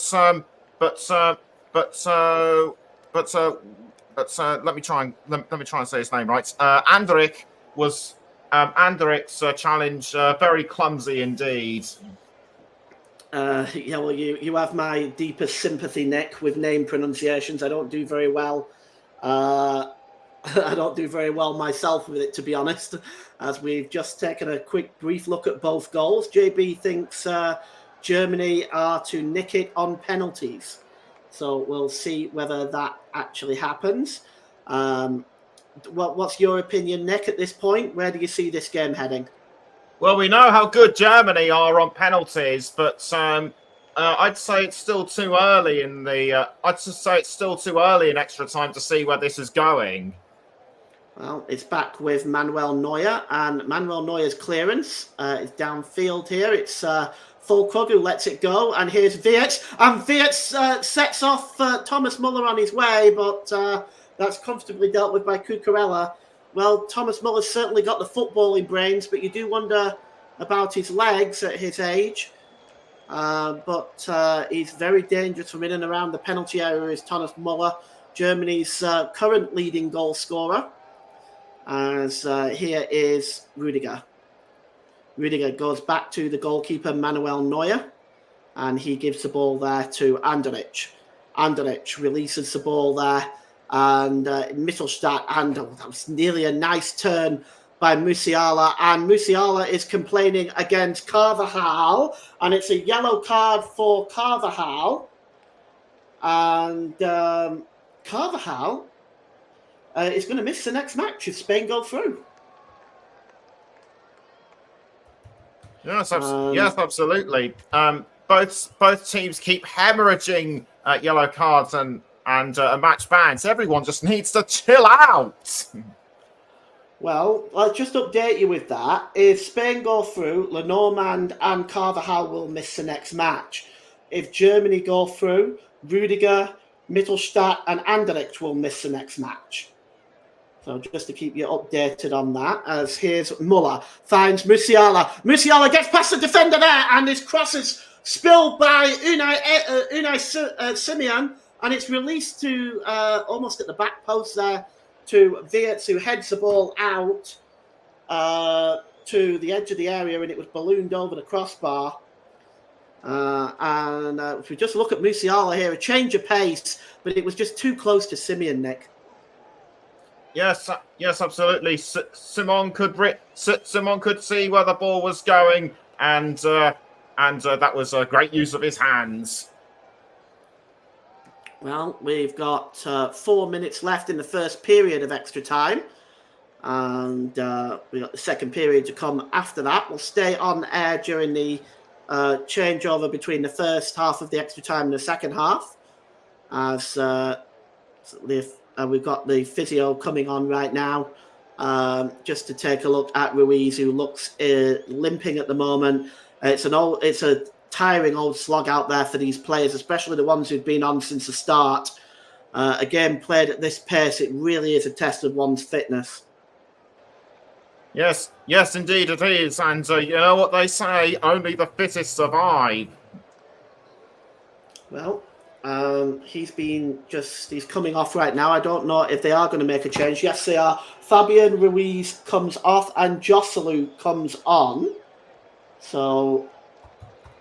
let me try and say his name right. Anderik was Anderik's challenge very clumsy indeed. Yeah, well, you have my deepest sympathy, Nick, with name pronunciations. I don't do very well. I don't do very well myself with it, to be honest. As we've just taken a quick, brief look at both goals, JB thinks Germany are to nick it on penalties. So we'll see whether that actually happens. What's your opinion, Nick, at this point? Where do you see this game heading? Well, we know how good Germany are on penalties, but I'd say it's still too early in the. I'd just say it's still too early in extra time to see where this is going. Well, it's back with Manuel Neuer, and Manuel Neuer's clearance is downfield here. It's Fulkrug, who lets it go, and here's Wirtz, and Wirtz sets off Thomas Muller on his way, but that's comfortably dealt with by Cucurella. Well, Thomas Muller's certainly got the footballing brains, but you do wonder about his legs at his age. But he's very dangerous from in and around the penalty area is Thomas Muller, Germany's current leading goal scorer. As here is Rudiger. Rudiger goes back to the goalkeeper Manuel Neuer, and he gives the ball there to Anderlecht. Anderlecht releases the ball there, and Mittelstadt, and that was nearly a nice turn by Musiala, and Musiala is complaining against Carvajal, and it's a yellow card for Carvajal, and Carvajal is going to miss the next match if Spain go through. Yes, absolutely. Both teams keep hemorrhaging yellow cards and match bans. Everyone just needs to chill out. Well, I'll just update you with that. If Spain go through, Lenormand and Carvajal will miss the next match. If Germany go through, Rudiger, Mittelstadt and Anderlecht will miss the next match. So just to keep you updated on that, as here's Muller, finds Musiala. Musiala gets past the defender there, and his cross is spilled by Unai Simon, and it's released to almost at the back post there to Wirtz, who heads the ball out to the edge of the area, and it was ballooned over the crossbar. And if we just look at Musiala here, a change of pace, but it was just too close to Simeon, Nick. Yes, absolutely. Simon could see where the ball was going, and that was a great use of his hands. Well, we've got 4 minutes left in the first period of extra time, and we've got the second period to come after that. We'll stay on air during the changeover between the first half of the extra time and the second half, as we've got the physio coming on right now, just to take a look at Ruiz, who looks limping at the moment. It's a tiring old slog out there for these players, especially the ones who've been on since the start. A game played at this pace, it really is a test of one's fitness. Yes, indeed it is. And you know what they say, only the fittest survive. Well, he's coming off right now. I don't know if they are going to make a change. Yes, they are. Fabian Ruiz comes off and Joselu comes on. So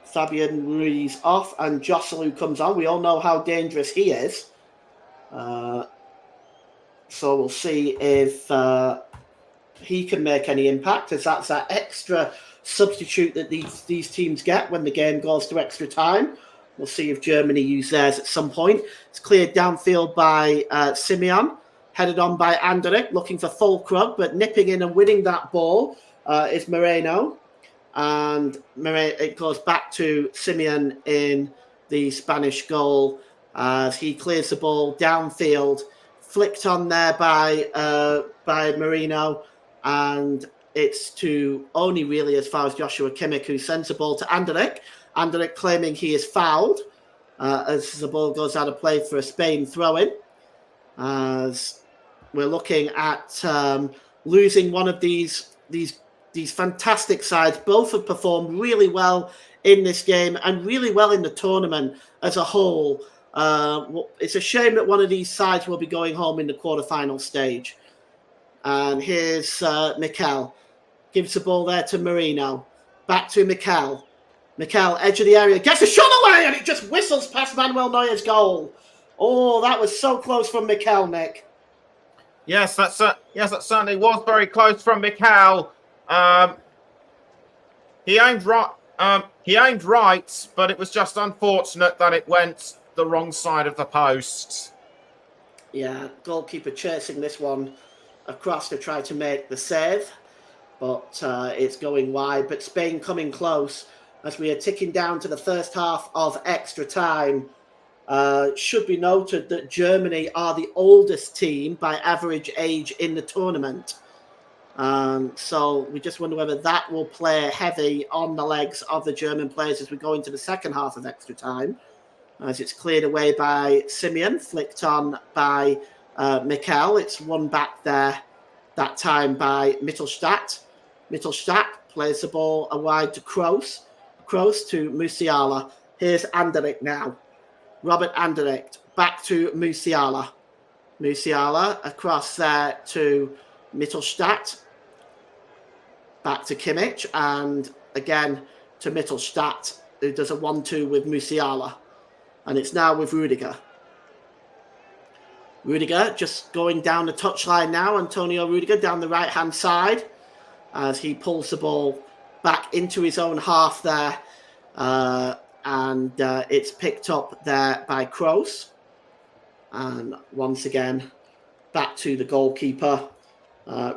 Fabian Ruiz off and Joselu comes on. We all know how dangerous he is. So we'll see if he can make any impact, as that's that extra substitute that these teams get when the game goes to extra time. We'll see if Germany use theirs at some point. It's cleared downfield by Simeon, headed on by Anderlecht, looking for Fulkrug, but nipping in and winning that ball is Moreno. And it goes back to Simeon in the Spanish goal as he clears the ball downfield, flicked on there by Moreno, and it's to only really as far as Joshua Kimmich, who sends the ball to Anderlecht. Anderlecht claiming he is fouled as the ball goes out of play for a Spain throw-in. As we're looking at losing one of these fantastic sides. Both have performed really well in this game and really well in the tournament as a whole. It's a shame that one of these sides will be going home in the quarterfinal stage. And here's Mikel. Gives the ball there to Marino. Back to Mikel. Mikel, edge of the area, gets a shot away, and it just whistles past Manuel Neuer's goal. Oh, that was so close from Mikel, Nick. Yes, that certainly was very close from Mikel. He aimed right, but it was just unfortunate that it went the wrong side of the post. Yeah, goalkeeper chasing this one across to try to make the save, but it's going wide. But Spain coming close as we are ticking down to the first half of extra time. Should be noted that Germany are the oldest team by average age in the tournament. So we just wonder whether that will play heavy on the legs of the German players as we go into the second half of extra time, as it's cleared away by Simeon, flicked on by Mikel. It's won back there that time by Mittelstadt. Mittelstadt plays the ball wide to Kroos. Kroos to Musiala. Here's Anderlecht now. Robert Anderlecht back to Musiala. Musiala across there to Mittelstadt. Back to Kimmich, and again to Mittelstadt, who does a 1-2 with Musiala. And it's now with Rudiger. Rudiger just going down the touchline now. Antonio Rudiger down the right-hand side as he pulls the ball back into his own half there. And it's picked up there by Kroos. And once again, back to the goalkeeper.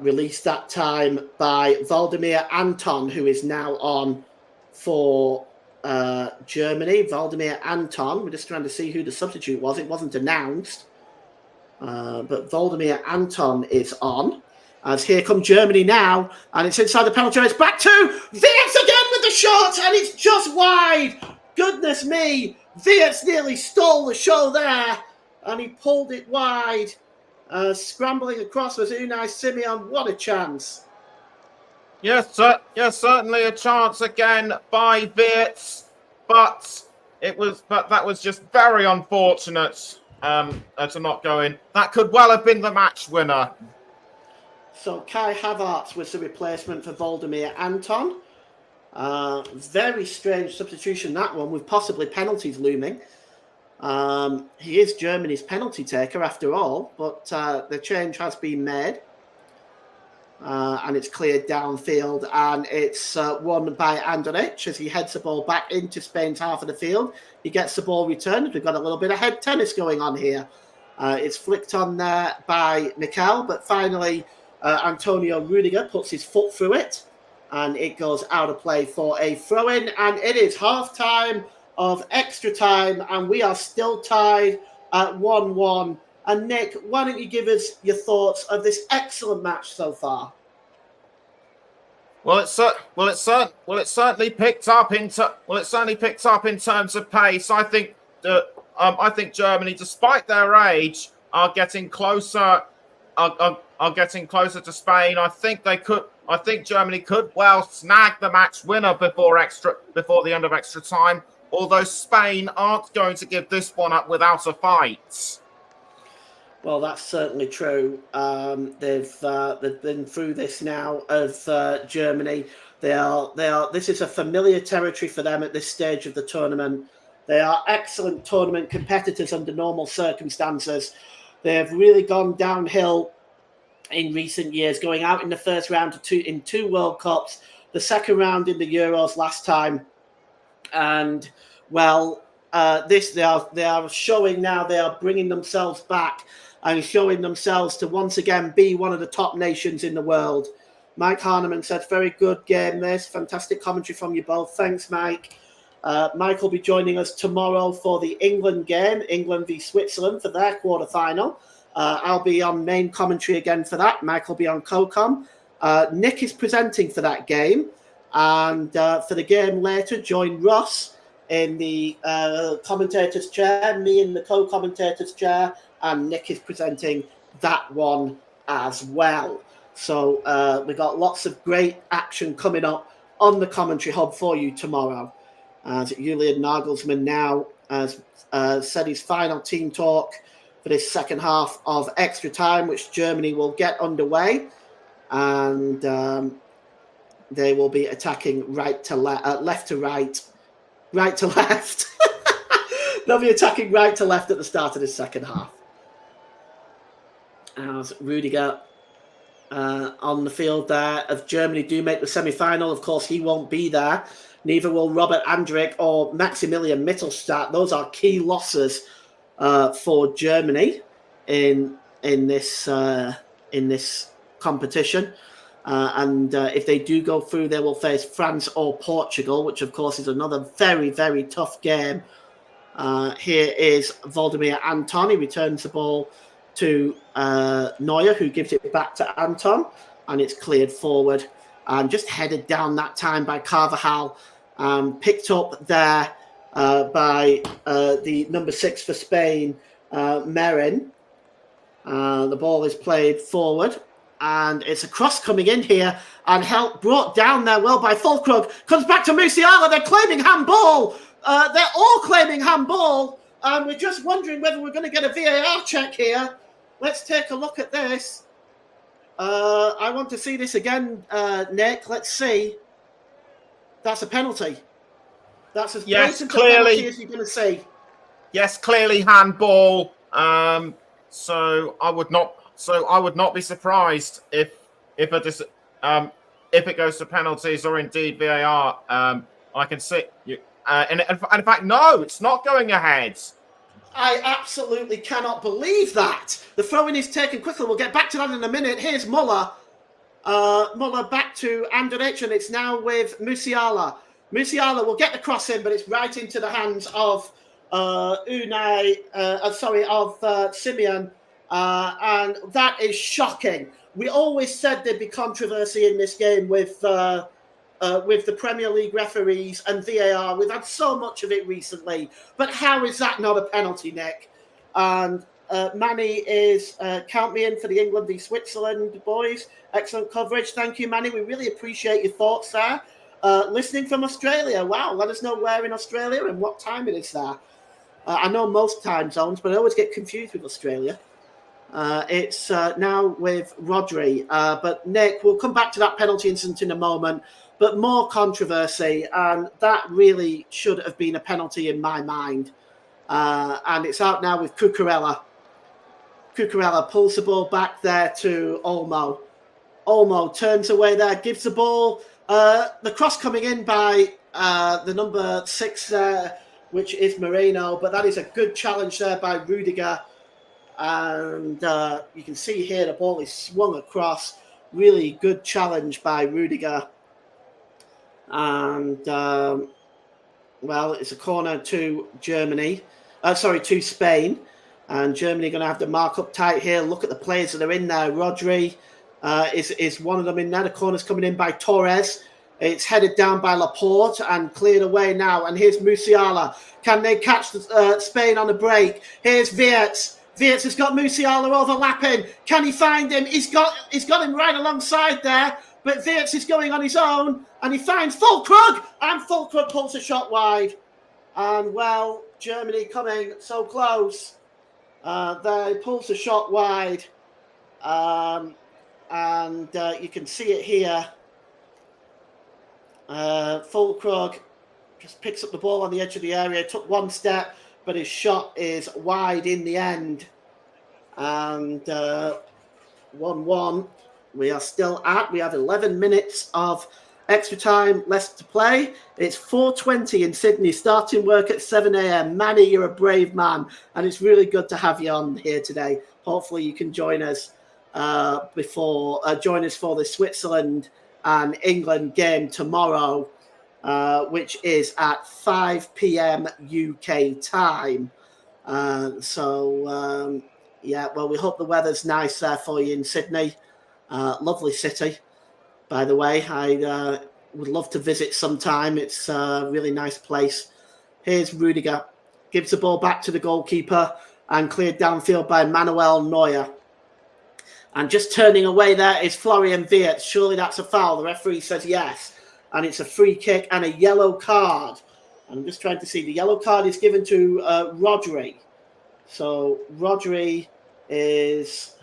Released that time by Valdemir Anton, who is now on for Germany. Valdemir Anton, we're just trying to see who the substitute was. It wasn't announced. But Valdemir Anton is on. As here come Germany now, and it's inside the penalty area. It's back to Wirtz again with the shot, and it's just wide. Goodness me, Wirtz nearly stole the show there, and he pulled it wide. Scrambling across was Unai Simeon. What a chance. Yes, certainly a chance again by Wirtz, but that was just very unfortunate to not go in. That could well have been the match winner. So Kai Havertz was the replacement for Valdemir Anton. Very strange substitution, that one, with possibly penalties looming. He is Germany's penalty taker after all, but the change has been made. And it's cleared downfield, and it's won by Anderlecht as he heads the ball back into Spain's half of the field. He gets the ball returned. We've got a little bit of head tennis going on here. It's flicked on there by Mikel, but finally Antonio Rudiger puts his foot through it, and it goes out of play for a throw-in, and it is half-time of extra time, and we are still tied at 1-1. And Nick, why don't you give us your thoughts of this excellent match so far? Well, it certainly picked up in terms of pace. I think Germany, despite their age, are getting closer. Are getting closer to Spain. I think Germany could well snag the match winner before the end of extra time. Although Spain aren't going to give this one up without a fight. Well, that's certainly true. They've been through this now of Germany. They are. This is a familiar territory for them at this stage of the tournament. They are excellent tournament competitors under normal circumstances. They have really gone downhill in recent years, going out in the first round in two World Cups, the second round in the Euros last time. And well, they are showing now. They are bringing themselves back and showing themselves to once again be one of the top nations in the world. Mike Harneman said, "Very good game, this. Fantastic commentary from you both." Thanks, Mike. Mike will be joining us tomorrow for the England game, England v Switzerland, for their quarter-final. I'll be on main commentary again for that. Mike will be on co-com. Nick is presenting for that game. And for the game later, join Ross in the commentator's chair, me in the co-commentator's chair, and Nick is presenting that one as well. So we've got lots of great action coming up on the commentary hub for you tomorrow. As Julian Nagelsmann now has said his final team talk for this second half of extra time, which Germany will get underway. And they will be attacking left to right to left. They'll be attacking right to left at the start of the second half. As Rudiger on the field there, if Germany do make the semi-final, of course he won't be there. Neither will Robert Andrich or Maximilian Mittelstadt. Those are key losses for Germany in this competition. And if they do go through, they will face France or Portugal, which of course is another very, very tough game. Here is Valdemir Anton. He returns the ball to Neuer, who gives it back to Anton. and it's cleared forward and just headed down that time by Carvajal, picked up there by the number 6 for Spain, Merin. The ball is played forward, and it's a cross coming in here, and help brought down there well by Fulkrug. Comes back to Musiala. They're claiming handball. They're all claiming handball, and we're just wondering whether we're going to get a VAR check here. Let's take a look at this. I want to see this again, Nick. Let's see. That's a penalty. That's as blatant a penalty as you're going to see. Yes, clearly handball. So I would not be surprised if it goes to penalties or indeed VAR. I can see you. And in fact, no, it's not going ahead. I absolutely cannot believe that. The throw-in is taken quickly. We'll get back to that in a minute. Here's Muller. Muller back to Andrich, and it's now with Musiala. Musiala will get the cross in, but it's right into the hands of Simeon. And that is shocking. We always said there'd be controversy in this game with the Premier League referees and VAR. We've had so much of it recently. But how is that not a penalty, Nick? And Manny is, count me in for the England v Switzerland boys. Excellent coverage. Thank you, Manny. We really appreciate your thoughts there. Listening from Australia. Wow, let us know where in Australia and what time it is there. I know most time zones, but I always get confused with Australia. It's now with Rodri. But Nick, we'll come back to that penalty incident in a moment. But more controversy, and that really should have been a penalty in my mind. And it's out now with Cucurella. Cucurella pulls the ball back there to Olmo. Olmo turns away there, gives the ball. The cross coming in by the number 6 there, which is Moreno. But that is a good challenge there by Rudiger. And you can see here the ball is swung across. Really good challenge by Rudiger. And, well, it's a corner to Germany. To Spain. And Germany going to have to mark up tight here. Look at the players that are in there. Rodri is one of them in there. The corner's coming in by Torres. It's headed down by Laporte and cleared away now. And here's Musiala. Can they catch Spain on a break? Here's Wirtz. Wirtz has got Musiala overlapping. Can he find him? He's got him right alongside there. But Wirtz is going on his own. And he finds Fulkrug. And Fulkrug pulls a shot wide. And, well, Germany coming so close. They pulls a shot wide. And you can see it here. Fulkrug just picks up the ball on the edge of the area. Took one step, but his shot is wide in the end. And 1-1. We have 11 minutes of extra time left to play. It's 4:20 in Sydney, starting work at 7 a.m. Manny, you're a brave man, and it's really good to have you on here today. Hopefully you can join us for the Switzerland and England game tomorrow, which is at 5 p.m. UK time. We hope the weather's nice there for you in Sydney. Lovely city, by the way. I would love to visit sometime. It's a really nice place. Here's Rudiger. Gives the ball back to the goalkeeper and cleared downfield by Manuel Neuer. And just turning away there is Florian Wirtz. Surely that's a foul. The referee says yes. And it's a free kick and a yellow card. I'm just trying to see. The yellow card is given to Rodri. So Rodri is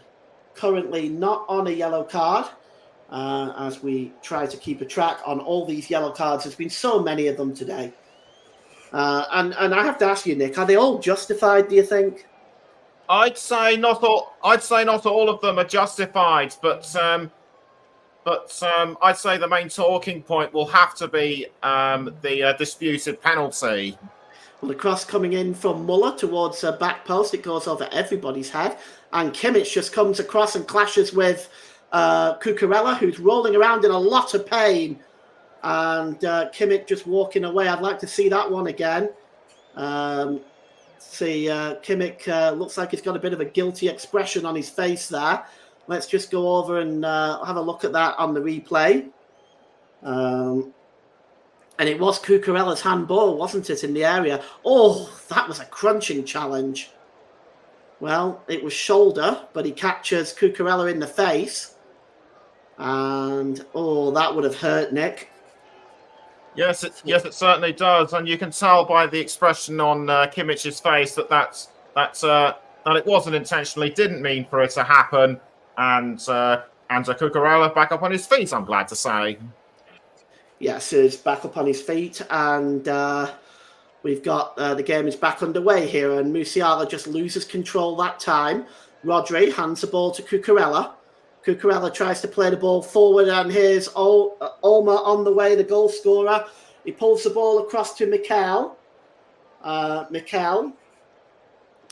currently not on a yellow card, as we try to keep a track on all these yellow cards. There's been so many of them today. And I have to ask you, Nick, are they all justified, do you think? I'd say not all of them are justified, but I'd say the main talking point will have to be the disputed penalty. Well, the cross coming in from Muller towards back post. It goes over everybody's head. And Kimmich just comes across and clashes with Cucurella, who's rolling around in a lot of pain. And Kimmich just walking away. I'd like to see that one again. Kimmich looks like he's got a bit of a guilty expression on his face there. Let's just go over and have a look at that on the replay. And it was Cucurella's handball, wasn't it, in the area? Oh, that was a crunching challenge. Well, it was shoulder, but he catches Cucurella in the face. And, oh, that would have hurt Nick. Yes, it certainly does. And you can tell by the expression on Kimmich's face that it wasn't intentionally, didn't mean for it to happen. And Cucurella back up on his feet, I'm glad to say. Yes, he's back up on his feet, and we've got the game is back underway here, and Musiala just loses control that time. Rodri hands the ball to Cucurella. Cucurella tries to play the ball forward, and here's Olmo on the way, the goal scorer. He pulls the ball across to Mikel.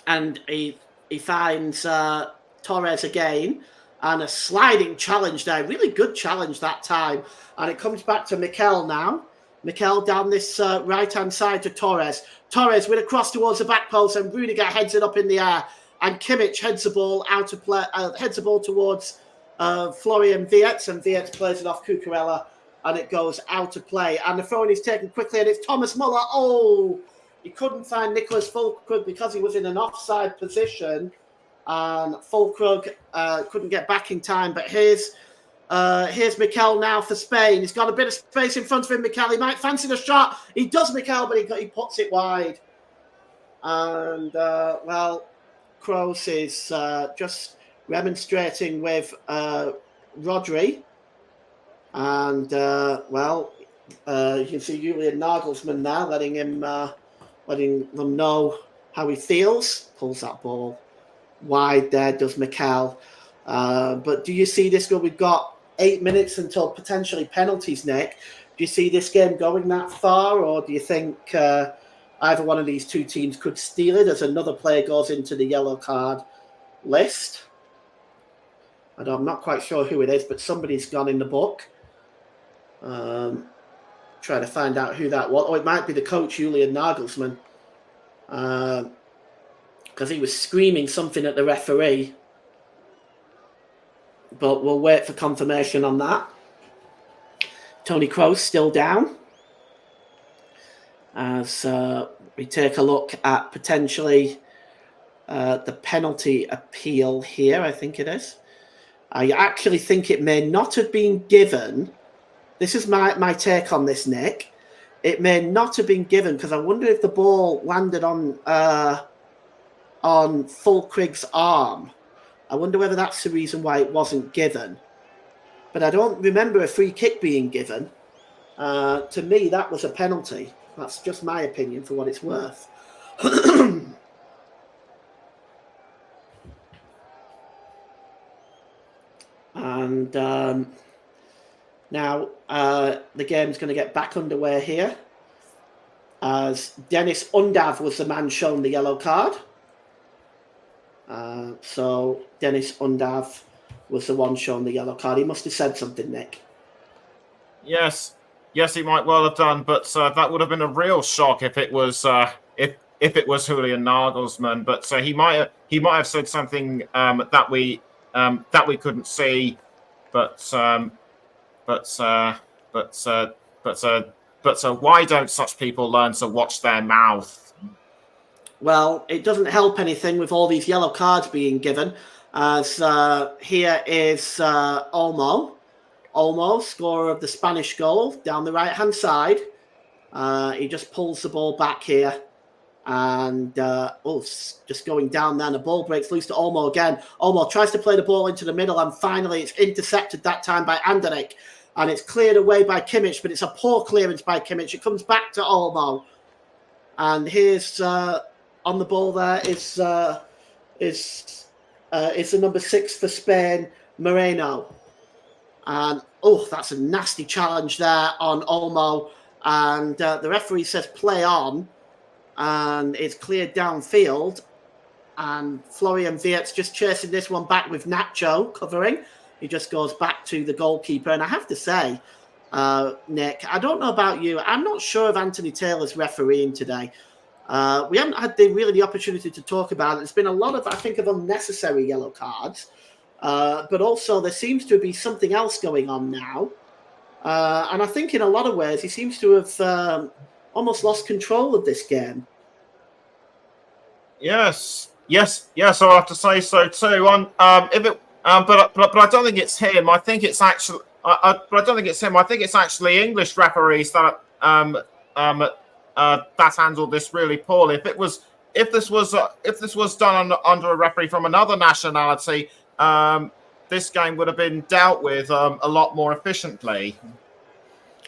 And he finds Torres again. And a sliding challenge there. Really good challenge that time. And it comes back to Mikel now. Mikel down this right-hand side to Torres. Torres with a cross towards the back post, and Rudiger heads it up in the air. And Kimmich heads the ball out of play. Heads the ball towards Florian Wirtz, and Wirtz plays it off Cucurella, and it goes out of play. And the throw-in is taken quickly, and it's Thomas Muller. Oh, he couldn't find Nicholas Füllkrug because he was in an offside position. And Füllkrug couldn't get back in time. But here's Mikel now for Spain. He's got a bit of space in front of him, Mikel. He might fancy the shot. He does, Mikel, but he puts it wide. And, Kroos is just remonstrating with Rodri. And, you can see Julian Nagelsmann now letting them know how he feels. Pulls that ball wide there, does Mikel. But do you see this? We've got 8 minutes until potentially penalties, Nick. Do you see this game going that far, or do you think either one of these two teams could steal it as another player goes into the yellow card list? I'm not quite sure who it is, but somebody's gone in the book. Trying to find out who that was. Oh, it might be the coach, Julian Nagelsmann. Because he was screaming something at the referee. But we'll wait for confirmation on that. Toni Kroos still down. As we take a look at potentially the penalty appeal here, I think it is. I actually think it may not have been given. This is my take on this, Nick. It may not have been given because I wonder if the ball landed on Füllkrug's arm. I wonder whether that's the reason why it wasn't given. But I don't remember a free kick being given. To me, that was a penalty. That's just my opinion for what it's worth. And now the game's going to get back underway here, as Dennis Undav was the man shown the yellow card. So Dennis Undav was the one shown the yellow card. He must have said something, Nick. Yes, he might well have done, but that would have been a real shock if it was if it was Julian Nagelsmann. But he might have said something that we couldn't see. But why don't such people learn to watch their mouth? Well, it doesn't help anything with all these yellow cards being given. As here is Olmo. Olmo, scorer of the Spanish goal, down the right-hand side. He just pulls the ball back here. And, just going down there. And the ball breaks loose to Olmo again. Olmo tries to play the ball into the middle, and finally it's intercepted that time by Anderlecht. And it's cleared away by Kimmich, but it's a poor clearance by Kimmich. It comes back to Olmo. And here's... on the ball there is the number 6 for Spain, Moreno. And, that's a nasty challenge there on Olmo. And the referee says play on. And it's cleared downfield. And Florian Wirtz just chasing this one back with Nacho covering. He just goes back to the goalkeeper. And I have to say, Nick, I don't know about you. I'm not sure of Anthony Taylor's refereeing today. We haven't had the opportunity to talk about it. There's been a lot of, I think, of unnecessary yellow cards. but also there seems to be something else going on now. And I think in a lot of ways he seems to have almost lost control of this game. Yes, I'll have to say so too. But I don't think it's him. I think it's actually. But I don't think it's him. I think it's actually English referees that that handled this really poorly. If this was done under a referee from another nationality, this game would have been dealt with a lot more efficiently.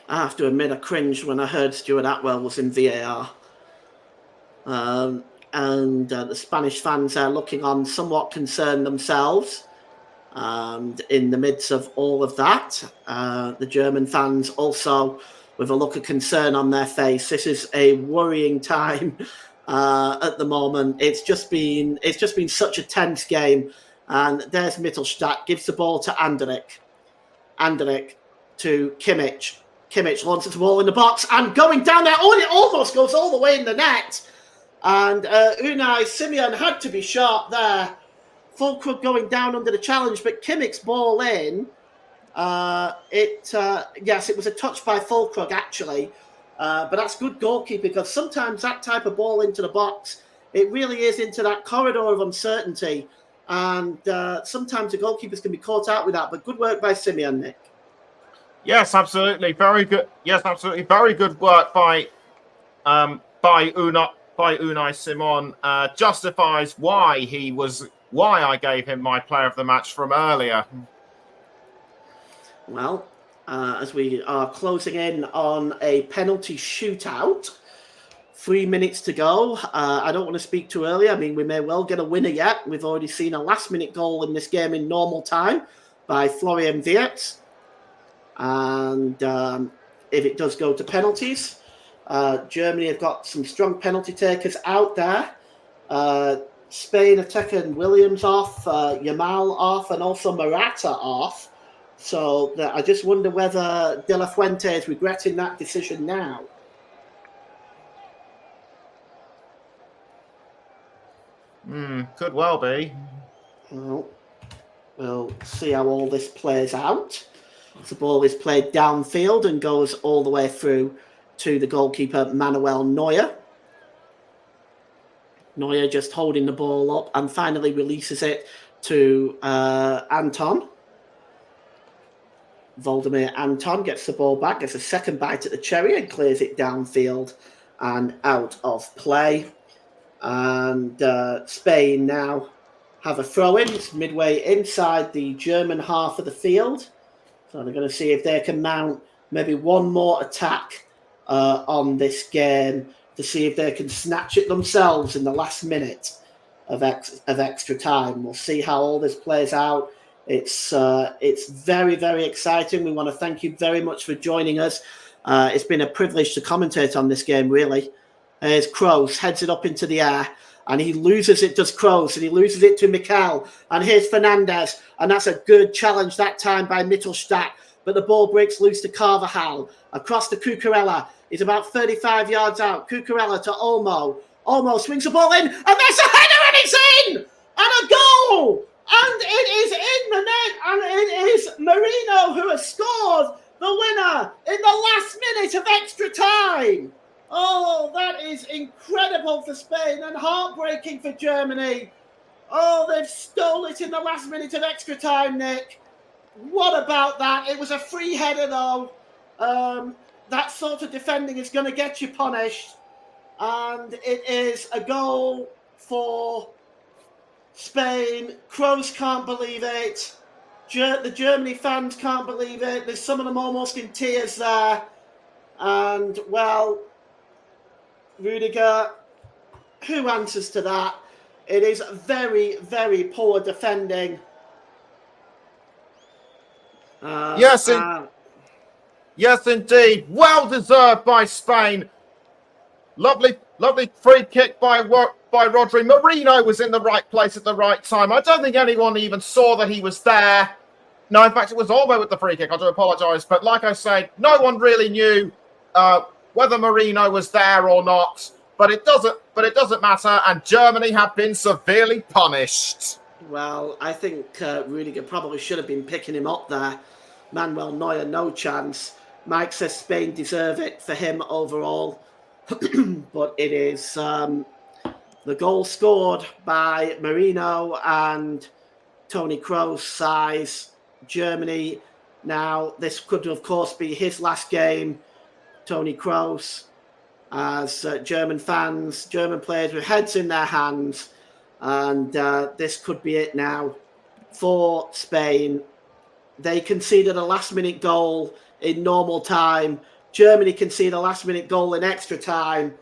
I have to admit, I cringed when I heard Stuart Atwell was in VAR. And the Spanish fans are looking on somewhat concerned themselves. And in the midst of all of that, the German fans also with a look of concern on their face. This is a worrying time at the moment. It's just been such a tense game. And there's Mittelstadt, gives the ball to Anderlecht. Anderlecht to Kimmich. Kimmich launches the ball in the box and going down there. Oh, and it almost goes all the way in the net. And Unai Simon had to be sharp there. Füllkrug going down under the challenge, but Kimmich's ball in. Yes, it was a touch by Füllkrug actually, but that's good goalkeeping because sometimes that type of ball into the box, it really is into that corridor of uncertainty, and sometimes the goalkeepers can be caught out with that. But good work by Simeon, Nick. Yes, absolutely, very good. Yes, absolutely, very good work by Unai Simon. Justifies why I gave him my player of the match from earlier. Well, as we are closing in on a penalty shootout, 3 minutes to go. I don't want to speak too early. I mean, we may well get a winner yet. We've already seen a last-minute goal in this game in normal time by Florian Wirtz. And if it does go to penalties, Germany have got some strong penalty takers out there. Spain have taken Williams off, Yamal off, and also Morata off. So I just wonder whether De La Fuente is regretting that decision now. Could well be. Well, we'll see how all this plays out. The ball is played downfield and goes all the way through to the goalkeeper, Manuel Neuer. Neuer just holding the ball up and finally releases it to Anton. Voldemir Anton gets the ball back, gets a second bite at the cherry and clears it downfield and out of play. And Spain now have a throw-in. It's midway inside the German half of the field. So they're going to see if they can mount maybe one more attack on this game to see if they can snatch it themselves in the last minute of extra time. We'll see how all this plays out. It's very, very exciting. We want to thank you very much for joining us. It's been a privilege to commentate on this game, really. Here's Kroos, heads it up into the air, and he loses it, does Kroos, and he loses it to Mikel. And here's Fernandes, and that's a good challenge that time by Mittelstadt. But the ball breaks loose to Carvajal. Across to Cucurella. He's about 35 yards out. Cucurella to Olmo. Olmo swings the ball in, and that's a header, and it's in! And a goal! And it is in the net, and it is Merino who has scored the winner in the last minute of extra time. Oh, that is incredible for Spain and heartbreaking for Germany. Oh, they've stole it in the last minute of extra time, Nick. What about that? It was a free header, though. That sort of defending is going to get you punished. And it is a goal for Spain. Kroos can't believe it. The Germany fans can't believe it. There's some of them almost in tears there. And, well, Rudiger, who answers to that? It is very, very poor defending. Yes, indeed. Well deserved by Spain. Lovely free kick by Rodri. Merino was in the right place at the right time. I don't think anyone even saw that he was there. No, in fact, it was Olmo with the free kick. I do apologise. But like I said, no one really knew whether Merino was there or not. But it doesn't matter. And Germany have been severely punished. Well, I think Rudiger probably should have been picking him up there. Manuel Neuer, no chance. Mike says Spain deserve it for him overall. But it is the goal scored by Marino and Tony Kroos size Germany. Now, this could, of course, be his last game, Tony Kroos, as German fans, German players with heads in their hands. And this could be it now for Spain. They conceded a last-minute goal in normal time. Germany conceded a last-minute goal in extra time.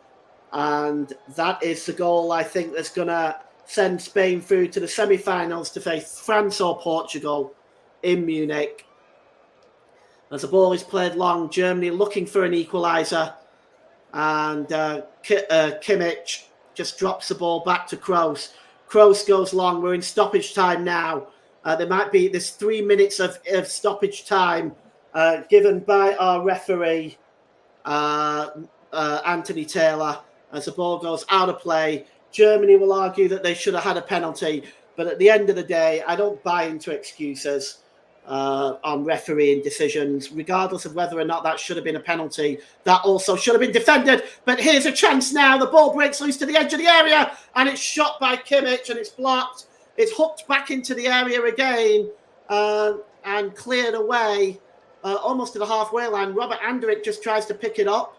And that is the goal, I think, that's going to send Spain through to the semi-finals to face France or Portugal in Munich. As the ball is played long, Germany looking for an equaliser. And Kimmich just drops the ball back to Kroos. Kroos goes long. We're in stoppage time now. There's 3 minutes of stoppage time given by our referee, Anthony Taylor, as the ball goes out of play. Germany will argue that they should have had a penalty, but at the end of the day, I don't buy into excuses on refereeing decisions, regardless of whether or not that should have been a penalty. That also should have been defended, but here's a chance now. The ball breaks loose to the edge of the area, and it's shot by Kimmich, and it's blocked. It's hooked back into the area again and cleared away almost to the halfway line. Robert Andrich just tries to pick it up.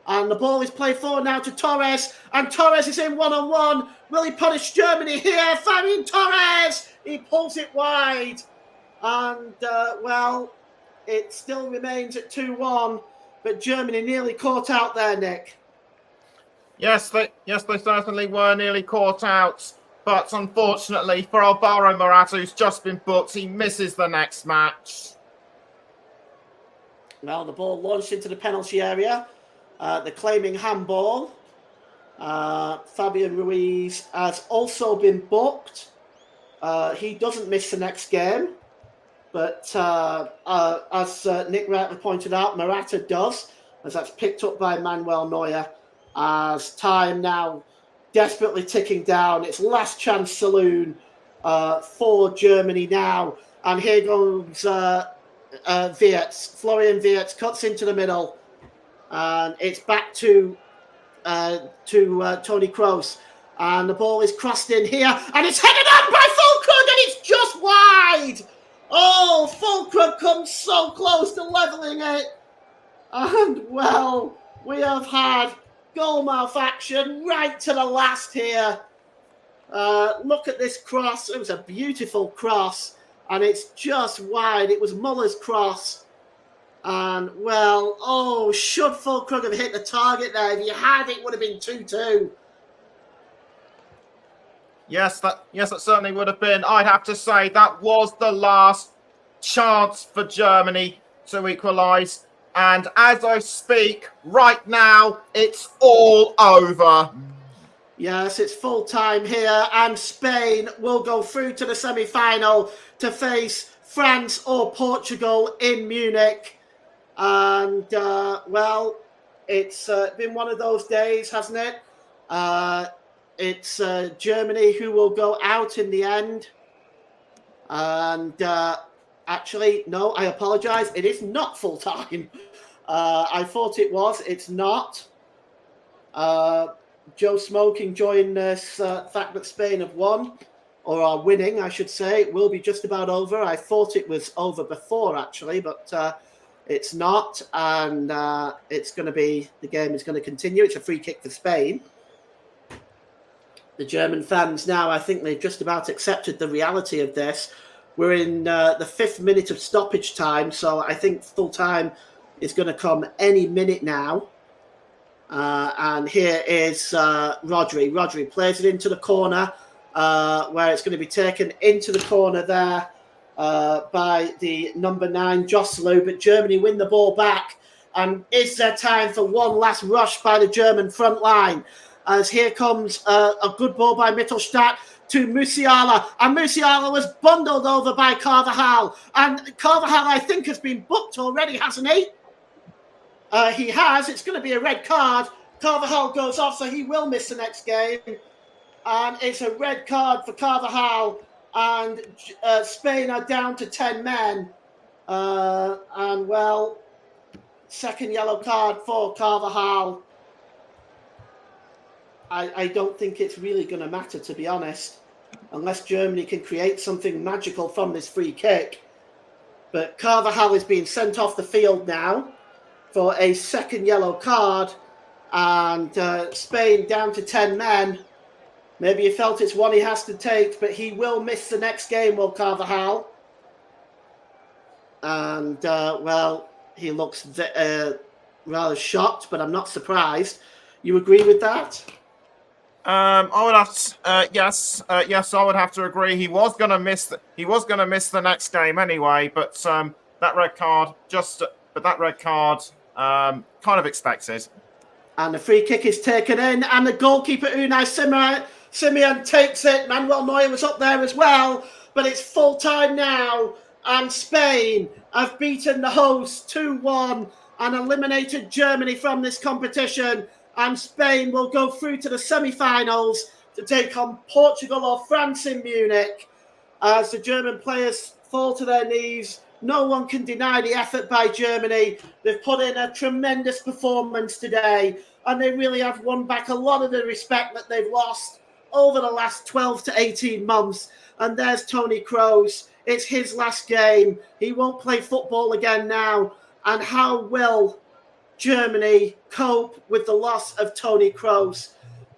And the ball is played forward now to Torres. And Torres is in one-on-one. Will he punish Germany here? Fabian Torres! He pulls it wide. And, it still remains at 2-1. But Germany nearly caught out there, Nick. Yes, they certainly were nearly caught out. But unfortunately for Alvaro Morata, who's just been booked, he misses the next match. Well, the ball launched into the penalty area. They're claiming handball. Fabian Ruiz has also been booked. He doesn't miss the next game. But as Nick rightly pointed out, Morata does, as that's picked up by Manuel Neuer. As time now desperately ticking down. It's last chance saloon for Germany now. And here goes Wirtz. Florian Wirtz cuts into the middle. And it's back to Tony Kroos. And the ball is crossed in here. And it's headed on by Fulkrug, and it's just wide. Oh, Fulkrug comes so close to levelling it. And, well, we have had goalmouth action right to the last here. Look at this cross. It was a beautiful cross. And it's just wide. It was Muller's cross. And, well, should Fulkrug have hit the target there? If he had, it would have been 2-2. Yes, that certainly would have been. I'd have to say that was the last chance for Germany to equalise. And as I speak right now, it's all over. Yes, it's full time here, and Spain will go through to the semi-final to face France or Portugal in Munich. And, it's been one of those days, hasn't it? It's Germany who will go out in the end. And actually, no, I apologise. It is not full time. I thought it was. It's not. Joe Smoking joined this fact that Spain have won, or are winning, I should say. It will be just about over. I thought it was over before, actually, but it's not. And it's going to be, the game is going to continue. It's a free kick for Spain. The German fans now, I think they've just about accepted the reality of this. We're in the 5th minute of stoppage time, so I think full time is going to come any minute now. And here is Rodri. Rodri plays it into the corner, where it's going to be taken into the corner there by the number 9, Joselu. But Germany win the ball back. And is there time for one last rush by the German front line? As here comes a good ball by Mittelstadt to Musiala. And Musiala was bundled over by Carvajal. And Carvajal, I think, has been booked already, hasn't he? He has. It's going to be a red card. Carvajal goes off, so he will miss the next game. And it's a red card for Carvajal. and Spain are down to 10 men. And well, second yellow card for Carvajal. I don't think it's really going to matter, to be honest, unless Germany can create something magical from this free kick. But Carvajal is being sent off the field now for a second yellow card, and Spain down to 10 men. Maybe he felt it's one he has to take, but he will miss the next game, will Carvajal. And, well, he looks rather shocked, but I'm not surprised. You agree with that? I would have to, yes, I would have to agree. He was going to miss the next game anyway, but that red card kind of expected. And the free kick is taken in, and the goalkeeper Unai Simon takes it. Manuel Neuer was up there as well, but it's full time now, and Spain have beaten the hosts 2-1 and eliminated Germany from this competition. And Spain will go through to the semi-finals to take on Portugal or France in Munich. As the German players fall to their knees, no one can deny the effort by Germany. They've put in a tremendous performance today, and they really have won back a lot of the respect that they've lost over the last 12 to 18 months. And there's Toni Kroos. It's his last game. He won't play football again now. And how will Germany cope with the loss of Toni Kroos?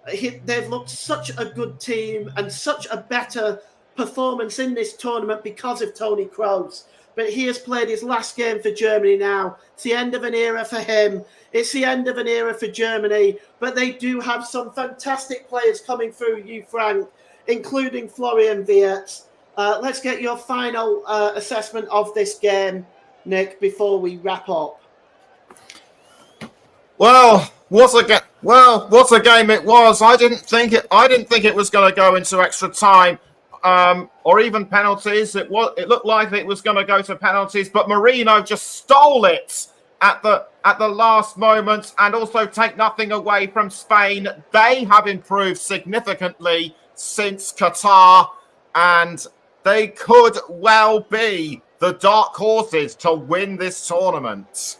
They've looked such a good team and such a better performance in this tournament because of Toni Kroos. But he has played his last game for Germany now. It's the end of an era for him. It's the end of an era for Germany. But they do have some fantastic players coming through, you, Frank, including Florian Wirtz. Let's get your final assessment of this game, Nick, before we wrap up. Well, what a game it was. I didn't think it was going to go into extra time, or even penalties. It looked like it was going to go to penalties, but Marino just stole it at the last moment, and also take nothing away from Spain. They have improved significantly since Qatar, and they could well be the dark horses to win this tournament.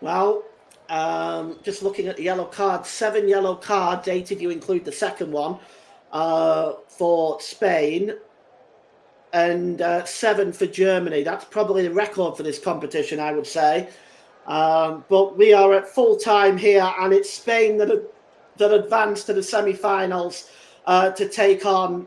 Well, just looking at the yellow card, 7 yellow cards, 8 if you include the second one, for Spain, and 7 for Germany. That's probably the record for this competition, I would say. But we are at full time here, and it's Spain that advanced to the semi-finals to take on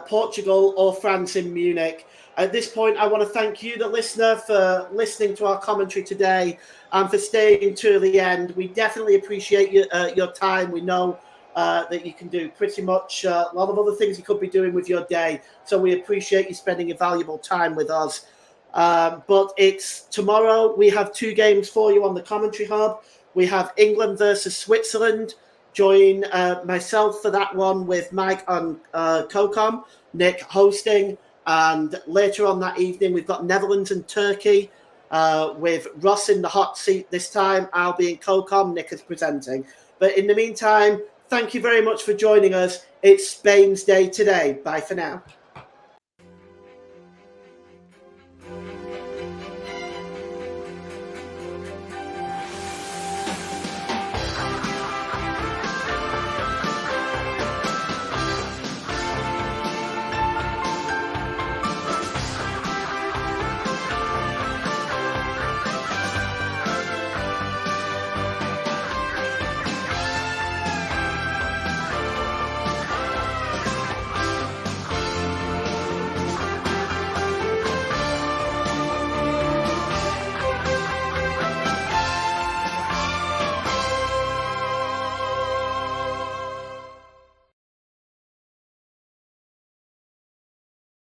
Portugal or France in Munich. At this point, I want to thank you, the listener, for listening to our commentary today and for staying to the end. We definitely appreciate your time. We know that you can do pretty much a lot of other things you could be doing with your day. So we appreciate you spending your valuable time with us. But it's tomorrow. We have 2 games for you on the Commentary Hub. We have England versus Switzerland. Join myself for that one with Mike on COCOM, Nick hosting. And later on that evening, we've got Netherlands and Turkey with Ross in the hot seat this time. I'll be in COCOM, Nick is presenting. But in the meantime, thank you very much for joining us. It's Spain's Day today. Bye for now.